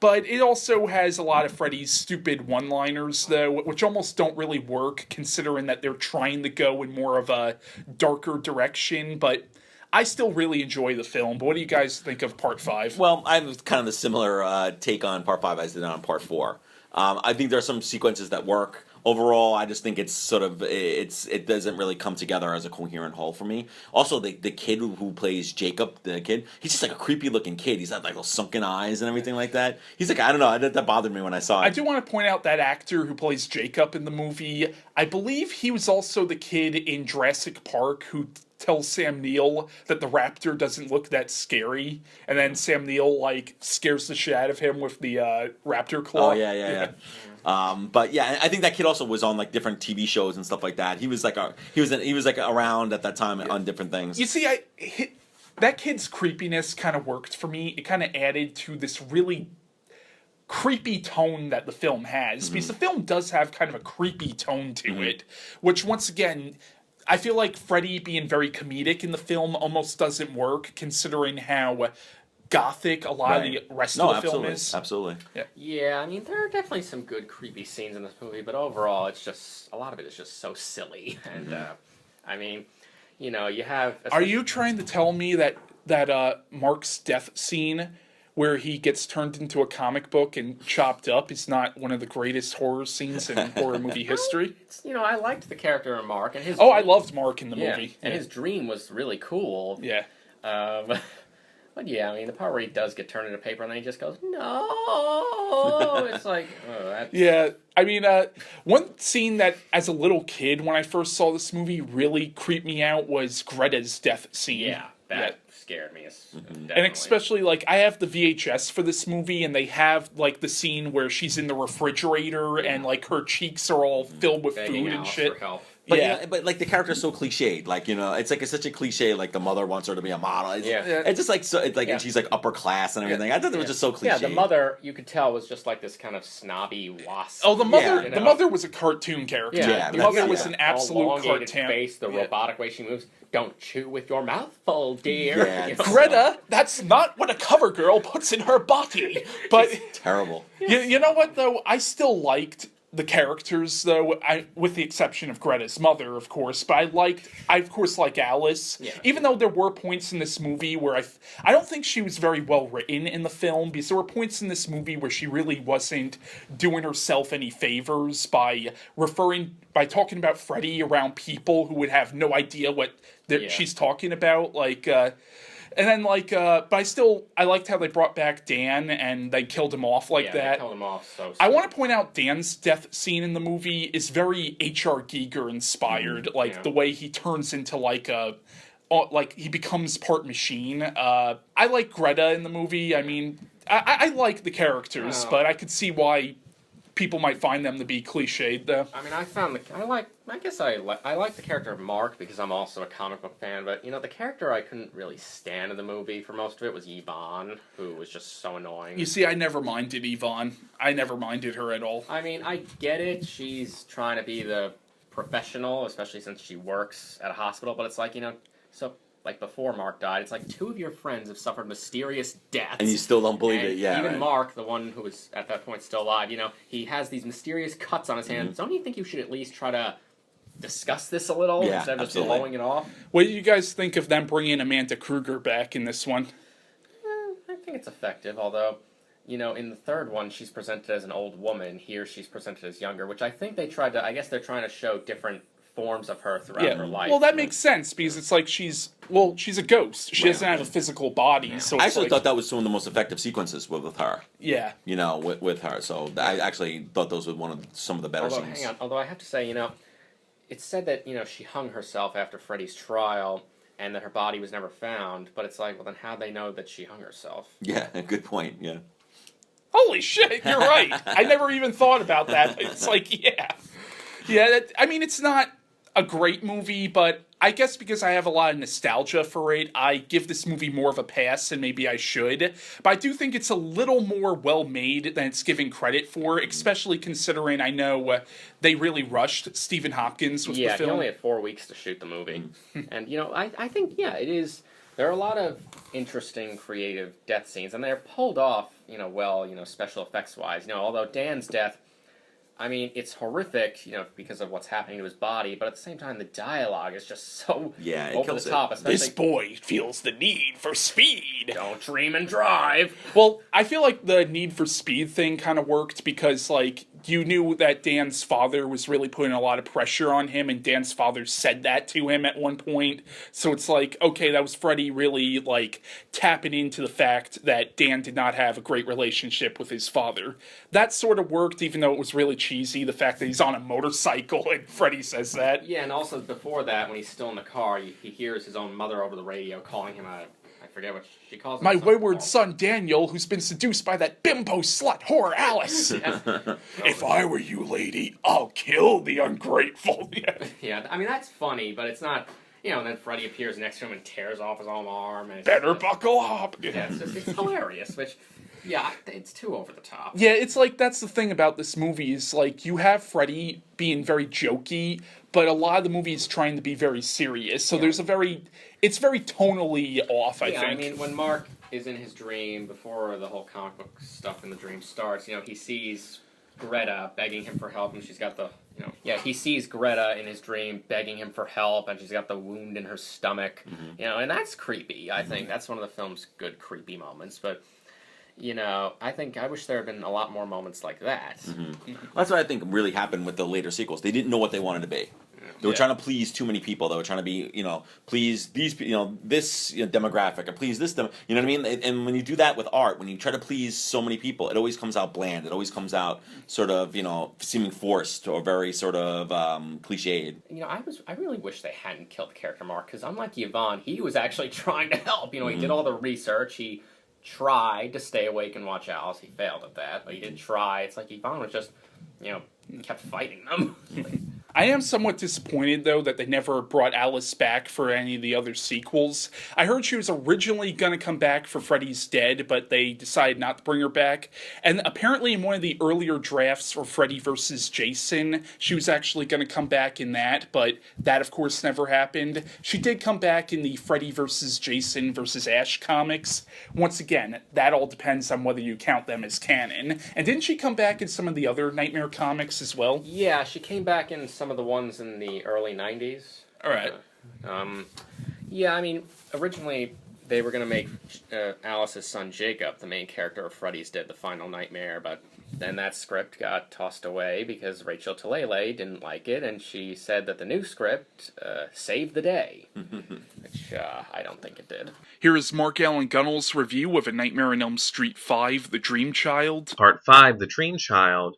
Speaker 1: But it also has a lot of Freddy's stupid one-liners, though, which almost don't really work, considering that they're trying to go in more of a darker direction. But I still really enjoy the film. But what do you guys think of Part 5?
Speaker 2: Well, I have kind of the similar take on Part 5 as I did on Part 4. I think there are some sequences that work. Overall, I just think it's sort of it doesn't really come together as a coherent whole for me. Also, the kid who plays Jacob, the kid, he's just like a creepy looking kid. He's got like those sunken eyes and everything like that. He's like, I don't know, that bothered me when I saw it.
Speaker 1: I do want to point out that actor who plays Jacob in the movie. I believe he was also the kid in Jurassic Park who tells Sam Neill that the raptor doesn't look that scary, and then Sam Neill like scares the shit out of him with the raptor claw.
Speaker 2: Oh yeah. But yeah, I think that kid also was on like different TV shows and stuff like that. He was like around at that time on different things.
Speaker 1: You see, that kid's creepiness kind of worked for me. It kind of added to this really creepy tone that the film has, because the film does have kind of a creepy tone to it, which once again, I feel like Freddy being very comedic in the film almost doesn't work, considering how gothic a lot of the rest of the film is.
Speaker 2: Absolutely.
Speaker 3: Yeah, I mean, there are definitely some good creepy scenes in this movie, but overall, it's just, a lot of it is just so silly. And, I mean, you know, you have...
Speaker 1: Are you trying to tell me that Mark's death scene, where he gets turned into a comic book and chopped up, is not one of the greatest horror scenes in horror movie history?
Speaker 3: You know, I liked the character of Mark, and his...
Speaker 1: Oh, I loved Mark in the movie.
Speaker 3: And his dream was really cool.
Speaker 1: Yeah.
Speaker 3: But yeah, I mean, the part where he does get turned into paper and then he just goes, no! It's like, oh, that's...
Speaker 1: Yeah, I mean, one scene that, as a little kid, when I first saw this movie, really creeped me out was Greta's death scene.
Speaker 3: Yeah, that scared me. Definitely.
Speaker 1: And especially, like, I have the VHS for this movie, and they have, like, the scene where she's in the refrigerator and, like, her cheeks are all filled with
Speaker 3: Begging
Speaker 1: food and
Speaker 3: Alice
Speaker 1: shit.
Speaker 3: for help.
Speaker 2: But, you know, but like the character's so cliched, like, you know, it's like such a cliche. Like the mother wants her to be a model. It's just like so. It's like and she's like upper class and everything. I thought it was just so cliche.
Speaker 3: Yeah, the mother, you could tell, was just like this kind of snobby wasp.
Speaker 1: Oh, the mother!
Speaker 3: You
Speaker 1: The
Speaker 3: know?
Speaker 1: mother was a cartoon character.
Speaker 3: Yeah,
Speaker 1: The mother was an absolute
Speaker 3: elongated
Speaker 1: cartoon.
Speaker 3: face, the robotic way she moves. Don't chew with your mouth full, dear.
Speaker 2: Yeah,
Speaker 3: You know?
Speaker 1: Greta, that's not what a cover girl puts in her body. But
Speaker 2: terrible.
Speaker 1: you know what though? I still liked the characters, though, with the exception of Greta's mother, of course, but I of course like Alice, even though there were points in this movie where I don't think she was very well written in the film, because there were points in this movie where she really wasn't doing herself any favors by talking about Freddy around people who would have no idea what she's talking about, like, and then, like, but I liked how they brought back Dan and they killed him off like that.
Speaker 3: They killed him off so
Speaker 1: I want to point out Dan's death scene in the movie is very H.R. Giger inspired, the way he turns into, like, like he becomes part machine. I like Greta in the movie. I mean, I like the characters, but I could see why people might find them to be cliched, though.
Speaker 3: I mean, I like the character of Mark because I'm also a comic book fan, but, you know, the character I couldn't really stand in the movie for most of it was Yvonne, who was just so annoying.
Speaker 1: You see, I never minded Yvonne. I never minded her at all.
Speaker 3: I mean, I get it. She's trying to be the professional, especially since she works at a hospital, but it's like, you know, so... Like, before Mark died, it's like 2 of your friends have suffered mysterious deaths.
Speaker 2: And you still don't believe
Speaker 3: and
Speaker 2: it, yeah.
Speaker 3: Even
Speaker 2: right.
Speaker 3: Mark, the one who was at that point still alive, you know, he has these mysterious cuts on his hands. Don't you think you should at least try to discuss this a little instead of just blowing it off?
Speaker 1: What do you guys think of them bringing Amanda Kruger back in this one?
Speaker 3: I think it's effective, although, you know, in the third one, she's presented as an old woman. Here, she's presented as younger, which I think they're trying to show different forms of her throughout her life.
Speaker 1: Well, that makes sense because it's like she's a ghost. She doesn't have a physical body. So
Speaker 2: I actually thought that was some of the most effective sequences with her.
Speaker 1: Yeah.
Speaker 2: You know, with her. So I actually thought those were some of the better scenes.
Speaker 3: Hang on. Although I have to say, you know, it's said that, you know, she hung herself after Freddy's trial and that her body was never found. But it's like, well, then how'd they know that she hung herself?
Speaker 2: Yeah, good point. Yeah.
Speaker 1: Holy shit, you're right. I never even thought about that. It's like, yeah. I mean, it's not a great movie, but I guess because I have a lot of nostalgia for it, I give this movie more of a pass than maybe I should. But I do think it's a little more well-made than it's given credit for, especially considering I know they really rushed Stephen Hopkins with the film.
Speaker 3: Yeah, he only had 4 weeks to shoot the movie. And, you know, I think, yeah, it is... There are a lot of interesting, creative death scenes, and they're pulled off, you know, well, you know, special effects-wise. You know, although Dan's death... I mean, it's horrific, you know, because of what's happening to his body, but at the same time, the dialogue is just so over the top. Especially,
Speaker 1: this boy feels the need for speed.
Speaker 3: Don't dream and drive.
Speaker 1: Well, I feel like the need for speed thing kind of worked because, like, you knew that Dan's father was really putting a lot of pressure on him, and Dan's father said that to him at one point. So it's like, okay, that was Freddy really, like, tapping into the fact that Dan did not have a great relationship with his father. That sort of worked, even though it was really cheesy, the fact that he's on a motorcycle and Freddy says that.
Speaker 3: Yeah, and also before that, when he's still in the car, he hears his own mother over the radio calling him a... I forget what she calls him.
Speaker 1: My wayward son Daniel, who's been seduced by that bimbo slut whore Alice. If I were you, lady, I'll kill the ungrateful.
Speaker 3: Yeah, I mean, that's funny, but it's not... You know, and then Freddy appears next to him and tears off his own arm. And
Speaker 1: Better buckle up.
Speaker 3: Yeah, it's hilarious, which... Yeah, it's too over the top.
Speaker 1: Yeah, it's like, that's the thing about this movie, is like, you have Freddy being very jokey, but a lot of the movie is trying to be very serious, so there's it's very tonally off, I think.
Speaker 3: I mean, when Mark is in his dream, before the whole comic book stuff in the dream starts, you know, he sees Greta begging him for help, and she's got the, you know... Yeah, he sees Greta in his dream begging him for help, and she's got the wound in her stomach, you know, and that's creepy, I think. That's one of the film's good creepy moments, but... You know, I wish there had been a lot more moments like that.
Speaker 2: That's what I think really happened with the later sequels. They didn't know what they wanted to be. They were trying to please too many people. They were trying to be, you know, please these, you know, this demographic, or please this, you know what I mean? And when you do that with art, when you try to please so many people, it always comes out bland. It always comes out sort of, you know, seeming forced or very sort of cliched.
Speaker 3: You know, I really wish they hadn't killed the character Mark, because unlike Yvonne, he was actually trying to help. You know, he did all the research. He tried to stay awake and watch Alice. He failed at that, but he did try. It's like Yvonne was just, you know, kept fighting them.
Speaker 1: I am somewhat disappointed, though, that they never brought Alice back for any of the other sequels. I heard she was originally going to come back for Freddy's Dead, but they decided not to bring her back. And apparently in one of the earlier drafts for Freddy vs. Jason, she was actually going to come back in that, but that, of course, never happened. She did come back in the Freddy vs. Jason vs. Ash comics. Once again, that all depends on whether you count them as canon. And didn't she come back in some of the other Nightmare comics as well?
Speaker 3: Yeah, she came back in some of the ones in the early 90s.
Speaker 1: All right.
Speaker 3: Yeah, I mean, originally they were going to make Alice's son Jacob the main character of Freddy's Dead, the Final Nightmare, but then that script got tossed away because Rachel Talalay didn't like it, and she said that the new script saved the day, which I don't think it did.
Speaker 1: Here is Mark Allan Gunnells' review of A Nightmare on Elm Street 5, The Dream Child.
Speaker 4: Part 5, The Dream Child.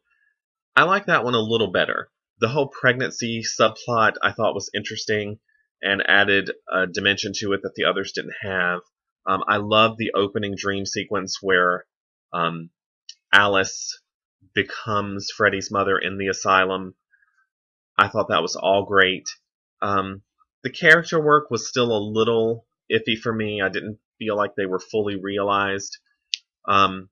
Speaker 4: I like that one a little better. The whole pregnancy subplot I thought was interesting. and added a dimension to it that the others didn't have. I love the opening dream sequence where Alice becomes Freddy's mother in the asylum. I thought that was all great. The character work was still a little iffy for me. I didn't feel like they were fully realized. But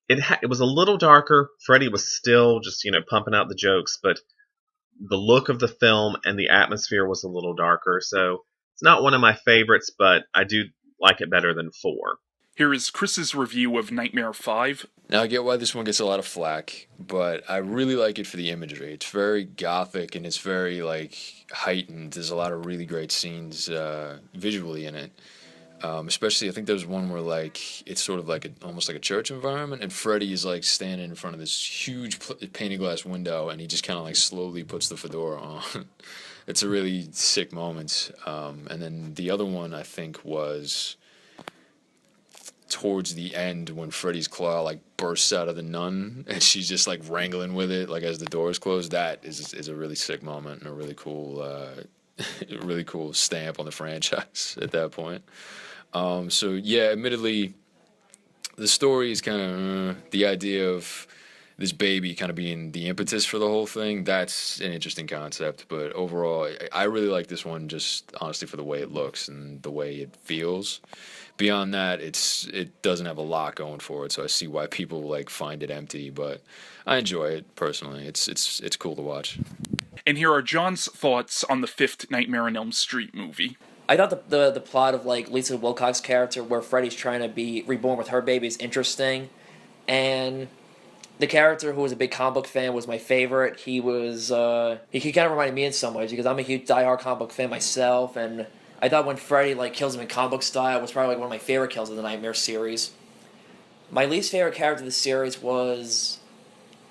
Speaker 4: it was a little darker. Freddy was still just, pumping out the jokes, but the look of the film and the atmosphere was a little darker. So it's not one of my favorites, but I do like it better than 4.
Speaker 1: Here is Chris's review of Nightmare 5.
Speaker 5: Now, I get why this one gets a lot of flack, but I really like it for the imagery. It's very gothic and it's very, heightened. There's a lot of really great scenes visually in it. Especially, I think there's one where, it's sort of almost like a church environment, and Freddy is, standing in front of this huge painted glass window, and he just kind of, slowly puts the fedora on. It's a really sick moment. And then the other one, I think, was towards the end when Freddy's claw bursts out of the nun and she's just wrangling with it as the doors close. That is a really sick moment and a really cool stamp on the franchise at that point. So yeah, admittedly the story is kind of the idea of this baby kind of being the impetus for the whole thing. That's an interesting concept, but overall I really like this one just honestly for the way it looks and the way it feels. Beyond that, it doesn't have a lot going for it, so I see why people find it empty, but I enjoy it personally. It's cool to watch.
Speaker 1: And here are John's thoughts on the 5th Nightmare on Elm Street movie.
Speaker 6: I thought the plot of Lisa Wilcox's character, where Freddy's trying to be reborn with her baby, is interesting, and the character who was a big comic book fan was my favorite. He was he kind of reminded me in some ways because I'm a huge diehard comic book fan myself, and I thought when Freddy kills him in comic book style was probably one of my favorite kills of the Nightmare series. My least favorite character of the series was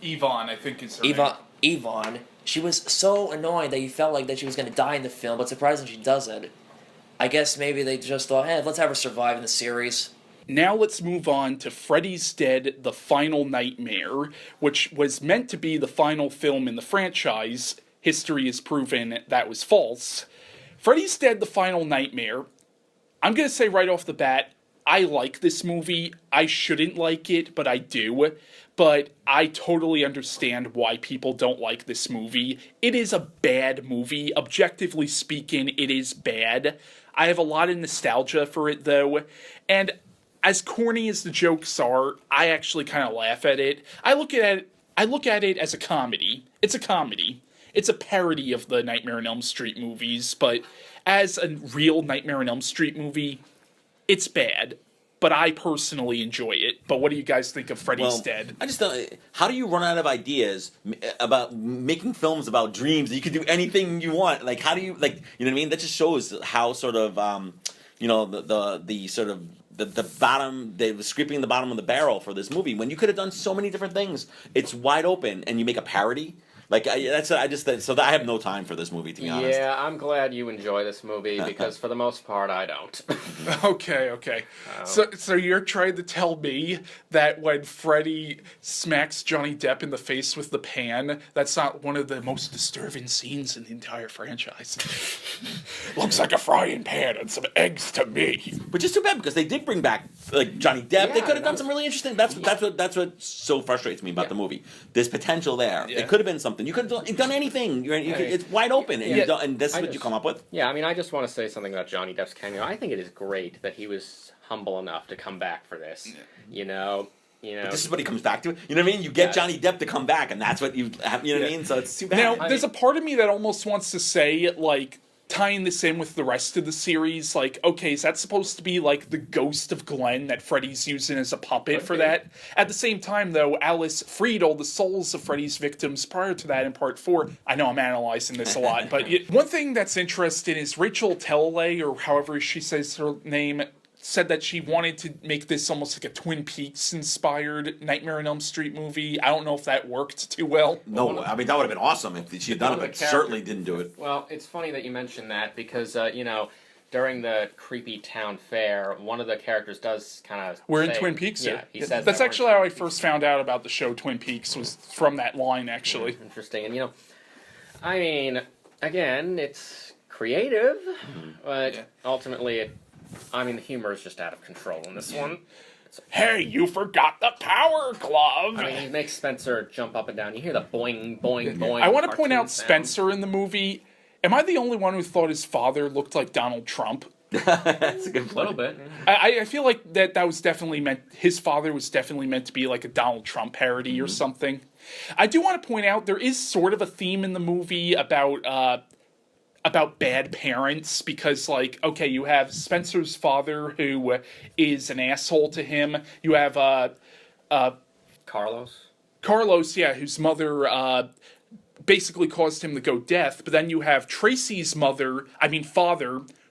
Speaker 1: Yvonne, I think is her name.
Speaker 6: Yvonne. She was so annoying that you felt like that she was going to die in the film, but surprisingly she doesn't. I guess maybe they just thought, hey, let's have her survive in the series.
Speaker 1: Now let's move on to Freddy's Dead, The Final Nightmare, which was meant to be the final film in the franchise. History has proven that was false. Freddy's Dead, The Final Nightmare, I'm going to say right off the bat, I like this movie. I shouldn't like it, but I do. But I totally understand why people don't like this movie. It is a bad movie. Objectively speaking, it is bad. I have a lot of nostalgia for it, though. And as corny as the jokes are, I actually kind of laugh at it. I look at it as a comedy. It's a comedy. It's a parody of the Nightmare on Elm Street movies, but as a real Nightmare on Elm Street movie, it's bad. But I personally enjoy it. But what do you guys think of Freddy's Dead?
Speaker 2: I just don't. How do you run out of ideas about making films about dreams? You can do anything you want. How do you you know what I mean? That just shows how sort of the sort of the bottom, they were scraping the bottom of the barrel for this movie when you could have done so many different things. It's wide open, and you make a parody. So I have no time for this movie, to be honest.
Speaker 3: Yeah, I'm glad you enjoy this movie because for the most part I don't.
Speaker 1: Okay. So you're trying to tell me that when Freddy smacks Johnny Depp in the face with the pan, that's not one of the most disturbing scenes in the entire franchise? Looks like a frying pan and some eggs to me.
Speaker 2: Which is too bad because they did bring back Johnny Depp.
Speaker 3: Yeah,
Speaker 2: they could have done some really interesting. That's what so frustrates me about the movie. There's potential there.
Speaker 1: Yeah.
Speaker 2: It could have been something. You could have done anything. It's wide open, and this is what you come up with.
Speaker 3: Yeah, I just want to say something about Johnny Depp's cameo. I think it is great that he was humble enough to come back for this. Yeah.
Speaker 2: But this is what he comes back to. You know what I mean? You get Johnny Depp to come back, and that's what you have. You know what I mean? So it's too bad.
Speaker 1: Now, there's a part of me that almost wants to say, tying this in with the rest of the series, okay, is that supposed to be, the ghost of Glenn that Freddy's using as a puppet for that? At the same time, though, Alice freed all the souls of Freddy's victims prior to that in Part 4. I know I'm analyzing this a lot, but one thing that's interesting is Rachel Talalay, or however she says her name, said that she wanted to make this almost like a Twin Peaks-inspired Nightmare on Elm Street movie. I don't know if that worked too well.
Speaker 2: No, that would have been awesome if she had done it, but certainly didn't do it.
Speaker 3: Well, it's funny that you mentioned that because, during the creepy town fair, one of the characters does kind of
Speaker 1: We're in Twin Peaks?
Speaker 3: Yeah, he says
Speaker 1: that's actually how I first found out about the show Twin Peaks, was from that line, actually.
Speaker 3: Interesting. And, again, it's creative, but
Speaker 1: Yeah.
Speaker 3: ultimately, the humor is just out of control in this one.
Speaker 1: Hey, you forgot the power glove!
Speaker 3: I mean, he makes Spencer jump up and down. You hear the boing, boing, boing.
Speaker 1: I want to point
Speaker 3: cartoon
Speaker 1: out
Speaker 3: sound.
Speaker 1: Spencer in the movie. Am I the only one who thought his father looked like Donald Trump?
Speaker 2: That's a good
Speaker 3: A little
Speaker 2: point.
Speaker 3: bit.
Speaker 1: I feel like that was definitely meant. His father was definitely meant to be like a Donald Trump parody or something. I do want to point out there is sort of a theme in the movie about bad parents because, like, okay, you have Spencer's father who is an asshole to him. You have
Speaker 3: Carlos.
Speaker 1: Carlos, yeah, whose mother basically caused him to go deaf. But then you have Tracy's father,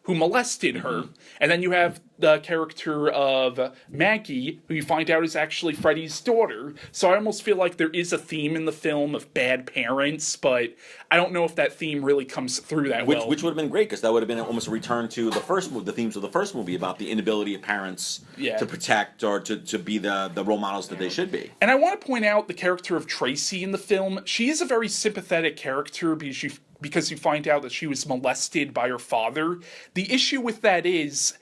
Speaker 1: who molested her. And then you have the character of Maggie, who you find out is actually Freddy's daughter. So I almost feel like there is a theme in the film of bad parents, but I don't know if that theme really comes through that well.
Speaker 2: Which would have been great, because that would have been almost a return to the themes of the first movie about the inability of parents to protect or to be the role models that they should be.
Speaker 1: And I want to point out the character of Tracy in the film. She is a very sympathetic character because you find out that she was molested by her father. The issue with that is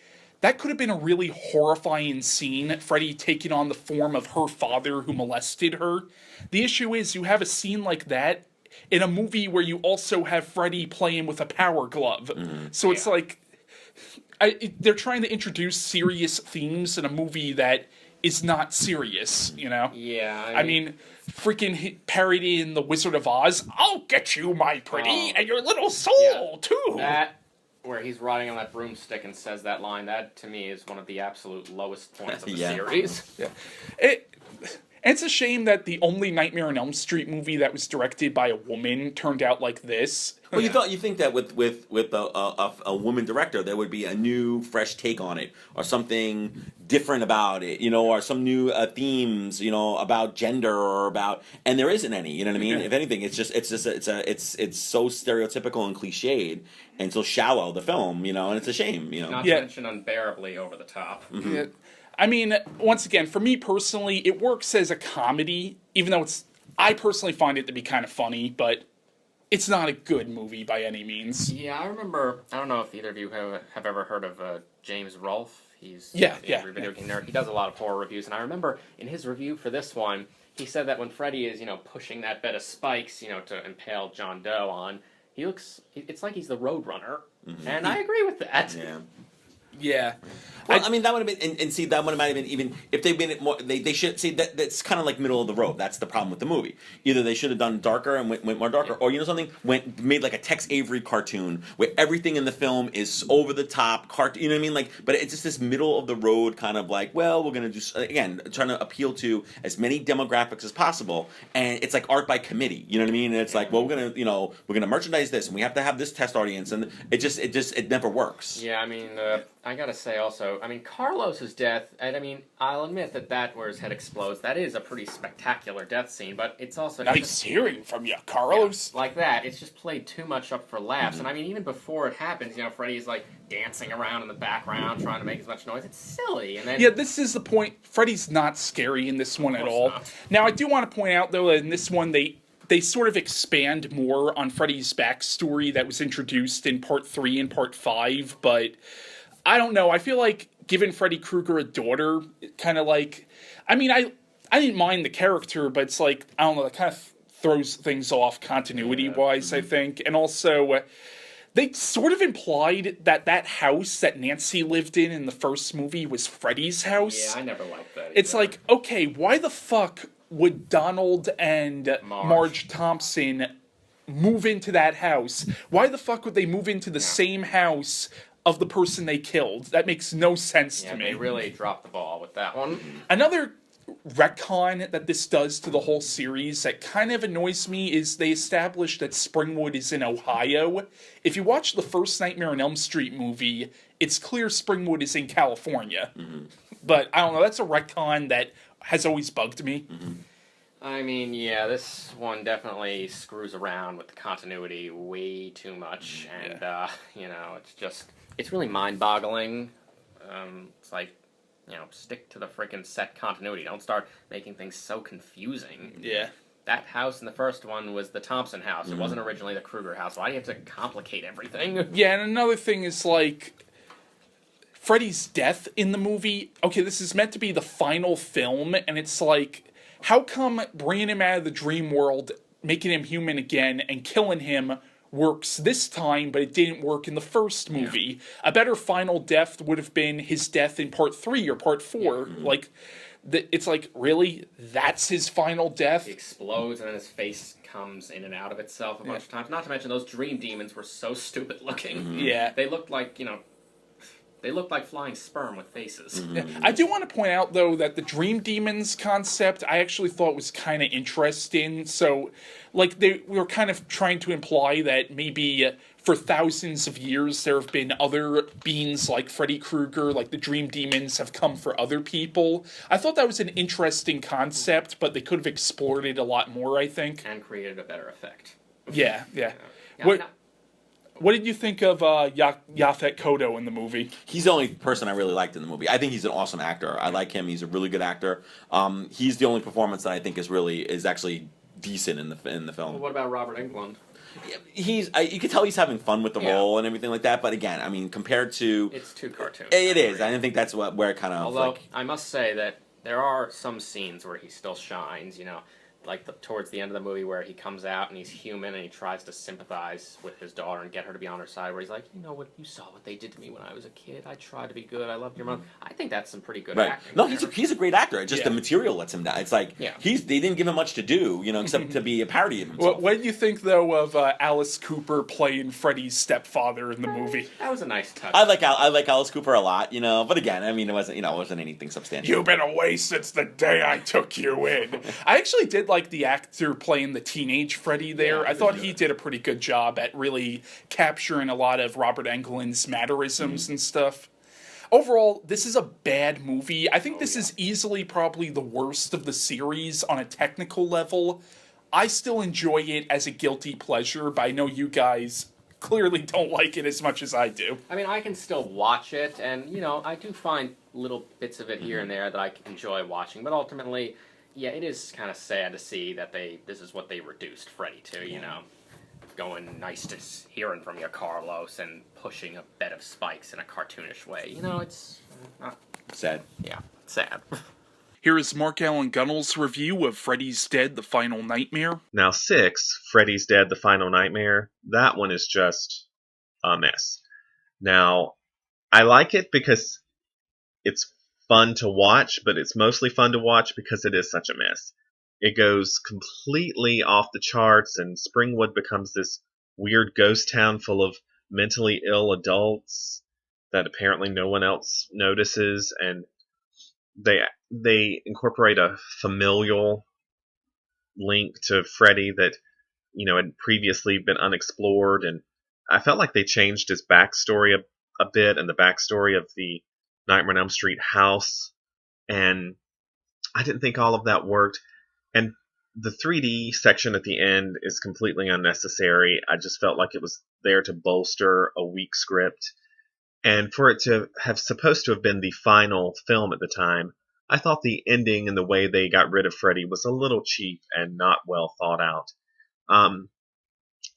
Speaker 1: that could have been a really horrifying scene, Freddy taking on the form of her father who molested her. The issue is you have a scene like that in a movie where you also have Freddy playing with a power glove. So it's like they're trying to introduce serious themes in a movie that is not serious, you know?
Speaker 3: Yeah.
Speaker 1: I mean, freaking parodying The Wizard of Oz. I'll get you, my pretty, and your little soul, too.
Speaker 3: That, where he's riding on that broomstick and says that line, that, to me, is one of the absolute lowest points of the series.
Speaker 1: It's a shame that the only Nightmare on Elm Street movie that was directed by a woman turned out like this.
Speaker 2: Well, you think that with a woman director, there would be a new, fresh take on it, or something different about it, or some new themes, about gender or about, and there isn't any. You know what I mean? If anything, it's so stereotypical and cliched and so shallow, the film, and it's a shame.
Speaker 3: Not to mention unbearably over the top.
Speaker 1: Yeah. I mean, once again, for me personally, it works as a comedy, even though I personally find it to be kind of funny, but it's not a good movie by any means.
Speaker 3: Yeah, I remember, I don't know if either of you have ever heard of James Rolfe. He's every video game nerd. He does a lot of horror reviews, and I remember in his review for this one, he said that when Freddy is, pushing that bed of spikes, to impale John Doe on, it's like he's the Roadrunner, and I agree with that.
Speaker 2: Yeah.
Speaker 1: Yeah.
Speaker 2: Well, I mean, that would have been, and see, that would have been even, if they'd been more, they should, see, that's kind of like middle of the road. That's the problem with the movie. Either they should have done darker and went more darker, or, something, made like a Tex Avery cartoon, where everything in the film is over the top, you know what I mean? Like, but it's just this middle of the road kind of like, well, we're going to do, again, trying to appeal to as many demographics as possible, and it's like art by committee, you know what I mean? And it's like, well, we're going to merchandise this, and we have to have this test audience, and it never works.
Speaker 3: Yeah, I mean, I gotta say also, Carlos's death, and I'll admit that where his head explodes, that is a pretty spectacular death scene, but it's also...
Speaker 1: Nice hearing from you, Carlos.
Speaker 3: Yeah, like that, it's just played too much up for laughs, and even before it happens, Freddy's like dancing around in the background, trying to make as much noise, it's silly, and then...
Speaker 1: Yeah, this is the point, Freddy's not scary in this one at all.
Speaker 3: Not.
Speaker 1: Now, I do want to point out, though, that in this one, they sort of expand more on Freddy's backstory that was introduced in Part 3 and Part 5, but... I don't know. I feel like giving Freddy Krueger a daughter, kind of like... I didn't mind the character, but it's like, I don't know, it kind of throws things off continuity-wise, I think. And also, they sort of implied that house that Nancy lived in the first movie was Freddy's house.
Speaker 3: Yeah, I never liked that either.
Speaker 1: It's like, okay, why the fuck would Donald and Marge Thompson move into that house? Why the fuck would they move into the same house of the person they killed? That makes no sense to me.
Speaker 3: They really dropped the ball with that one.
Speaker 1: Another retcon that this does to the whole series that kind of annoys me is they established that Springwood is in Ohio. If you watch the first Nightmare on Elm Street movie, it's clear Springwood is in California. But I don't know, that's a retcon that has always bugged me.
Speaker 3: This one definitely screws around with the continuity way too much, and, it's really mind-boggling. It's like, stick to the frickin' set continuity. Don't start making things so confusing.
Speaker 1: Yeah.
Speaker 3: that house in the first one was the Thompson house. It wasn't originally the Krueger house. Why do you have to complicate everything?
Speaker 1: Yeah, and another thing is, like, Freddy's death in the movie, okay, this is meant to be the final film, and it's like, how come bringing him out of the dream world, making him human again, and killing him works this time, but it didn't work in the first movie? A better final death would have been his death in part 3 or part 4. Like, it's like, really? That's his final death?
Speaker 3: He explodes, and then his face comes in and out of itself a bunch of times. Not to mention, those dream demons were so stupid looking.
Speaker 1: Yeah.
Speaker 3: They looked like, they looked like flying sperm with faces.
Speaker 1: Yeah. I do want to point out, though, that the Dream Demons concept I actually thought was kind of interesting. So, like, we were kind of trying to imply that maybe for thousands of years there have been other beings like Freddy Krueger, like the Dream Demons have come for other people. I thought that was an interesting concept, but they could have explored it a lot more, I think.
Speaker 3: And created a better effect.
Speaker 1: Yeah. What did you think of Yaphet Kotto in the movie?
Speaker 2: He's the only person I really liked in the movie. I think he's an awesome actor. I like him. He's a really good actor. He's the only performance that I think is actually decent in the film.
Speaker 3: Well, what about Robert Englund?
Speaker 2: You could tell he's having fun with the role and everything like that. But again, I mean, compared to
Speaker 3: it's too cartoony.
Speaker 2: It is. I think that's where it kind of.
Speaker 3: Although I must say that there are some scenes where he still shines. Like towards the end of the movie where he comes out and he's human and he tries to sympathize with his daughter and get her to be on her side, where he's like, you saw what they did to me when I was a kid. I tried to be good. I loved your mom. I think that's some pretty good acting.
Speaker 2: No, he's a great actor. Just the material lets him down. It's like they didn't give him much to do, except to be a parody of himself.
Speaker 1: What did you think, though, of Alice Cooper playing Freddy's stepfather in the movie?
Speaker 3: That was a nice touch.
Speaker 2: I like Alice Cooper a lot, but again, I mean, it wasn't anything substantial.
Speaker 1: You've been away since the day I took you in. I actually did like the actor playing the teenage Freddy there. I thought he did a pretty good job at really capturing a lot of Robert Englund's mannerisms and stuff. Overall, this is a bad movie. I think this is easily probably the worst of the series on a technical level. I still enjoy it as a guilty pleasure, but I know you guys clearly don't like it as much as I do. I
Speaker 3: mean, I can still watch it, and, I do find little bits of it here and there that I enjoy watching, but ultimately, yeah, it is kind of sad to see that this is what they reduced Freddy to, going nice to hearing from you, Carlos, and pushing a bed of spikes in a cartoonish way. It's
Speaker 2: sad.
Speaker 3: Yeah, sad.
Speaker 1: Here is Mark Allan Gunnells' review of Freddy's Dead, The Final Nightmare.
Speaker 4: Now 6, Freddy's Dead, The Final Nightmare, that one is just a mess. Now, I like it because it's fun to watch, but it's mostly fun to watch because it is such a mess. It goes completely off the charts, and Springwood becomes this weird ghost town full of mentally ill adults that apparently no one else notices, and they incorporate a familial link to Freddy that had previously been unexplored, and I felt like they changed his backstory a bit, and the backstory of the Nightmare on Elm Street house, and I didn't think all of that worked. And the 3D section at the end is completely unnecessary. I just felt like it was there to bolster a weak script. And for it to have supposed to have been the final film at the time, I thought the ending and the way they got rid of Freddy was a little cheap and not well thought out.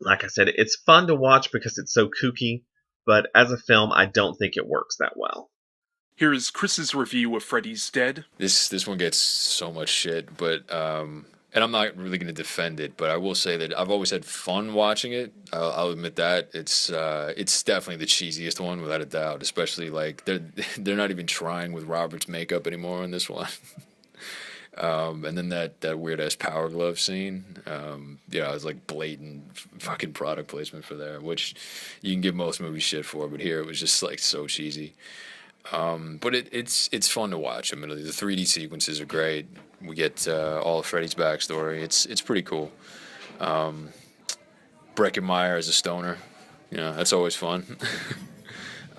Speaker 4: Like I said, it's fun to watch because it's so kooky, but as a film, I don't think it works that well.
Speaker 1: Here is Chris's review of Freddy's Dead.
Speaker 5: This one gets so much shit, but and I'm not really going to defend it, but I will say that I've always had fun watching it. I'll admit that it's definitely the cheesiest one without a doubt. Especially like they're not even trying with Robert's makeup anymore in this one. And then that weird ass Power Glove scene. It was like blatant fucking product placement for there, which you can give most movies shit for, but here it was just like so cheesy. But it's fun to watch. I mean, the 3D sequences are great. We get all of Freddy's backstory. It's pretty cool. Breckenmeyer as a stoner, that's always fun.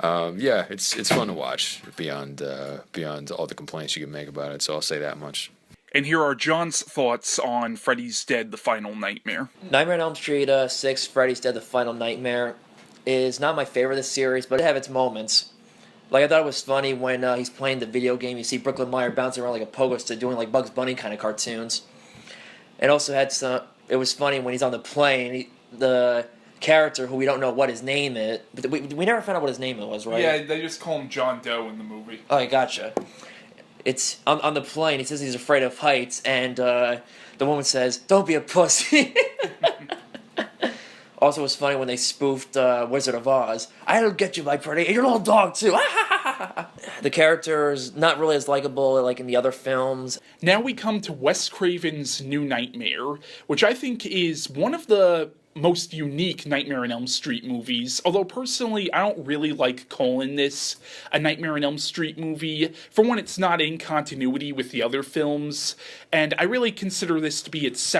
Speaker 5: It's fun to watch beyond all the complaints you can make about it. So I'll say that much.
Speaker 1: And here are John's thoughts on Freddy's Dead, The Final Nightmare.
Speaker 6: Nightmare on Elm Street 6, Freddy's Dead, The Final Nightmare is not my favorite of the series, but it had its moments. Like, I thought it was funny when he's playing the video game, you see Brooklyn Meyer bouncing around like a pogo stick doing like Bugs Bunny kind of cartoons. and also had some. It was funny when he's on the plane. The character who we don't know what his name is, but we never found out what his name was, right?
Speaker 1: Yeah, they just call him John Doe in the movie.
Speaker 6: Oh, I gotcha. It's on the plane. He says he's afraid of heights, and the woman says, "Don't be a pussy." Also, it was funny when they spoofed Wizard of Oz. "I'll get you, my pretty, and your little dog too." The character is not really as likable like in the other films.
Speaker 1: Now we come to Wes Craven's New Nightmare, which I think is one of the most unique Nightmare on Elm Street movies, although personally I don't really like calling this a Nightmare on Elm Street movie. For one, it's not in continuity with the other films, and I really consider this to be its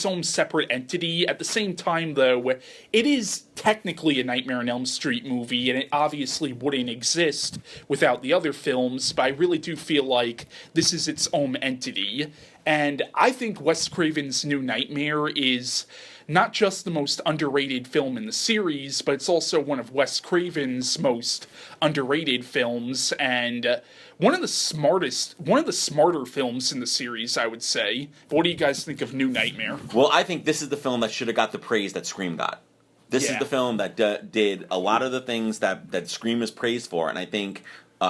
Speaker 1: own separate entity. At the same time, though, it is technically a Nightmare on Elm Street movie, and it obviously wouldn't exist without the other films, but I really do feel like this is its own entity. And I think Wes Craven's New Nightmare is not just the most underrated film in the series, but it's also one of Wes Craven's most underrated films, and one of the smarter films in the series, I would say. What do you guys think of New Nightmare?
Speaker 2: Well, I think this is the film that should have got the praise that Scream got. This is the film that did a lot of the things that Scream is praised for, and I think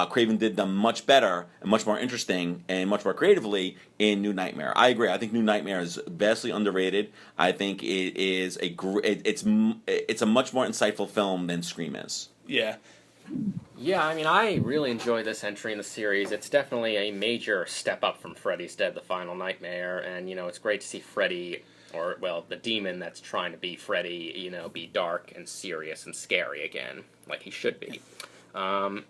Speaker 2: Craven did them much better and much more interesting and much more creatively in New Nightmare. I agree. I think New Nightmare is vastly underrated. I think it is it's a much more insightful film than Scream is.
Speaker 1: Yeah.
Speaker 3: Yeah, I mean, I really enjoy this entry in the series. It's definitely a major step up from Freddy's Dead, the Final Nightmare, and, it's great to see Freddy, or, well, the demon that's trying to be Freddy, be dark and serious and scary again, like he should be. And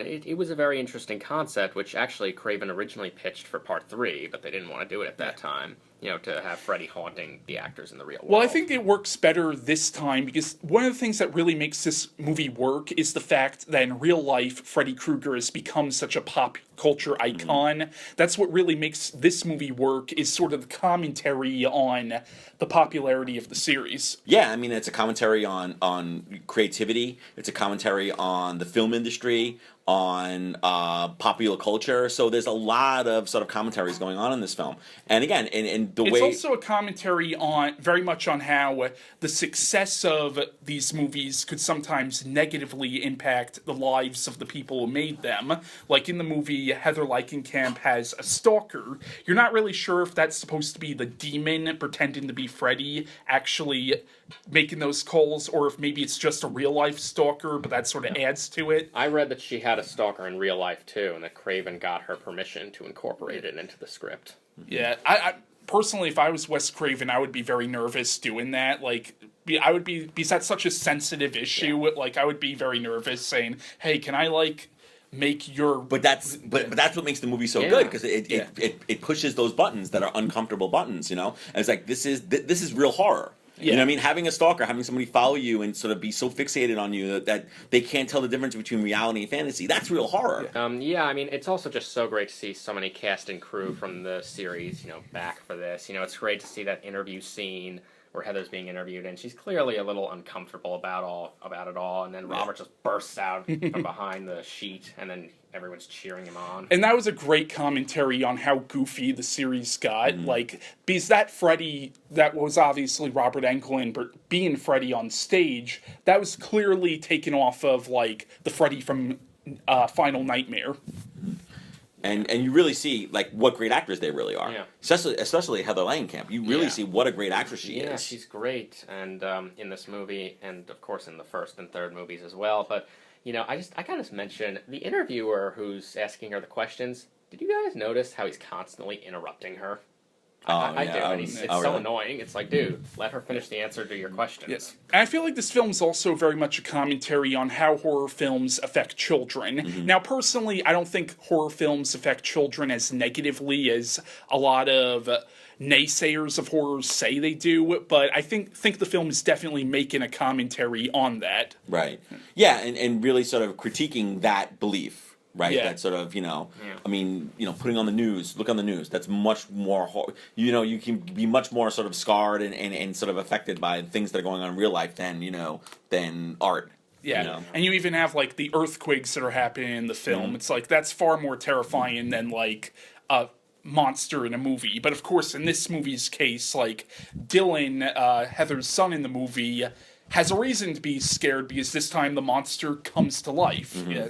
Speaker 3: it was a very interesting concept, which actually Craven originally pitched for Part 3, but they didn't want to do it at that time, to have Freddy haunting the actors in the real world.
Speaker 1: Well, I think it works better this time, because one of the things that really makes this movie work is the fact that in real life, Freddy Krueger has become such a pop culture icon. Mm-hmm. That's what really makes this movie work, is sort of the commentary on the popularity of the series.
Speaker 2: Yeah, I mean, it's a commentary on creativity. It's a commentary on the film industry, on popular culture. So there's a lot of sort of commentaries going on in this film. And again, in the way...
Speaker 1: It's also a commentary very much on how the success of these movies could sometimes negatively impact the lives of the people who made them. Like in the movie, Heather Langenkamp has a stalker. You're not really sure if that's supposed to be the demon pretending to be Freddy actually making those calls, or if maybe it's just a real-life stalker, but that sort of adds to it.
Speaker 3: I read that she had a stalker in real life, too, and that Craven got her permission to incorporate it into the script.
Speaker 1: Yeah, I personally, if I was Wes Craven, I would be very nervous doing that. Like, I would be, because that's such a sensitive issue, like, I would be very nervous saying, hey, can I, make your...
Speaker 2: But that's what makes the movie so good, because it pushes those buttons that are uncomfortable buttons, And it's like, this is real horror. Yeah. You know what I mean? Having a stalker, having somebody follow you and sort of be so fixated on you that they can't tell the difference between reality and fantasy, that's real horror.
Speaker 3: I mean, it's also just so great to see so many cast and crew from the series, back for this. It's great to see that interview scene where Heather's being interviewed, and she's clearly a little uncomfortable about it all, and then Robert just bursts out from behind the sheet, and then everyone's cheering him on.
Speaker 1: And that was a great commentary on how goofy the series got. Because that Freddy, that was obviously Robert Englund, but being Freddy on stage, that was clearly taken off of, the Freddy from Final Nightmare.
Speaker 2: And you really see what great actors they really are.
Speaker 3: Yeah.
Speaker 2: Especially Heather Langenkamp. You really see what a great actress she is.
Speaker 3: Yeah, she's great, and in this movie, and of course in the first and third movies as well. But I gotta mention the interviewer who's asking her the questions. Did you guys notice how he's constantly interrupting her? I do, and it's so annoying. It's like, dude, let her finish the answer to your questions.
Speaker 1: Yes. And I feel like this film's also very much a commentary on how horror films affect children. Mm-hmm. Now, personally, I don't think horror films affect children as negatively as a lot of naysayers of horror say they do, but I think the film is definitely making a commentary on that.
Speaker 2: Right. Yeah, and really sort of critiquing that belief. Right,
Speaker 1: yeah.
Speaker 2: That sort of, I mean, putting on the news, look on the news, that's much more, you can be much more sort of scarred and sort of affected by things that are going on in real life than art.
Speaker 1: Yeah, and you even have, the earthquakes that are happening in the film. Mm-hmm. It's that's far more terrifying than, monster in a movie. But of course, in this movie's case, like Dylan, Heather's son in the movie, has a reason to be scared because this time the monster comes to life. Yeah.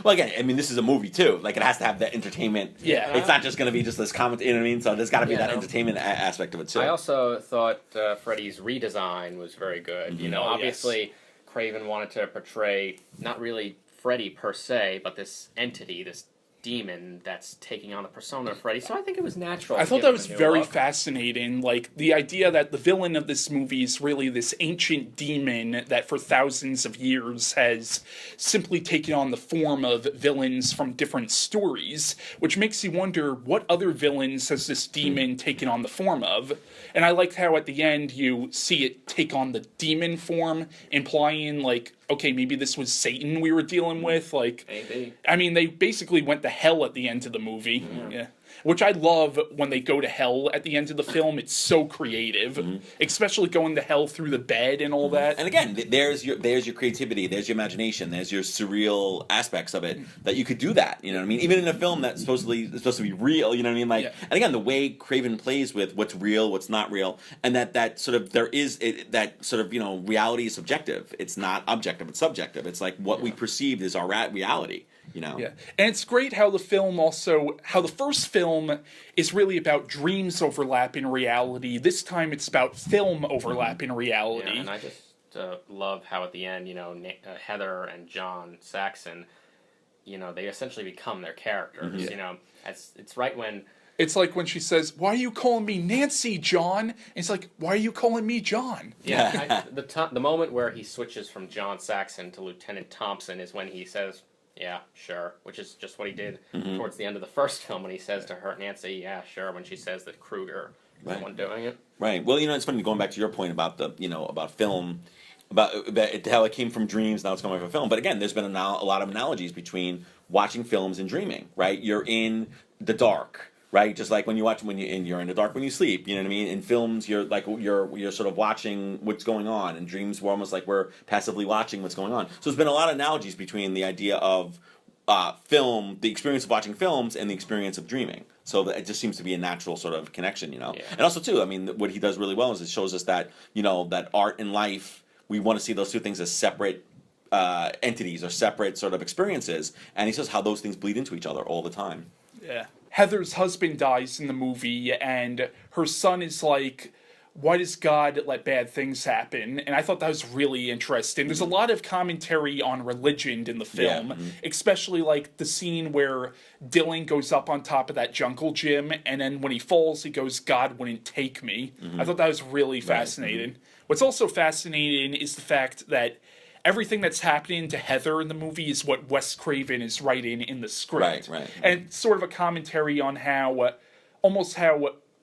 Speaker 2: Well, again, I mean, this is a movie too. Like, it has to have that entertainment.
Speaker 1: Yeah.
Speaker 2: It's not just going to be just this comment. You know what I mean? So there's got to be that
Speaker 3: no.
Speaker 2: entertainment aspect of it too.
Speaker 3: I also thought Freddy's redesign was very good. You know,
Speaker 1: Oh,
Speaker 3: obviously Craven wanted to portray not really Freddy per se, but this entity, this demon that's taking on the persona of Freddy. So I think it was natural.
Speaker 1: I
Speaker 3: to
Speaker 1: thought
Speaker 3: give
Speaker 1: that
Speaker 3: him
Speaker 1: was
Speaker 3: a new
Speaker 1: very
Speaker 3: look.
Speaker 1: fascinating. Like, the idea that the villain of this movie is really this ancient demon that for thousands of years has simply taken on the form of villains from different stories, which makes you wonder what other villains has this demon taken on the form of. And I liked how at the end you see it take on the demon form, implying, like, okay, maybe this was Satan we were dealing with. Like,
Speaker 3: Maybe.
Speaker 1: I mean, they basically went to hell at the end of the movie. Yeah. Which I love when they go to hell at the end of the film. It's so creative, especially going to hell through the bed and all that.
Speaker 2: And again, there's your creativity, there's your imagination, there's your surreal aspects of it that you could do that. You know what I mean? Even in a film that's supposed to be real. You know what I mean? Like, and again, the way Craven plays with what's real, what's not real, and that sort of that sort of reality is subjective. It's not objective. It's subjective. It's like what we perceive is our reality. You know?
Speaker 1: Yeah, and it's great how the first film is really about dreams overlapping reality. This time it's about film overlapping reality.
Speaker 3: Yeah, and I just love how at the end, Heather and John Saxon, they essentially become their characters. It's right when.
Speaker 1: It's like when she says, "Why are you calling me Nancy, John?" And it's like, "Why are you calling me John?"
Speaker 3: Yeah, the moment where he switches from John Saxon to Lieutenant Thompson is when he says, "Yeah, sure," which is just what he did towards the end of the first film when he says to her, Nancy, "Yeah, sure," when she says that Kruger is the one doing it.
Speaker 2: Right. Well, it's funny going back to your point about about film, about how it came from dreams, now it's coming from film. But again, there's been a lot of analogies between watching films and dreaming. Right. You're in the dark. Right, just like when you're in the dark when you sleep. You know what I mean? In films, you're sort of watching what's going on. In dreams, we're almost like we're passively watching what's going on. So there's been a lot of analogies between the idea of film, the experience of watching films, and the experience of dreaming. So it just seems to be a natural sort of connection, Yeah. And also too, I mean, what he does really well is it shows us that that art and life, we want to see those two things as separate entities or separate sort of experiences, and he shows how those things bleed into each other all the time.
Speaker 1: Yeah. Heather's husband dies in the movie, and her son is like, "Why does God let bad things happen?" And I thought that was really interesting. There's a lot of commentary on religion in the film, especially like the scene where Dylan goes up on top of that jungle gym, and then when he falls, he goes, "God wouldn't take me." I thought that was really fascinating. What's also fascinating is the fact that everything that's happening to Heather in the movie is what Wes Craven is writing in the script.
Speaker 2: Right.
Speaker 1: And it's sort of a commentary on how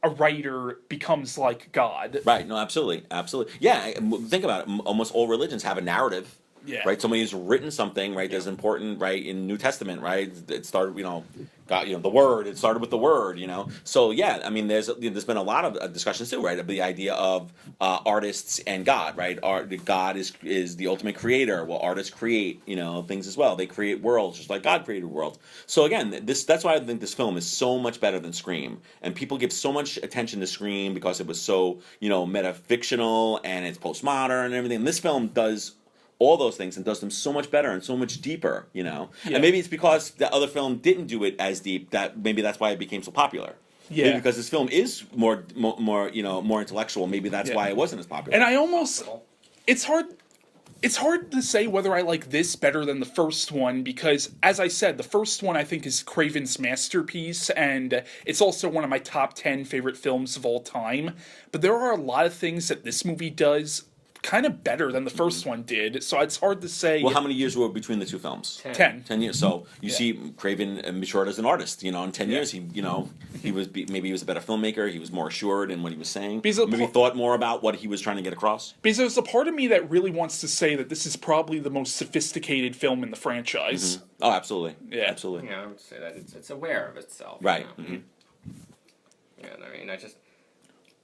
Speaker 1: a writer becomes like God.
Speaker 2: Right. No, absolutely. Yeah, think about it. Almost all religions have a narrative.
Speaker 1: Yeah.
Speaker 2: Right. Somebody who's written something. Right. That's important. Right. In New Testament. Right. It started. God. The Word. It started with the Word. So yeah. I mean, there's been a lot of discussions too. Right. Of the idea of artists and God. Right. God is the ultimate creator. Well, artists create things as well. They create worlds just like God created worlds. So again, that's why I think this film is so much better than Scream. And people give so much attention to Scream because it was so metafictional and it's postmodern and everything. This film does all those things and does them so much better and so much deeper, And maybe it's because the other film didn't do it as deep that maybe that's why it became so popular.
Speaker 1: Yeah.
Speaker 2: Maybe because this film is more intellectual. Maybe that's why it wasn't as popular.
Speaker 1: And it's hard to say whether I like this better than the first one because, as I said, the first one I think is Craven's masterpiece, and it's also one of my top 10 favorite films of all time. But there are a lot of things that this movie does kind of better than the first one did, so it's hard to say.
Speaker 2: Well, how many years were between the two films?
Speaker 1: 10.
Speaker 2: 10 years. So you see Craven matured as an artist. In 10 years, he was maybe he was a better filmmaker. He was more assured in what he was saying. Maybe thought more about what he was trying to get across.
Speaker 1: Because there's a part of me that really wants to say that this is probably the most sophisticated film in the franchise.
Speaker 2: Oh, absolutely.
Speaker 1: Yeah.
Speaker 2: Absolutely.
Speaker 3: Yeah, I would say that it's aware of itself.
Speaker 2: Right.
Speaker 3: Yeah,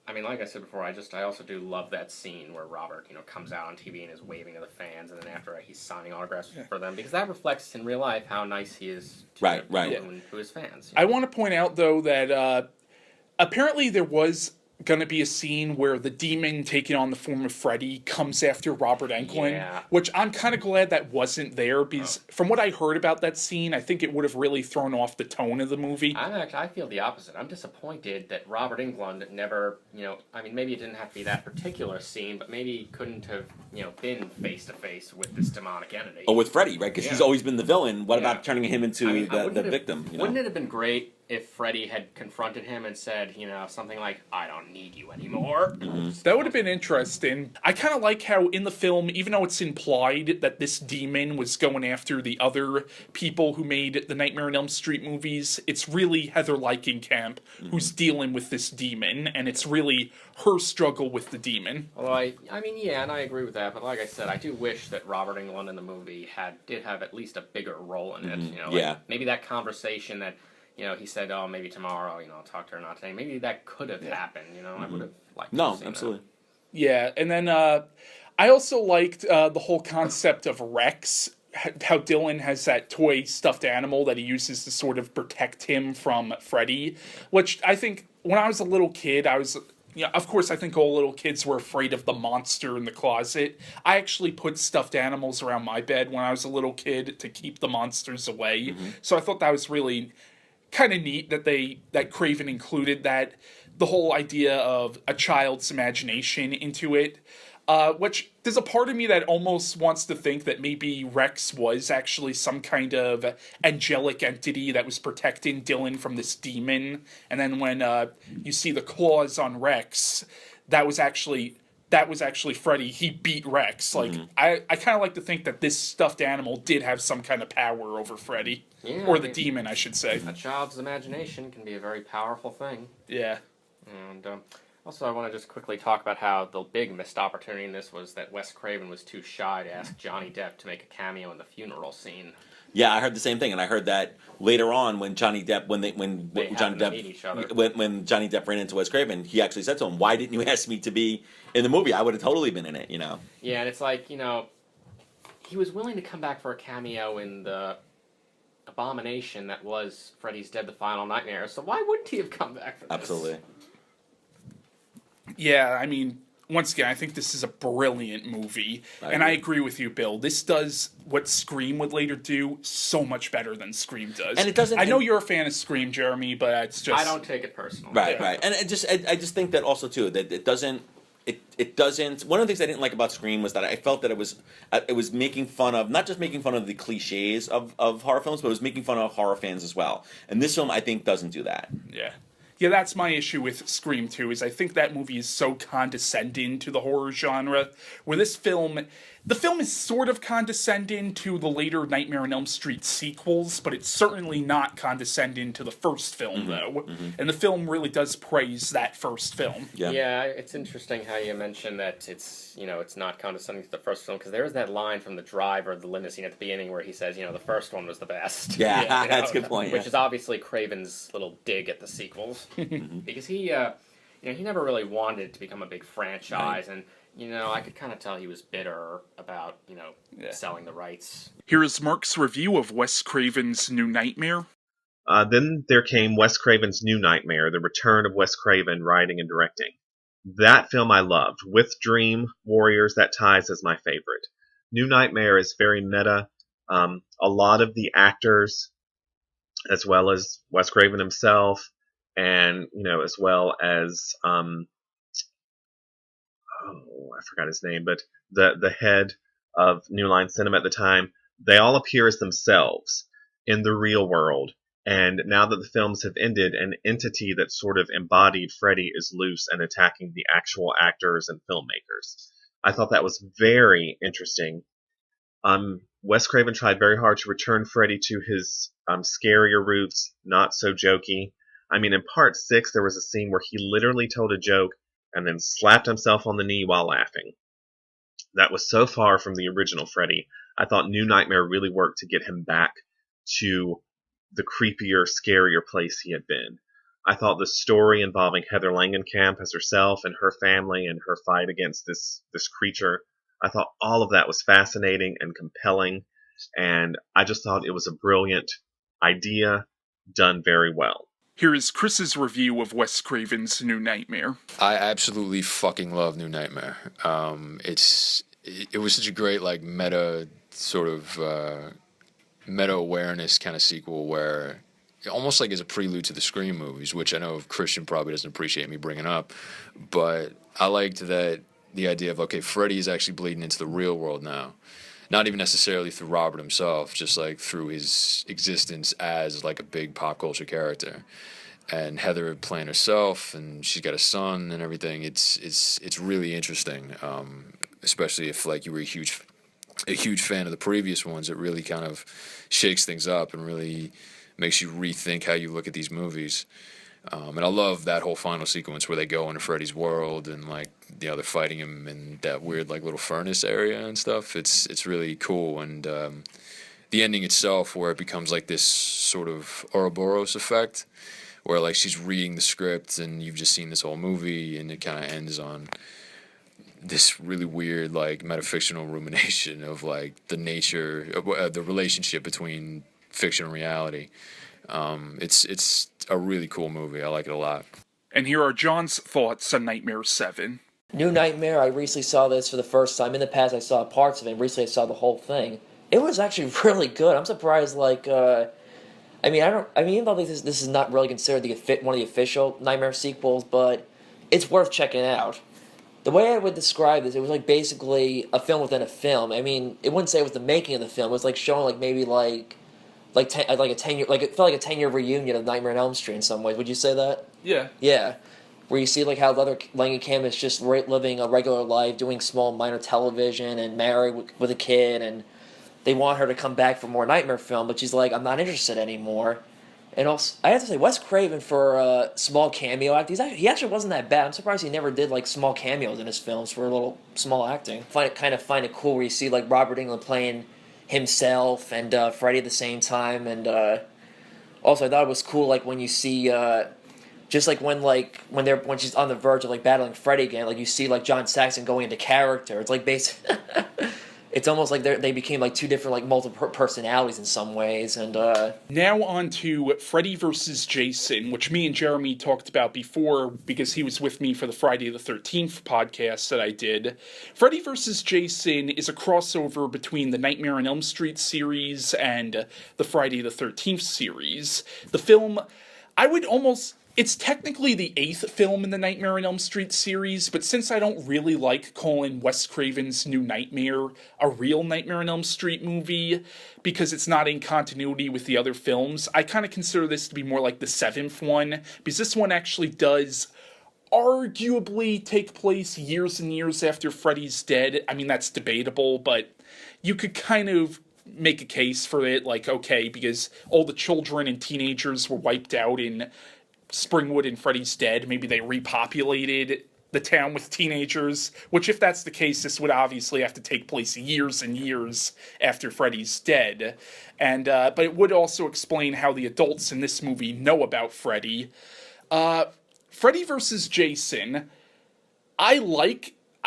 Speaker 3: I mean, I mean, like I said before, I also do love that scene where Robert, comes out on TV and is waving to the fans, and then after he's signing autographs for them, because that reflects in real life how nice he is to
Speaker 2: Right,
Speaker 3: people
Speaker 2: right.
Speaker 3: who his fans.
Speaker 1: I want to point out, though, that apparently there was going to be a scene where the demon taking on the form of Freddy comes after Robert Englund,
Speaker 3: Yeah.
Speaker 1: which I'm kind of glad that wasn't there, because from what I heard about that scene, I think it would have really thrown off the tone of the movie.
Speaker 3: I feel the opposite. I'm disappointed that Robert Englund never, I mean, maybe it didn't have to be that particular scene, but maybe he couldn't have, been face to face with this demonic entity.
Speaker 2: Oh, with Freddy, right? Because he's always been the villain. What
Speaker 3: Yeah.
Speaker 2: about turning him into the victim?
Speaker 3: Wouldn't it have been great if Freddy had confronted him and said, something like, "I don't need you anymore"?
Speaker 1: That would have been interesting. I kind of like how in the film, even though it's implied that this demon was going after the other people who made the Nightmare on Elm Street movies, it's really Heather Langenkamp who's dealing with this demon, and it's really her struggle with the demon.
Speaker 3: Although I mean, yeah, and I agree with that. But like I said, I do wish that Robert Englund in the movie did have at least a bigger role in it.
Speaker 2: Yeah.
Speaker 3: Maybe that conversation that he said, "Oh, maybe tomorrow, I'll talk to her, not today." Maybe that could have happened. I would have liked. To have seen
Speaker 2: absolutely.
Speaker 1: Yeah, and then I also liked the whole concept of Rex. How Dylan has that toy stuffed animal that he uses to sort of protect him from Freddy, which I think when I was a little kid, of course, I think all little kids were afraid of the monster in the closet. I actually put stuffed animals around my bed when I was a little kid to keep the monsters away. So I thought that was really kind of neat that Craven included the whole idea of a child's imagination into it. Which there's a part of me that almost wants to think that maybe Rex was actually some kind of angelic entity that was protecting Dylan from this demon. And then when you see the claws on Rex, that was actually Freddy. He beat Rex. Like I kind of like to think that this stuffed animal did have some kind of power over Freddy, or the demon, I should say.
Speaker 3: A child's imagination can be a very powerful thing.
Speaker 1: Yeah.
Speaker 3: And also, I want to just quickly talk about how the big missed opportunity in this was that Wes Craven was too shy to ask Johnny Depp to make a cameo in the funeral scene.
Speaker 2: Yeah, I heard the same thing, and I heard that later on when Johnny Depp when Johnny
Speaker 3: to meet each other.
Speaker 2: Depp when Johnny Depp ran into Wes Craven, he actually said to him, "Why didn't you ask me to be in the movie? I would have totally been in it."
Speaker 3: Yeah, and it's like he was willing to come back for a cameo in the abomination that was Freddy's Dead: The Final Nightmare. So why wouldn't he have come back for this?
Speaker 2: Absolutely.
Speaker 1: Yeah, I mean, once again, I think this is a brilliant movie. And I agree with you, Bill. This does what Scream would later do so much better than Scream does.
Speaker 2: And it doesn't...
Speaker 1: I know you're a fan of Scream, Jeremy, but it's just...
Speaker 3: I don't take it personally.
Speaker 2: Right, right. And I just think that also, too, that it doesn't... It doesn't... One of the things I didn't like about Scream was that I felt that it was making fun of... Not just making fun of the cliches of horror films, but it was making fun of horror fans as well. And this film, I think, doesn't do that.
Speaker 1: Yeah. Yeah, that's my issue with Scream 2, is I think that movie is so condescending to the horror genre, where the film is sort of condescending to the later Nightmare on Elm Street sequels, but it's certainly not condescending to the first film, though. And the film really does praise that first film.
Speaker 3: Yeah, it's interesting how you mentioned that it's not condescending to the first film, because there is that line from the driver of the limousine at the beginning where he says, the first one was the best.
Speaker 2: Yeah, that's a good point.
Speaker 3: Which is obviously Craven's little dig at the sequels. Because he never really wanted it to become a big franchise, and I could kind of tell he was bitter about selling the rights.
Speaker 1: Here is Mark's review of Wes Craven's New Nightmare.
Speaker 4: Then there came Wes Craven's New Nightmare, the return of Wes Craven writing and directing. That film I loved. With Dream Warriors, that ties as my favorite. New Nightmare is very meta. A lot of the actors, as well as Wes Craven himself, and as well as I forgot his name, but the head of New Line Cinema at the time, they all appear as themselves in the real world. And now that the films have ended, an entity that sort of embodied Freddy is loose and attacking the actual actors and filmmakers. I thought that was very interesting. Wes Craven tried very hard to return Freddy to his scarier roots, not so jokey. I mean, in part 6, there was a scene where he literally told a joke and then slapped himself on the knee while laughing. That was so far from the original Freddy. I thought New Nightmare really worked to get him back to the creepier, scarier place he had been. I thought the story involving Heather Langenkamp as herself and her family and her fight against this creature, I thought all of that was fascinating and compelling, and I just thought it was a brilliant idea done very well.
Speaker 1: Here is Chris's review of Wes Craven's New Nightmare.
Speaker 5: I absolutely fucking love New Nightmare. It was such a great like meta sort of meta awareness kind of sequel where almost like as a prelude to the Scream movies, which I know Christian probably doesn't appreciate me bringing up, but I liked that the idea of okay, Freddy is actually bleeding into the real world now. Not even necessarily through Robert himself, just like through his existence as like a big pop culture character. And Heather playing herself, and she's got a son and everything. It's really interesting, especially if like you were a huge fan of the previous ones. It really kind of shakes things up and really makes you rethink how you look at these movies. And I love that whole final sequence where they go into Freddy's world and like they're fighting him in that weird like little furnace area and stuff. It's really cool, and the ending itself where it becomes like this sort of Ouroboros effect, where like she's reading the script and you've just seen this whole movie, and it kind of ends on this really weird like metafictional rumination of like the nature of the relationship between fiction and reality. It's a really cool movie. I like it a lot.
Speaker 1: And here are John's thoughts on Nightmare 7.
Speaker 6: New Nightmare, I recently saw this for the first time. In the past, I saw parts of it, and recently I saw the whole thing. It was actually really good. I'm surprised, even though this is not really considered one of the official Nightmare sequels, but it's worth checking out. The way I would describe this, it was like basically a film within a film. I mean, it wouldn't say it was the making of the film. It was like showing like maybe like a 10-year, like it felt like a 10-year reunion of Nightmare on Elm Street in some ways. Would you say that?
Speaker 1: Yeah.
Speaker 6: Yeah. Where you see like how the other Langenkamp is just living a regular life, doing small minor television, and married with a kid, and they want her to come back for more Nightmare film, but she's like, I'm not interested anymore. And also, I have to say, Wes Craven for a small cameo act, he actually wasn't that bad. I'm surprised he never did like small cameos in his films for a little small acting. Find it cool where you see like Robert Englund playing himself and Freddy at the same time, and also I thought it was cool like when you see just like when she's on the verge of like battling Freddy again, like you see like John Saxon going into character. It's like it's almost like they became like two different like multiple personalities in some ways. And
Speaker 1: now on to Freddy vs. Jason, which me and Jeremy talked about before because he was with me for the Friday the 13th podcast that I did. Freddy vs. Jason is a crossover between the Nightmare on Elm Street series and the Friday the 13th series. The film, it's technically the 8th film in the Nightmare on Elm Street series, but since I don't really like calling Wes Craven's New Nightmare a real Nightmare on Elm Street movie, because it's not in continuity with the other films, I kind of consider this to be more like the 7th one, because this one actually does arguably take place years and years after Freddy's dead. I mean, that's debatable, but you could kind of make a case for it, like, okay, because all the children and teenagers were wiped out in Springwood and Freddy's dead, maybe they repopulated the town with teenagers, which if that's the case, this would obviously have to take place years and years after Freddy's dead. And but it would also explain how the adults in this movie know about Freddy. Freddy vs. Jason,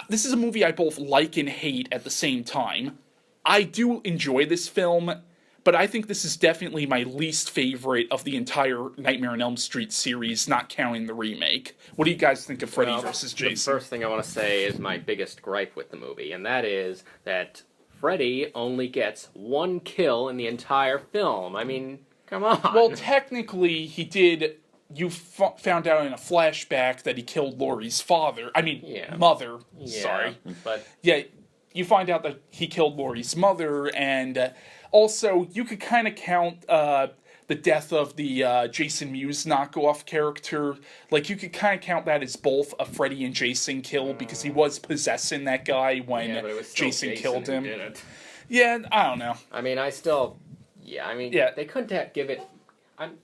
Speaker 1: this is a movie I both like and hate at the same time. I do enjoy this film, but I think this is definitely my least favorite of the entire Nightmare on Elm Street series, not counting the remake. What do you guys think of Freddy vs. Jason?
Speaker 3: The first thing I want to say is my biggest gripe with the movie, and that is that Freddy only gets one kill in the entire film. I mean, come on.
Speaker 1: Well, technically, he did. You found out in a flashback that he killed Laurie's mother.
Speaker 3: Yeah,
Speaker 1: sorry.
Speaker 3: But
Speaker 1: yeah, you find out that he killed Laurie's mother, and also, you could kind of count the death of the Jason Mewes knockoff character. Like, you could kind of count that as both a Freddy and Jason kill, because he was possessing that guy when Jason killed him. Yeah, I don't know.
Speaker 3: I mean, they couldn't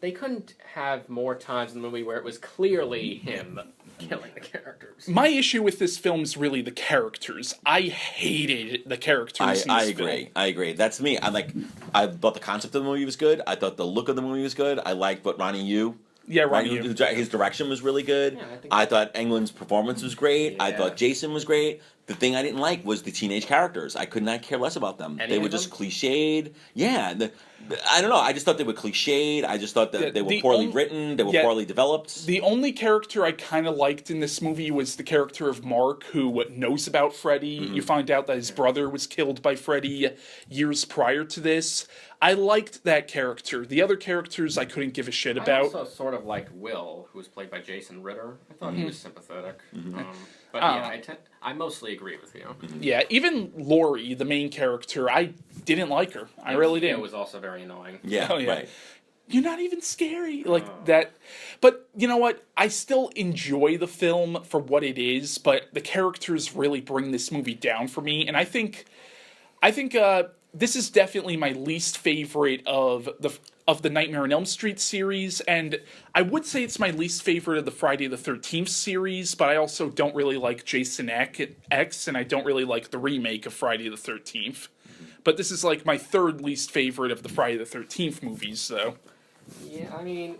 Speaker 3: they couldn't have more times in the movie where it was clearly him killing the characters.
Speaker 1: My issue with this film is really the characters. I hated the characters in this film.
Speaker 2: I agree. That's me. I thought the concept of the movie was good. I thought the look of the movie was good. I liked what Ronnie Yu
Speaker 1: Yeah,
Speaker 2: Right?
Speaker 1: Ronnie Yu.
Speaker 2: His direction was really good.
Speaker 3: Yeah,
Speaker 2: I thought Englund's performance was great. I
Speaker 3: Yeah.
Speaker 2: thought Jason was great. The thing I didn't like was the teenage characters. I could not care less about them.
Speaker 3: Any
Speaker 2: They
Speaker 3: of
Speaker 2: were just
Speaker 3: them?
Speaker 2: cliched. Yeah, I don't know. I just thought they were cliched. I just thought that
Speaker 1: Yeah,
Speaker 2: they were
Speaker 1: the
Speaker 2: poorly written. They were
Speaker 1: yeah,
Speaker 2: poorly developed.
Speaker 1: The only character I kind of liked in this movie was the character of Mark, who knows about Freddy.
Speaker 2: Mm-hmm.
Speaker 1: You find out that his brother was killed by Freddy years prior to this. I liked that character. The other characters I couldn't give a shit
Speaker 3: I
Speaker 1: about.
Speaker 3: also sort of liked Will, who was played by Jason Ritter. I thought he was sympathetic. But
Speaker 1: Uh,
Speaker 3: yeah, I mostly agree with you.
Speaker 1: Yeah, even Lori, the main character, I didn't like her. I really didn't.
Speaker 3: It was also very annoying.
Speaker 2: Yeah,
Speaker 1: Oh, yeah.
Speaker 2: right.
Speaker 1: You're not even scary like that. But you know what? I still enjoy the film for what it is, but the characters really bring this movie down for me. And I think this is definitely my least favorite of the Nightmare on Elm Street series, and I would say it's my least favorite of the Friday the 13th series, but I also don't really like Jason X, and I don't really like the remake of Friday the 13th. But this is like my third least favorite of the Friday the 13th movies, though.
Speaker 3: Yeah, I mean,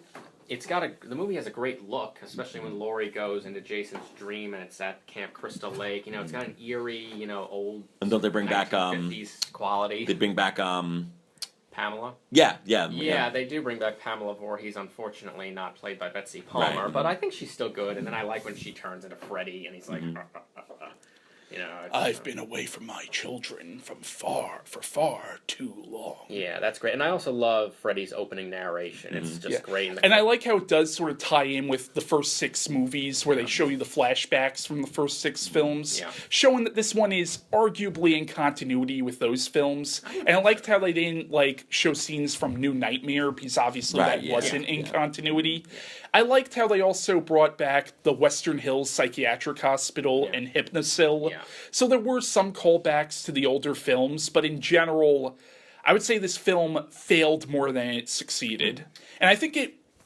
Speaker 3: the movie has a great look, especially when Laurie goes into Jason's dream and it's at Camp Crystal Lake. You know, it's got an eerie, old
Speaker 2: And don't they bring back
Speaker 3: 1950s quality.
Speaker 2: they bring back
Speaker 3: Pamela.
Speaker 2: yeah.
Speaker 3: They do bring back Pamela Voorhees. Unfortunately, not played by Betsy Palmer,
Speaker 2: Right.
Speaker 3: but I think she's still good. And then I like when she turns into Freddy and he's like, it's,
Speaker 1: I've been away from my children for far too long.
Speaker 3: Yeah, that's great. And I also love Freddy's opening narration. It's just great.
Speaker 1: And I like how it does sort of tie in with the first 6 movies where they show you the flashbacks from the first 6 films, showing that this one is arguably in continuity with those films. And I liked how they didn't show scenes from New Nightmare because obviously wasn't in continuity. I liked how they also brought back the Western Hills Psychiatric Hospital and Hypnosil.
Speaker 3: Yeah.
Speaker 1: So there were some callbacks to the older films, but in general, I would say this film failed more than it succeeded. And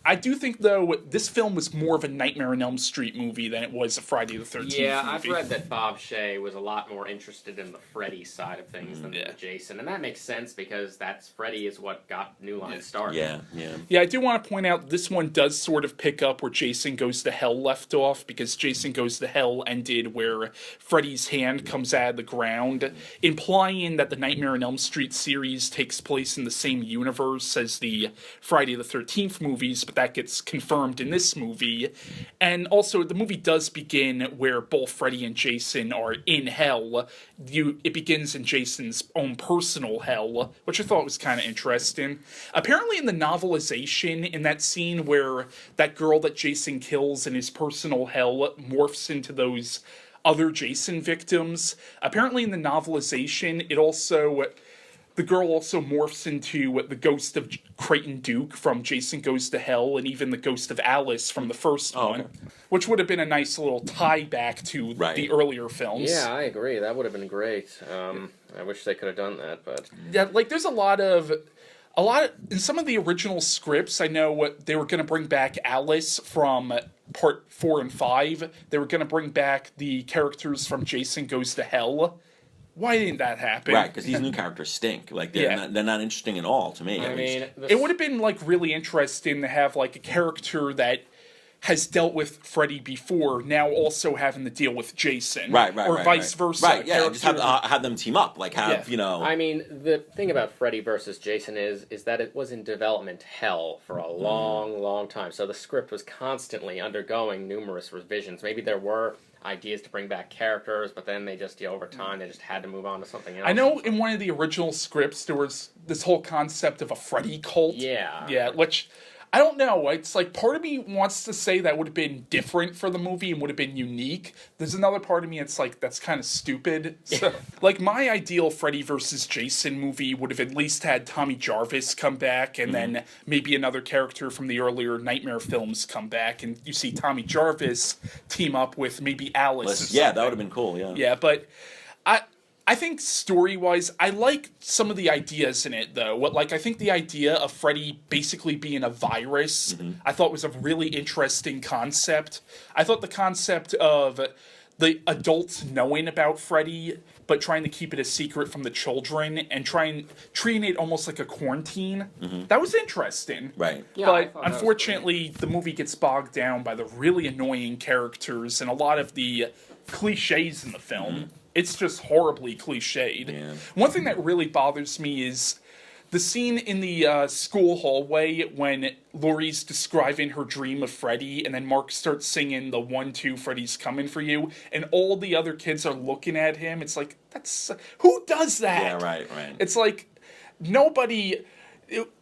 Speaker 1: I do think, though, this film was more of a Nightmare on Elm Street movie than it was a Friday the 13th movie.
Speaker 3: I've read that Bob Shea was a lot more interested in the Freddy side of things than the Jason. And that makes sense because Freddy is what got New Line started.
Speaker 1: Yeah, I do want to point out this one does sort of pick up where Jason Goes to Hell left off, because Jason Goes to Hell ended where Freddy's hand comes out of the ground, implying that the Nightmare on Elm Street series takes place in the same universe as the Friday the 13th movies, but that gets confirmed in this movie. And also, the movie does begin where both Freddy and Jason are in hell. It begins in Jason's own personal hell, which I thought was kind of interesting. Apparently in the novelization, in that scene where that girl that Jason kills in his personal hell morphs into those other Jason victims, apparently in the novelization, the girl also morphs into the ghost of Creighton Duke from Jason Goes to Hell, and even the ghost of Alice from the first one, which would have been a nice little tie back to the earlier films.
Speaker 3: Yeah, I agree. That would have been great. I wish they could have done that, but
Speaker 1: yeah, there's a lot of in some of the original scripts. I know they were going to bring back Alice from part 4 and 5. They were going to bring back the characters from Jason Goes to Hell. Why didn't that happen?
Speaker 2: Right, because these new characters stink. They're not interesting at all to me.
Speaker 3: I mean,
Speaker 1: it would have been really interesting to have a character that has dealt with Freddy before, now also having to deal with Jason.
Speaker 2: Right,
Speaker 1: or vice versa.
Speaker 2: Right, yeah, just have them team up.
Speaker 3: I mean, the thing about Freddy versus Jason is that it was in development hell for a long, long time. So the script was constantly undergoing numerous revisions. Maybe there were ideas to bring back characters, but then they just, over time, they just had to move on to something else.
Speaker 1: I know in one of the original scripts, there was this whole concept of a Freddy cult.
Speaker 3: Yeah.
Speaker 1: Yeah, which, I don't know, it's part of me wants to say that would have been different for the movie and would have been unique. There's another part of me that's kind of stupid. So, my ideal Freddy versus Jason movie would have at least had Tommy Jarvis come back, and then maybe another character from the earlier Nightmare films come back, and you see Tommy Jarvis team up with maybe Alice.
Speaker 2: Yeah, that would have been cool, yeah.
Speaker 1: Yeah, but I think story-wise, I like some of the ideas in it, though. I think the idea of Freddy basically being a virus, I thought was a really interesting concept. I thought the concept of the adults knowing about Freddy, but trying to keep it a secret from the children and treating it almost like a quarantine. That was interesting.
Speaker 2: Right.
Speaker 3: Yeah, I
Speaker 1: But
Speaker 3: thought that was
Speaker 1: unfortunately, the movie gets bogged down by the really annoying characters and a lot of the cliches in the film. It's just horribly cliched.
Speaker 2: Yeah.
Speaker 1: One thing that really bothers me is the scene in the school hallway when Laurie's describing her dream of Freddy, and then Mark starts singing the 1-2 Freddy's coming for you, and all the other kids are looking at him. It's like, who does that?
Speaker 2: Yeah, right.
Speaker 1: It's like, nobody...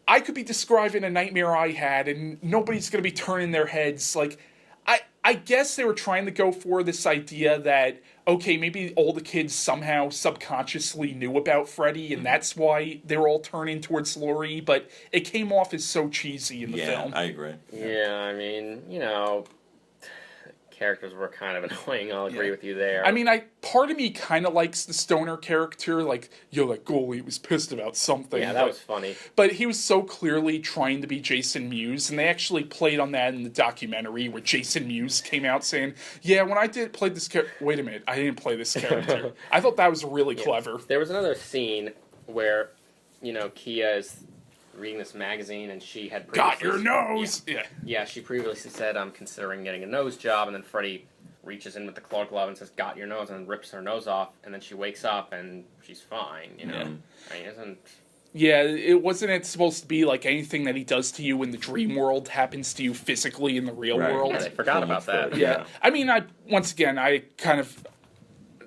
Speaker 1: I could be describing a nightmare I had, and nobody's going to be turning their heads. Like, I guess they were trying to go for this idea that, okay, maybe all the kids somehow subconsciously knew about Freddy, and that's why they were all turning towards Laurie, but it came off as so cheesy in the film.
Speaker 2: I agree.
Speaker 3: Yeah, I mean, characters were kind of annoying. I'll agree with you there.
Speaker 1: I mean, part of me kind of likes the stoner character, like, that goalie was pissed about something.
Speaker 3: Yeah, that was funny.
Speaker 1: But he was so clearly trying to be Jason Mewes, and they actually played on that in the documentary where Jason Mewes came out saying, yeah, when I played this character... Wait a minute, I didn't play this character. I thought that was really clever.
Speaker 3: There was another scene where, Kia is reading this magazine, and she had
Speaker 1: Got your nose!
Speaker 3: Yeah, she previously said, I'm considering getting a nose job, and then Freddy reaches in with the claw glove and says, got your nose, and rips her nose off, and then she wakes up, and she's fine, I mean, isn't...
Speaker 1: Yeah, it wasn't supposed to be like anything that he does to you in the dream world happens to you physically in the real world.
Speaker 3: Yeah, they forgot about that.
Speaker 1: Yeah. I mean, I kind of...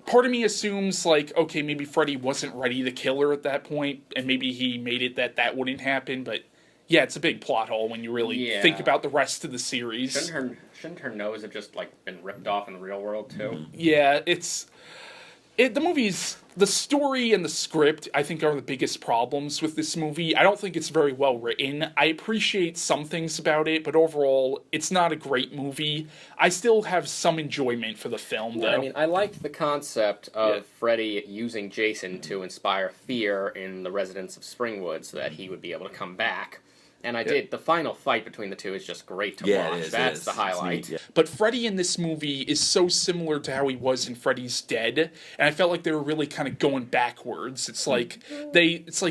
Speaker 1: Part of me assumes, like, okay, maybe Freddy wasn't ready to kill her at that point, and maybe he made it that wouldn't happen, but yeah, it's a big plot hole when you really think about the rest of the series.
Speaker 3: Shouldn't her nose have just, been ripped off in the real world, too?
Speaker 1: Yeah, the movie's... The story and the script, I think, are the biggest problems with this movie. I don't think it's very well written. I appreciate some things about it, but overall, it's not a great movie. I still have some enjoyment for the film, though.
Speaker 3: I mean, I liked the concept of Freddy using Jason to inspire fear in the residents of Springwood so that he would be able to come back. And I did. The final fight between the two is just great to watch. That's the highlight.
Speaker 1: But Freddy in this movie is so similar to how he was in Freddy's Dead, and I felt like they were really kind of going backwards. It's like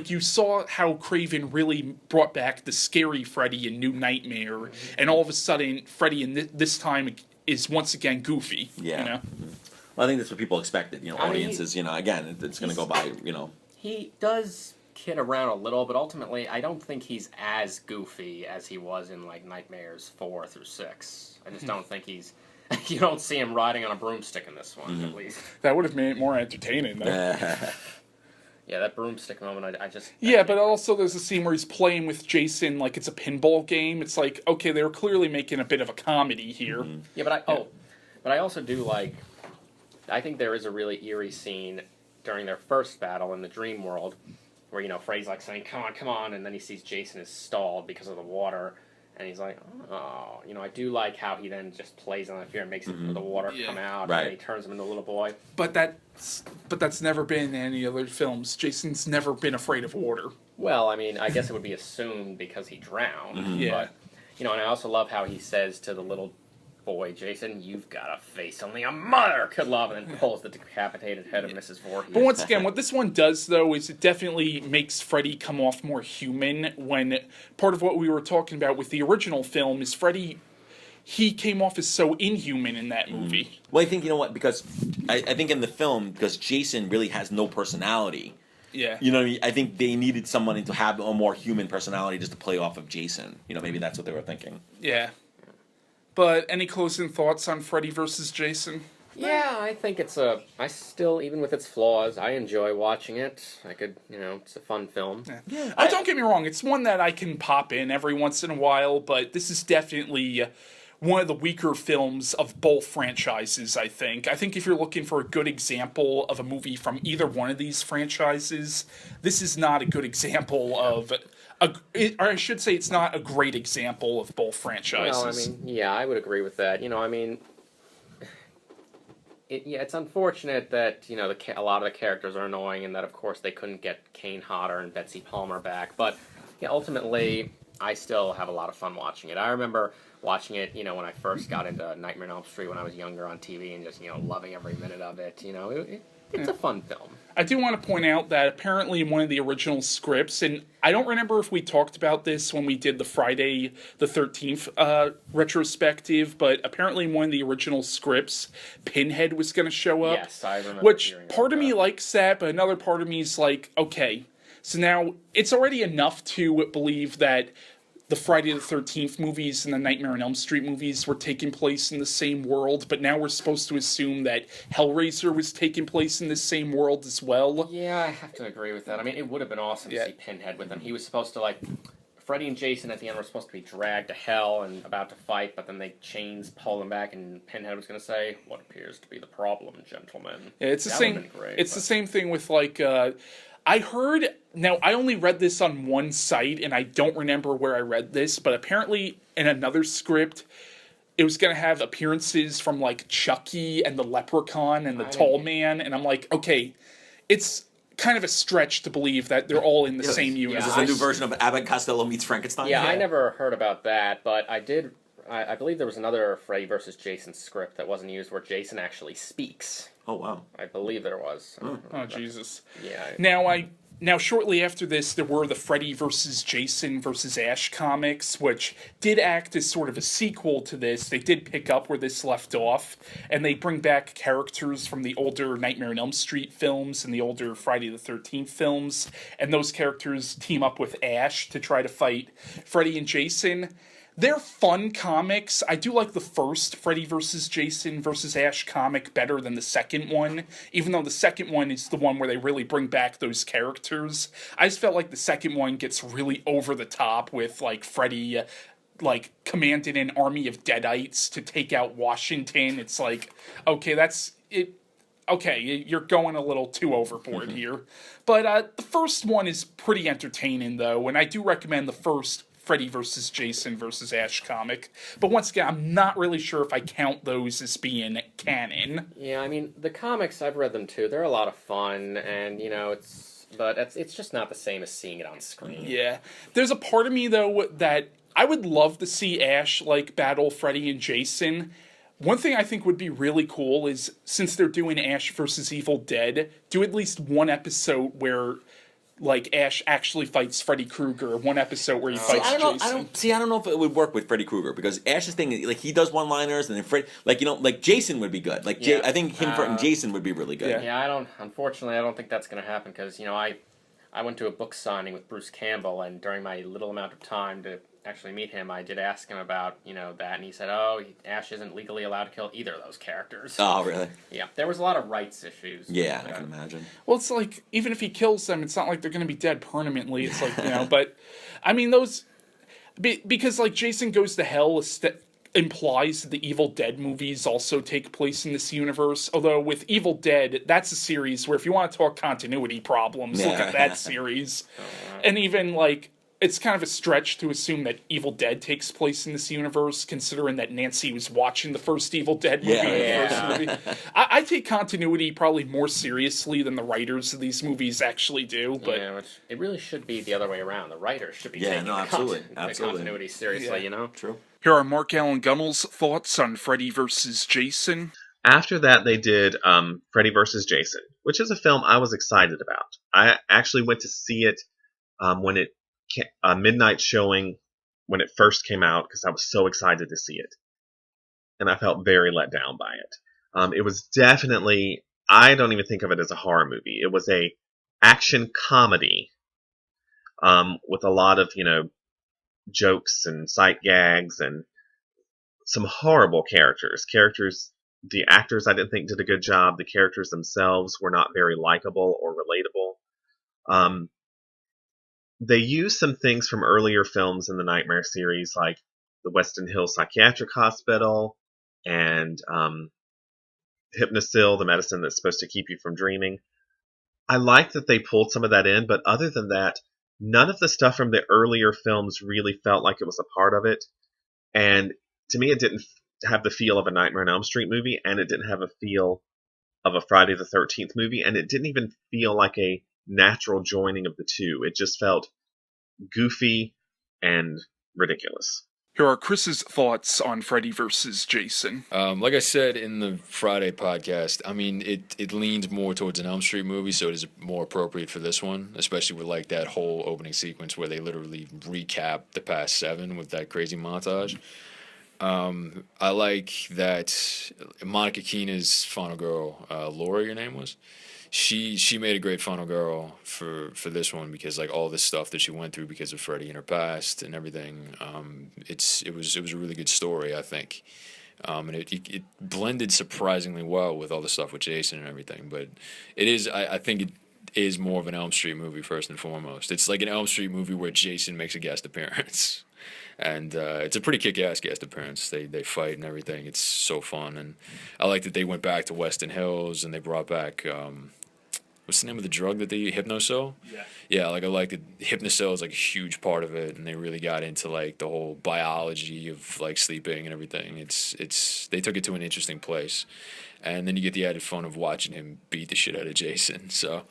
Speaker 1: you saw how Craven really brought back the scary Freddy in New Nightmare, and all of a sudden Freddy in this time is once again goofy.
Speaker 2: Yeah. Well, I think that's what people expected. Audiences. Again, it's going to go by.
Speaker 3: He does kid around a little, but ultimately I don't think he's as goofy as he was in Nightmares 4 through 6. I just don't think he's... You don't see him riding on a broomstick in this one, at least.
Speaker 1: That would have made it more entertaining, though.
Speaker 3: Yeah, that broomstick moment, I just...
Speaker 1: Yeah, but also there's a scene where he's playing with Jason like it's a pinball game. It's like, okay, they were clearly making a bit of a comedy here.
Speaker 3: Yeah, but I also do like... I think there is a really eerie scene during their first battle in the dream world where, Freddy's saying, come on, and then he sees Jason is stalled because of the water, and he's like, oh, I do like how he then just plays on that fear and makes the water come out, and then he turns him into a little boy.
Speaker 1: But that's never been in any other films. Jason's never been afraid of water.
Speaker 3: Well, I mean, I guess it would be assumed because he drowned.
Speaker 1: Yeah.
Speaker 3: But, and I also love how he says to the little boy, Jason, you've got a face only a mother could love, and then pulls the decapitated head of Mrs. Voorhees.
Speaker 1: But once again, what this one does, though, is it definitely makes Freddy come off more human, when part of what we were talking about with the original film is Freddy, he came off as so inhuman in that movie.
Speaker 2: Well, I think, because I think in the film, because Jason really has no personality.
Speaker 1: Yeah.
Speaker 2: You know what I mean? I think they needed someone to have a more human personality just to play off of Jason. Maybe that's what they were thinking.
Speaker 1: Yeah. But any closing thoughts on Freddy versus Jason?
Speaker 3: Yeah, I think I still, even with its flaws, I enjoy watching it. It's a fun film.
Speaker 1: Yeah. Don't get me wrong, it's one that I can pop in every once in a while, but this is definitely one of the weaker films of both franchises, I think. I think if you're looking for a good example of a movie from either one of these franchises, this is not a good example of... or I should say it's not a great example of both franchises.
Speaker 3: Well, I would agree with that. It's unfortunate that, a lot of the characters are annoying and that, of course, they couldn't get Kane Hodder and Betsy Palmer back. But, ultimately, I still have a lot of fun watching it. I remember watching it, when I first got into Nightmare on Elm Street when I was younger on TV and just, loving every minute of it. It's a fun film.
Speaker 1: I do want to point out that apparently in one of the original scripts, and I don't remember if we talked about this when we did the Friday the 13th retrospective, but apparently in one of the original scripts, Pinhead was going to show up.
Speaker 3: Yes, I remember.
Speaker 1: Which
Speaker 3: hearing
Speaker 1: part of
Speaker 3: about
Speaker 1: me
Speaker 3: that.
Speaker 1: likes that, but another part of me is like, okay, so now it's already enough to believe that the Friday the 13th movies and the Nightmare on Elm Street movies were taking place in the same world, but now we're supposed to assume that Hellraiser was taking place in the same world as well.
Speaker 3: Yeah, I have to agree with that. I mean, it would have been awesome to see Pinhead with him. He was supposed to, Freddy and Jason at the end were supposed to be dragged to hell and about to fight, but then they pull them back, and Pinhead was going to say, "What appears to be the problem, gentlemen?"
Speaker 1: Yeah, it's the
Speaker 3: That
Speaker 1: same.
Speaker 3: would've been great,
Speaker 1: The same thing with I heard. Now I only read this on one site, and I don't remember where I read this, but apparently in another script, it was going to have appearances from like Chucky and the Leprechaun and the Tall Man, and I'm like, okay, it's kind of a stretch to believe that they're all in the same universe.
Speaker 2: Is this a new version of Abbott and Costello meets Frankenstein?
Speaker 3: Yeah, I never heard about that, but I did. I believe there was another Freddy versus Jason script that wasn't used where Jason actually speaks.
Speaker 2: Oh, wow.
Speaker 3: I believe there was.
Speaker 1: Oh Jesus!
Speaker 3: Yeah.
Speaker 1: Now, shortly after this, there were the Freddy vs. Jason vs. Ash comics, which did act as sort of a sequel to this. They did pick up where this left off, and they bring back characters from the older Nightmare on Elm Street films and the older Friday the 13th films, and those characters team up with Ash to try to fight Freddy and Jason. They're fun comics. I do like the first Freddy vs. Jason vs. Ash comic better than the second one, even though the second one is the one where they really bring back those characters. I just felt like the second one gets really over the top with, Freddy, commanding an army of Deadites to take out Washington. It's like, okay, that's it. Okay, you're going a little too overboard here. But the first one is pretty entertaining, though, and I do recommend the first Freddy vs. Jason vs. Ash comic. But once again, I'm not really sure if I count those as being canon.
Speaker 3: Yeah, I mean, the comics, I've read them too. They're a lot of fun, and, it's just not the same as seeing it on screen.
Speaker 1: Yeah. There's a part of me, though, that I would love to see Ash, battle Freddy and Jason. One thing I think would be really cool is, since they're doing Ash vs. Evil Dead, do at least one episode where Ash actually fights Freddy Krueger, one episode where he fights Jason.
Speaker 2: I don't know if it would work with Freddy Krueger, because Ash's thing, he does one-liners, and then Fred, Jason would be good. I think him and Jason would be really good.
Speaker 3: Yeah, unfortunately, I don't think that's going to happen, because, I went to a book signing with Bruce Campbell, and during my little amount of time to actually meet him, I did ask him about, that, and he said, Ash isn't legally allowed to kill either of those characters.
Speaker 2: Oh, really?
Speaker 3: Yeah, there was a lot of rights issues.
Speaker 2: Yeah, I can imagine.
Speaker 1: Well, it's even if he kills them, it's not like they're going to be dead permanently. It's but, I mean, those, because, Jason Goes to Hell implies that the Evil Dead movies also take place in this universe, although with Evil Dead, that's a series where if you want to talk continuity problems, look at that series. And even, it's kind of a stretch to assume that Evil Dead takes place in this universe, considering that Nancy was watching the first Evil Dead movie. The first movie. I take continuity probably more seriously than the writers of these movies actually do. But
Speaker 3: which it really should be the other way around. The writers should be taking
Speaker 2: absolutely.
Speaker 3: The continuity seriously,
Speaker 2: True.
Speaker 1: Here are Mark Allan Gunnells' thoughts on Freddy vs. Jason.
Speaker 4: After that, they did Freddy vs. Jason, which is a film I was excited about. I actually went to see it when it midnight showing when it first came out, because I was so excited to see it, and I felt very let down by it. It was definitely, I don't even think of it as a horror movie. It was a action comedy with a lot of jokes and sight gags and some horrible characters. The actors I didn't think did a good job. The characters themselves were not very likable or relatable. They used some things from earlier films in the Nightmare series, like the Weston Hill Psychiatric Hospital and Hypnosil, the medicine that's supposed to keep you from dreaming. I like that they pulled some of that in, but other than that, none of the stuff from the earlier films really felt like it was a part of it. And to me, it didn't have the feel of a Nightmare on Elm Street movie, and it didn't have a feel of a Friday the 13th movie, and it didn't even feel like a natural joining of the two. It just felt goofy and ridiculous.
Speaker 1: Here are Chris's thoughts on Freddy vs. Jason.
Speaker 5: Like I said in the Friday podcast, I mean, it leans more towards an Elm Street movie, so it is more appropriate for this one, especially with like that whole opening sequence where they literally recap the past 7 with that crazy montage. I like that Monica Keena's final girl, Laura, your name was. She made a great final girl for this one because like all this stuff that she went through because of Freddy in her past and everything. It was a really good story, I think, and it blended surprisingly well with all the stuff with Jason and everything. But it is I think it is more of an Elm Street movie first and foremost. It's like an Elm Street movie where Jason makes a guest appearance. And it's a pretty kick-ass guest appearance. They fight and everything. It's so fun, and I like that they went back to Weston Hills and they brought back what's the name of the drug that they Hypnocil? Yeah, like I like that Hypnocil is like a huge part of it, and they really got into like the whole biology of like sleeping and everything. It's they took it to an interesting place, and then you get the added fun of watching him beat the shit out of Jason. So.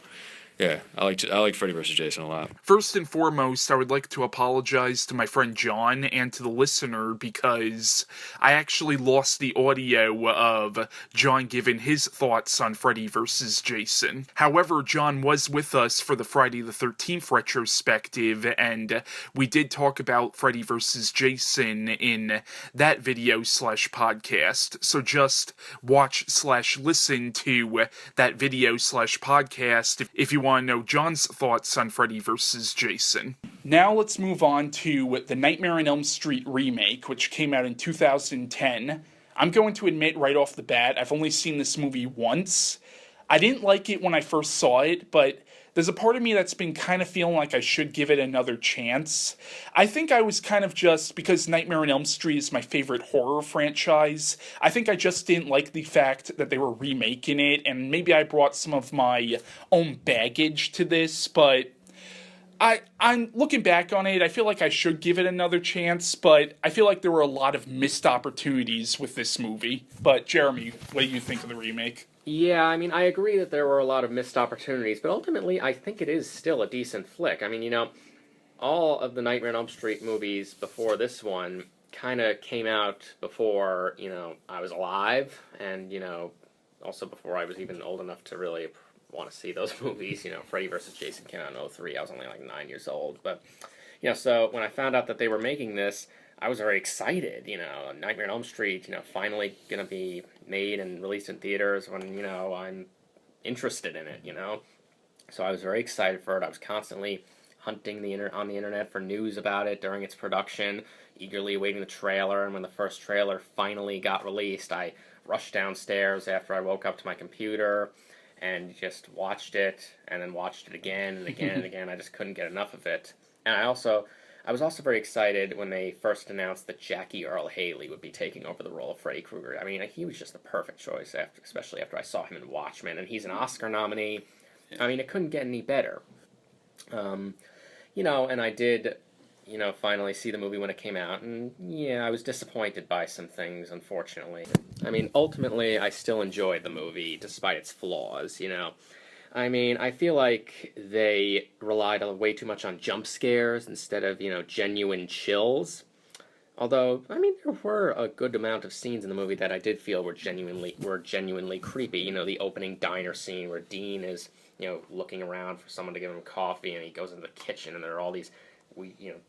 Speaker 5: Yeah, I like Freddy vs. Jason a lot.
Speaker 1: First and foremost, I would like to apologize to my friend John and to the listener because I actually lost the audio of John giving his thoughts on Freddy vs. Jason. However, John was with us for the Friday the 13th retrospective, and we did talk about Freddy vs. Jason in that video/podcast. So just watch/listen to that video/podcast if you want to know John's thoughts on Freddy vs. Jason. Now let's move on to the Nightmare on Elm Street remake, which came out in 2010. I'm going to admit right off the bat, I've only seen this movie once. I didn't like it when I first saw it, but there's a part of me that's been kind of feeling like I should give it another chance. I think I was kind of just, because Nightmare on Elm Street is my favorite horror franchise, I think I just didn't like the fact that they were remaking it, and maybe I brought some of my own baggage to this, but I'm looking back on it, I feel like I should give it another chance, but I feel like there were a lot of missed opportunities with this movie. But Jeremy, what do you think of the remake?
Speaker 3: Yeah, I mean, I agree that there were a lot of missed opportunities, but ultimately, I think it is still a decent flick. I mean, all of the Nightmare on Elm Street movies before this one kind of came out before, I was alive, and, also before I was even old enough to really want to see those movies. Freddy vs. Jason came out in 2003. I was only like 9 years old, but, so when I found out that they were making this, I was very excited, Nightmare on Elm Street, finally gonna be made and released in theaters when, I'm interested in it, So I was very excited for it. I was constantly hunting on the internet for news about it during its production, eagerly awaiting the trailer, and when the first trailer finally got released, I rushed downstairs after I woke up to my computer and just watched it, and then watched it again and again and again. I just couldn't get enough of it. And I was also very excited when they first announced that Jackie Earle Haley would be taking over the role of Freddy Krueger. I mean, he was just the perfect choice, especially after I saw him in Watchmen, and he's an Oscar nominee. I mean, it couldn't get any better. And I did, finally see the movie when it came out, and yeah, I was disappointed by some things, unfortunately. I mean, ultimately, I still enjoyed the movie, despite its flaws, I mean, I feel like they relied way too much on jump scares instead of, genuine chills. Although, I mean, there were a good amount of scenes in the movie that I did feel were genuinely creepy. The opening diner scene where Dean is, looking around for someone to give him coffee, and he goes into the kitchen, and there are all these,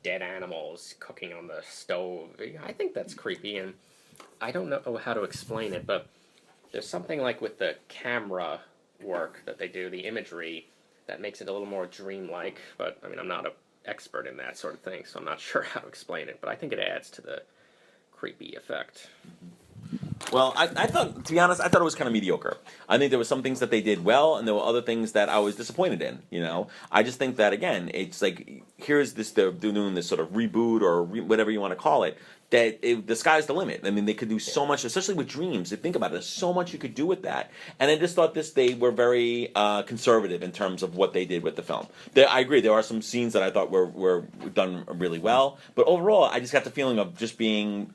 Speaker 3: dead animals cooking on the stove. I think that's creepy, and I don't know how to explain it, but there's something like with the camera work that they do, the imagery, that makes it a little more dreamlike, but I mean, I'm not an expert in that sort of thing, so I'm not sure how to explain it, but I think it adds to the creepy effect.
Speaker 2: Well, I thought, to be honest, I thought it was kind of mediocre. I think there were some things that they did well, and there were other things that I was disappointed in, I just think that, again, it's like, here's this, they're doing this sort of reboot, or whatever you want to call it, that the sky's the limit. I mean, they could do so much, especially with dreams. Think about it, there's so much you could do with that. And I just thought they were very conservative in terms of what they did with the film. I agree, there are some scenes that I thought were done really well, but overall, I just got the feeling of just being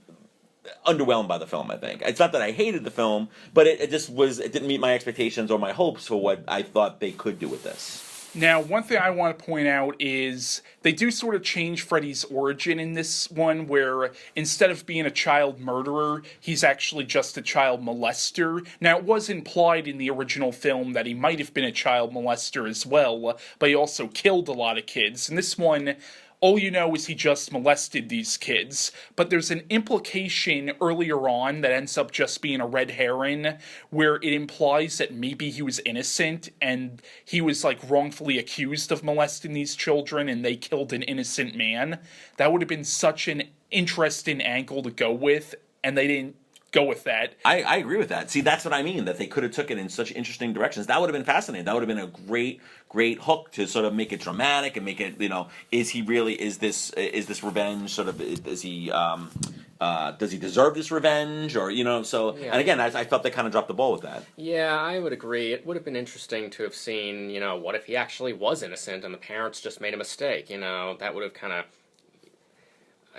Speaker 2: underwhelmed by the film, I think. It's not that I hated the film, but it didn't meet my expectations or my hopes for what I thought they could do with this.
Speaker 1: Now, one thing I want to point out is they do sort of change Freddy's origin in this one, where instead of being a child murderer, he's actually just a child molester. Now, it was implied in the original film that he might have been a child molester as well, but he also killed a lot of kids. In this one, all you know is he just molested these kids, but there's an implication earlier on that ends up just being a red herring, where it implies that maybe he was innocent, and he was, like, wrongfully accused of molesting these children, and they killed an innocent man. That would have been such an interesting angle to go with, and they didn't go with that.
Speaker 2: I agree with that. See, that's what I mean, that they could have took it in such interesting directions. That would have been fascinating. That would have been a great hook to sort of make it dramatic and make it, is this revenge sort of, does he deserve this revenge, or, so,
Speaker 3: Yeah.
Speaker 2: And again, I felt they kind of dropped the ball with that.
Speaker 3: Yeah, I would agree. It would have been interesting to have seen, what if he actually was innocent and the parents just made a mistake, that would have kind of,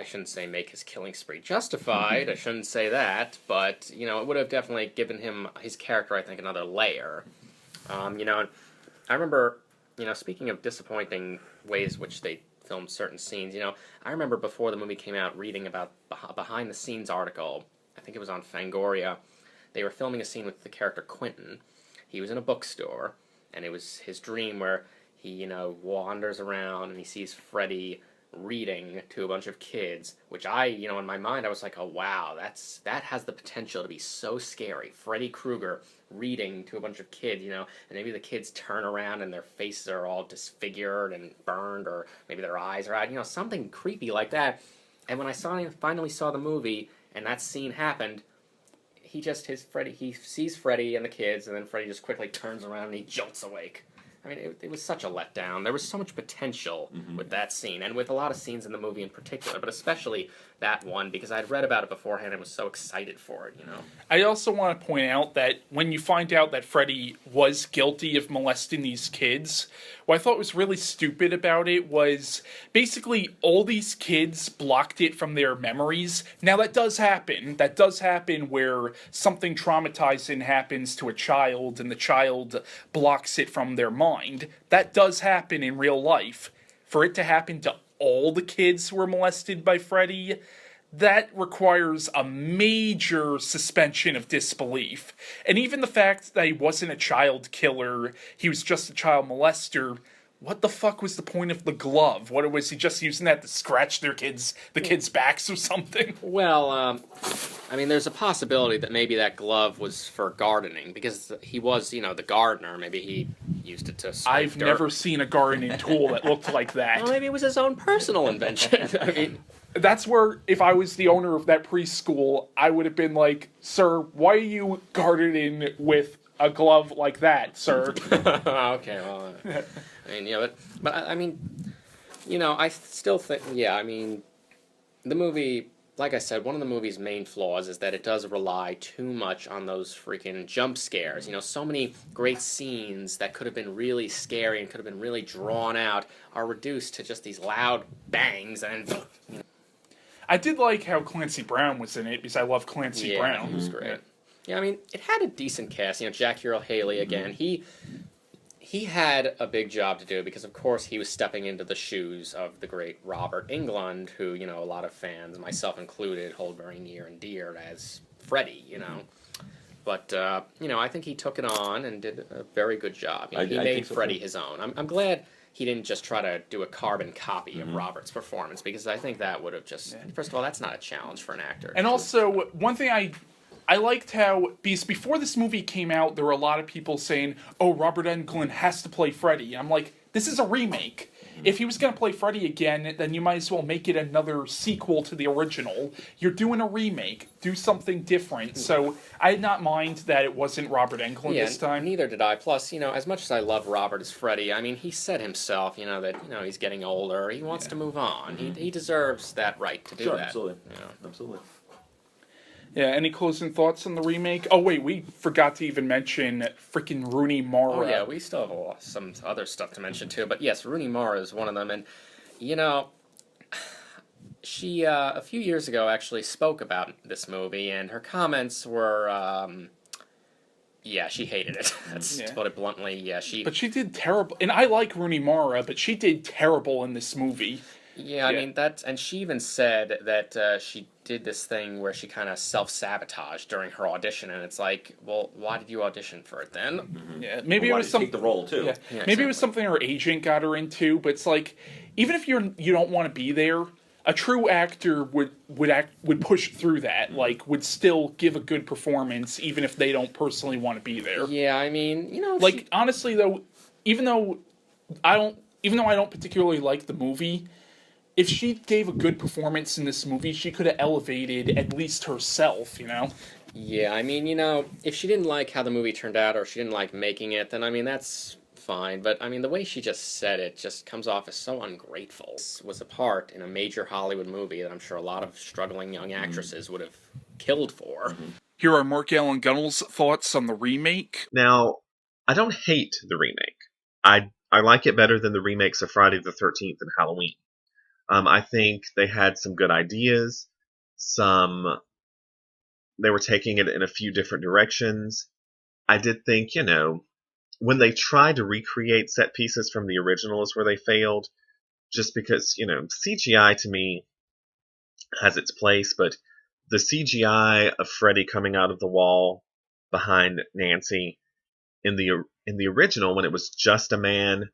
Speaker 3: I shouldn't say make his killing spree justified, I shouldn't say that, but, it would have definitely given his character, I think, another layer. And I remember, speaking of disappointing ways which they filmed certain scenes, I remember before the movie came out reading about behind-the-scenes article, I think it was on Fangoria. They were filming a scene with the character Quentin. He was in a bookstore, and it was his dream where he, wanders around and he sees Freddy reading to a bunch of kids, which I, in my mind, I was like, oh wow, that has the potential to be so scary. Freddy Krueger reading to a bunch of kids, and maybe the kids turn around and their faces are all disfigured and burned, or maybe their eyes are out, something creepy like that. And when I finally saw the movie and that scene happened, he sees Freddy and the kids, and then Freddy just quickly turns around and he jolts awake. I mean, it was such a letdown. There was so much potential with that scene, and with a lot of scenes in the movie in particular, but especially that one, because I'd read about it beforehand and was so excited for it,
Speaker 1: I also want to point out that when you find out that Freddy was guilty of molesting these kids, what I thought was really stupid about it was basically all these kids blocked it from their memories. Now, that does happen. That does happen where something traumatizing happens to a child and the child blocks it from their mind. That does happen in real life. For it to happen to all the kids who were molested by Freddy, that requires a major suspension of disbelief. And even the fact that he wasn't a child killer, he was just a child molester, what the fuck was the point of the glove? What was he just using that to scratch the kids' backs or something?
Speaker 3: Well, I mean, there's a possibility that maybe that glove was for gardening, because he was, the gardener. Maybe he used it to scrape
Speaker 1: I've
Speaker 3: dirt.
Speaker 1: never seen a gardening tool that looked like that.
Speaker 3: Well, maybe it was his own personal invention. I mean,
Speaker 1: that's where, if I was the owner of that preschool, I would have been like, sir, why are you gardening with a glove like that, sir?
Speaker 3: Okay, well, I mean, but I mean, I still think, I mean, the movie, like I said, one of the movie's main flaws is that it does rely too much on those freaking jump scares. So many great scenes that could have been really scary and could have been really drawn out are reduced to just these loud bangs and,
Speaker 1: I did like how Clancy Brown was in it, because I love Clancy Brown.
Speaker 3: He was great. Yeah, I mean, it had a decent cast. Jack Earl Haley again. He had a big job to do because, of course, he was stepping into the shoes of the great Robert Englund, who, a lot of fans, myself included, hold very near and dear as Freddy, But, I think he took it on and did a very good job. He made Freddy his own. I'm glad he didn't just try to do a carbon copy of Robert's performance, because I think that would have just... First of all, that's not a challenge for an actor.
Speaker 1: And also, one thing I liked how, because before this movie came out, there were a lot of people saying, oh, Robert Englund has to play Freddy. And I'm like, this is a remake. If he was going to play Freddy again, then you might as well make it another sequel to the original. You're doing a remake. Do something different. So I did not mind that it wasn't Robert Englund this time.
Speaker 3: Neither did I. Plus, as much as I love Robert as Freddy, I mean, he said himself, that, he's getting older. He wants to move on. He deserves that right to do that.
Speaker 2: Absolutely. Absolutely.
Speaker 1: Yeah, any closing thoughts on the remake? Oh, wait, we forgot to even mention freaking Rooney Mara.
Speaker 3: Oh, yeah, we still have some other stuff to mention, too. But, yes, Rooney Mara is one of them. And, she, a few years ago, actually spoke about this movie, and her comments were, Yeah, she hated it. That's
Speaker 1: Yeah.
Speaker 3: to put it bluntly. Yeah,
Speaker 1: But she did terrible. And I like Rooney Mara, but she did terrible in this movie.
Speaker 3: Yeah, I
Speaker 1: Yeah.
Speaker 3: mean that's, and she even said that she did this thing where she kind of self-sabotaged during her audition, and it's like, well, why did you audition for it then?
Speaker 1: Yeah, maybe
Speaker 2: Why
Speaker 1: it was
Speaker 2: did you
Speaker 1: some.
Speaker 2: take the role too?
Speaker 1: Yeah,
Speaker 3: Yeah,
Speaker 1: maybe it was
Speaker 3: exactly.
Speaker 1: something her agent got her into. But it's like, even if you don't want to be there, a true actor would push through that. Like, would still give a good performance, even if they don't personally want to be there.
Speaker 3: Yeah, I mean, you know,
Speaker 1: Like, honestly though, even though I don't particularly like the movie, if she gave a good performance in this movie, she could have elevated at least herself, you know?
Speaker 3: yeah, I mean, you know, if she didn't like how the movie turned out or she didn't like making it, then I mean that's fine. But I mean, the way she just said it just comes off as so ungrateful. This was a part in a major Hollywood movie that I'm sure a lot of struggling young actresses would have killed for.
Speaker 1: Here are Mark Allan Gunnells' thoughts on the remake.
Speaker 4: Now, I don't hate the remake. I like it better than the remakes of Friday the 13th and Halloween. I think they had some good ideas. They were taking it in a few different directions. I did think, when they tried to recreate set pieces from the original is where they failed. Just because, CGI to me has its place, but the CGI of Freddy coming out of the wall behind Nancy in the original, when it was just a man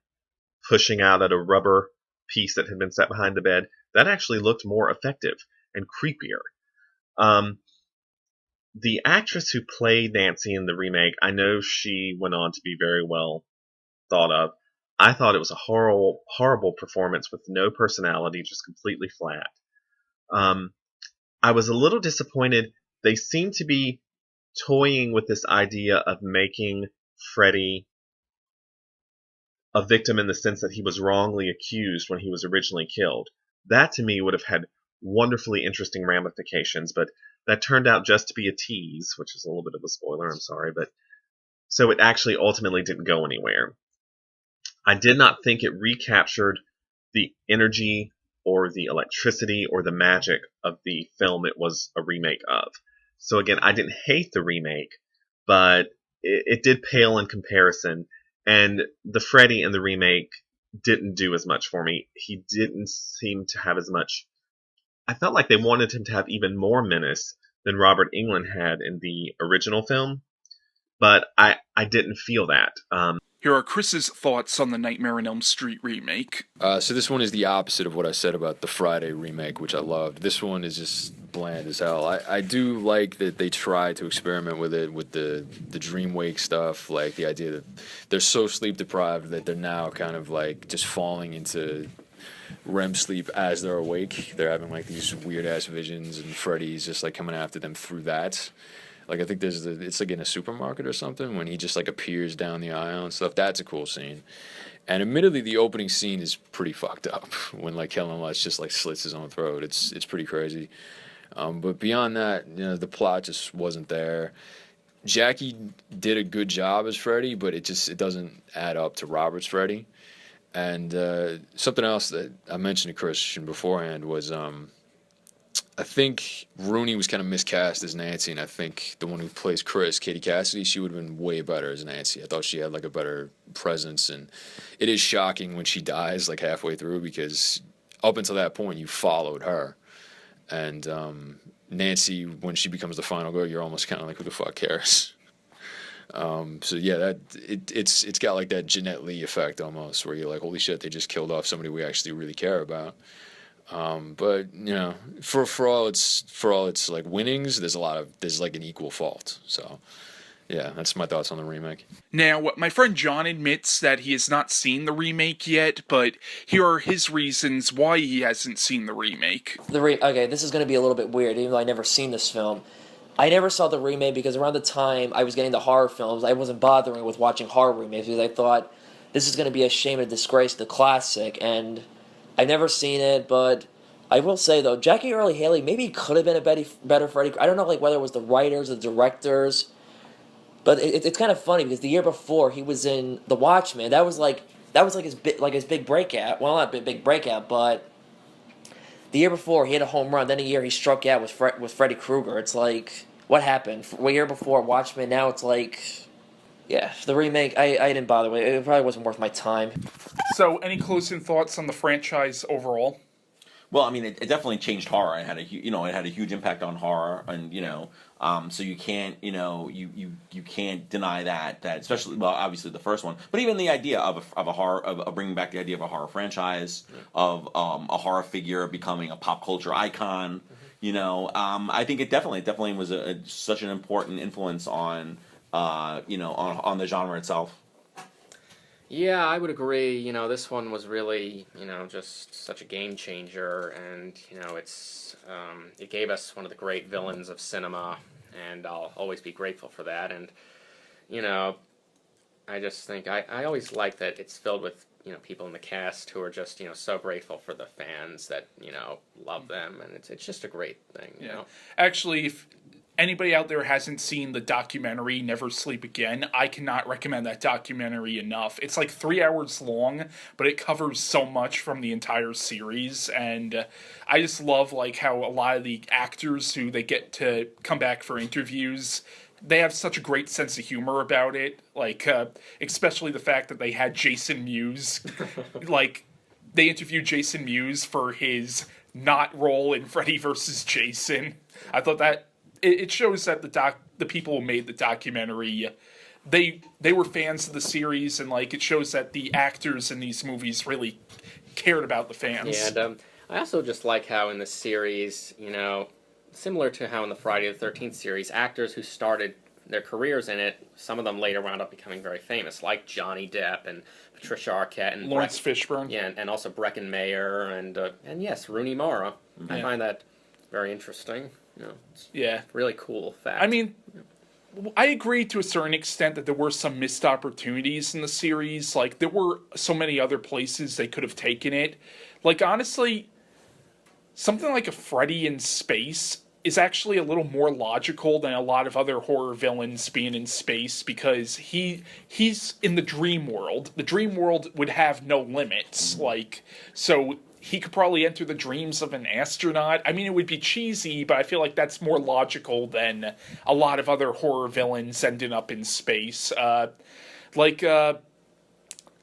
Speaker 4: pushing out at a rubber piece that had been set behind the bed, that actually looked more effective and creepier. The actress who played Nancy in the remake, I know she went on to be very well thought of. I thought it was a horrible performance with no personality, just completely flat. I was a little disappointed. They seem to be toying with this idea of making Freddy a victim in the sense that he was wrongly accused when he was originally killed. That to me would have had wonderfully interesting ramifications, but that turned out just to be a tease, which is a little bit of a spoiler, I'm sorry, but so it actually ultimately didn't go anywhere. I did not think it recaptured the energy or the electricity or the magic of the film it was a remake of. So again, I didn't hate the remake, but it did pale in comparison. And the Freddy in the remake didn't do as much for me. He didn't seem to have as much. I felt like they wanted him to have even more menace than Robert Englund had in the original film, but I didn't feel that.
Speaker 1: Here are Chris's thoughts on the Nightmare on Elm Street remake.
Speaker 5: So this one is the opposite of what I said about the Friday remake, which I loved. This one is just bland as hell. I do like that they try to experiment with it, with the dream wake stuff, like the idea that they're so sleep deprived that they're now kind of like just falling into REM sleep as they're awake. They're having like these weird ass visions, and Freddy's just like coming after them through that. Like I think it's like in a supermarket or something when he just like appears down the aisle and stuff. That's a cool scene. And admittedly, the opening scene is pretty fucked up when like Kellen Lutz just like slits his own throat. It's pretty crazy. But beyond that, the plot just wasn't there. Jackie did a good job as Freddy, but it doesn't add up to Robert's Freddy. And something else that I mentioned to Christian beforehand was I think Rooney was kind of miscast as Nancy, and I think the one who plays Chris, Katie Cassidy, she would have been way better as Nancy. I thought she had like a better presence, and it is shocking when she dies like halfway through because up until that point you followed her, and Nancy, when she becomes the final girl, you're almost kind of like, who the fuck cares? So yeah, it's got like that Jeanette Lee effect almost, where you're like, holy shit, they just killed off somebody we actually really care about. But for all its like winnings, there's like an equal fault. So yeah, that's my thoughts on the remake.
Speaker 1: Now, my friend John admits that he has not seen the remake yet, but here are his reasons why he hasn't seen the remake.
Speaker 6: Okay, this is going to be a little bit weird, even though I never seen this film. I never saw the remake because around the time I was getting the horror films, I wasn't bothering with watching horror remakes because I thought this is going to be a shame and disgrace to the classic, and I've never seen it, but I will say, though, Jackie Earle Haley maybe could have been a better Freddy. I don't know whether it was the writers, the directors, but it's kind of funny because the year before he was in The Watchmen. That was his big breakout. Well, not big breakout, but the year before he had a home run. Then a year he struck out with Freddy Krueger. It's like, what happened? A year before Watchmen, now it's like, Yeah, the remake, I didn't bother with it. It probably wasn't worth my time.
Speaker 1: So, any closing thoughts on the franchise overall?
Speaker 2: Well, I mean, it definitely changed horror. It had it had a huge impact on horror, and so you can't, you can't deny that especially, well, obviously the first one, but even the idea of a horror of bringing back the idea of a horror franchise, of a horror figure becoming a pop culture icon. I think it definitely was such an important influence on, on the genre itself.
Speaker 3: Yeah, I would agree. This one was really, just such a game changer, and it gave us one of the great villains of cinema, and I'll always be grateful for that. And I just think I always like that it's filled with people in the cast who are just so grateful for the fans that love them, and it's just a great thing.
Speaker 1: Actually, if anybody out there hasn't seen the documentary Never Sleep Again, I cannot recommend that documentary enough. It's like 3 hours long, but it covers so much from the entire series, and I just love like how a lot of the actors who they get to come back for interviews, they have such a great sense of humor about it, like especially the fact that they had Jason Mewes, like they interviewed Jason Mewes for his not role in Freddy vs. Jason. I thought that it shows that the people who made the documentary, they were fans of the series, and like it shows that the actors in these movies really cared about the fans.
Speaker 3: Yeah, and I also just like how in the series, similar to how in the Friday the 13th series, actors who started their careers in it, some of them later wound up becoming very famous, like Johnny Depp and Patricia Arquette and
Speaker 1: Lawrence Fishburne.
Speaker 3: Yeah, and also Breckin Mayer and yes, Rooney Mara. I find that very interesting. It's really cool fact.
Speaker 1: I mean, I agree to a certain extent that there were some missed opportunities in the series. Like, there were so many other places they could have taken it. Like, honestly, something like a Freddy in space is actually a little more logical than a lot of other horror villains being in space, because he's in the dream world. The dream world would have no limits. So he could probably enter the dreams of an astronaut. I mean, it would be cheesy, but I feel like that's more logical than a lot of other horror villains ending up in space. I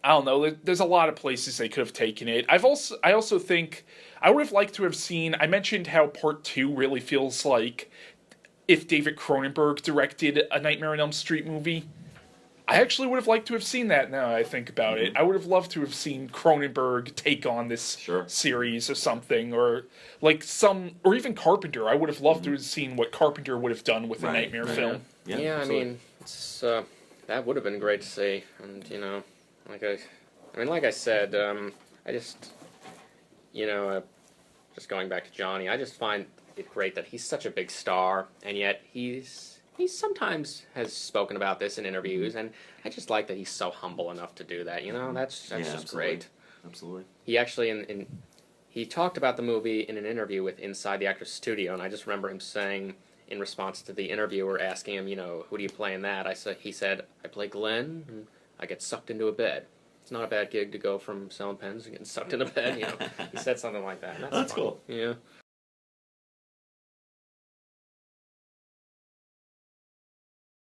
Speaker 1: don't know. There's a lot of places they could have taken it. I also think I would have liked to have seen. I mentioned how Part 2 really feels like if David Cronenberg directed a Nightmare on Elm Street movie. I actually would have liked to have seen that now I think about it. I would have loved to have seen Cronenberg take on this series or something, or or even Carpenter. I would have loved to have seen what Carpenter would have done with a Nightmare film.
Speaker 3: Yeah, I mean, it's, that would have been great to see. And, like I said, I just, just going back to Johnny, I just find it great that he's such a big star, and yet he sometimes has spoken about this in interviews, and I just like that he's so humble enough to do that. That's just
Speaker 2: absolutely.
Speaker 3: great.
Speaker 2: Absolutely.
Speaker 3: He actually he talked about the movie in an interview with Inside the Actors Studio, and I just remember him saying in response to the interviewer asking him, who do you play in that? He said, I play Glenn, and I get sucked into a bed. It's not a bad gig to go from selling pens to getting sucked into bed. He said something like that. And that's
Speaker 2: cool.
Speaker 3: Yeah.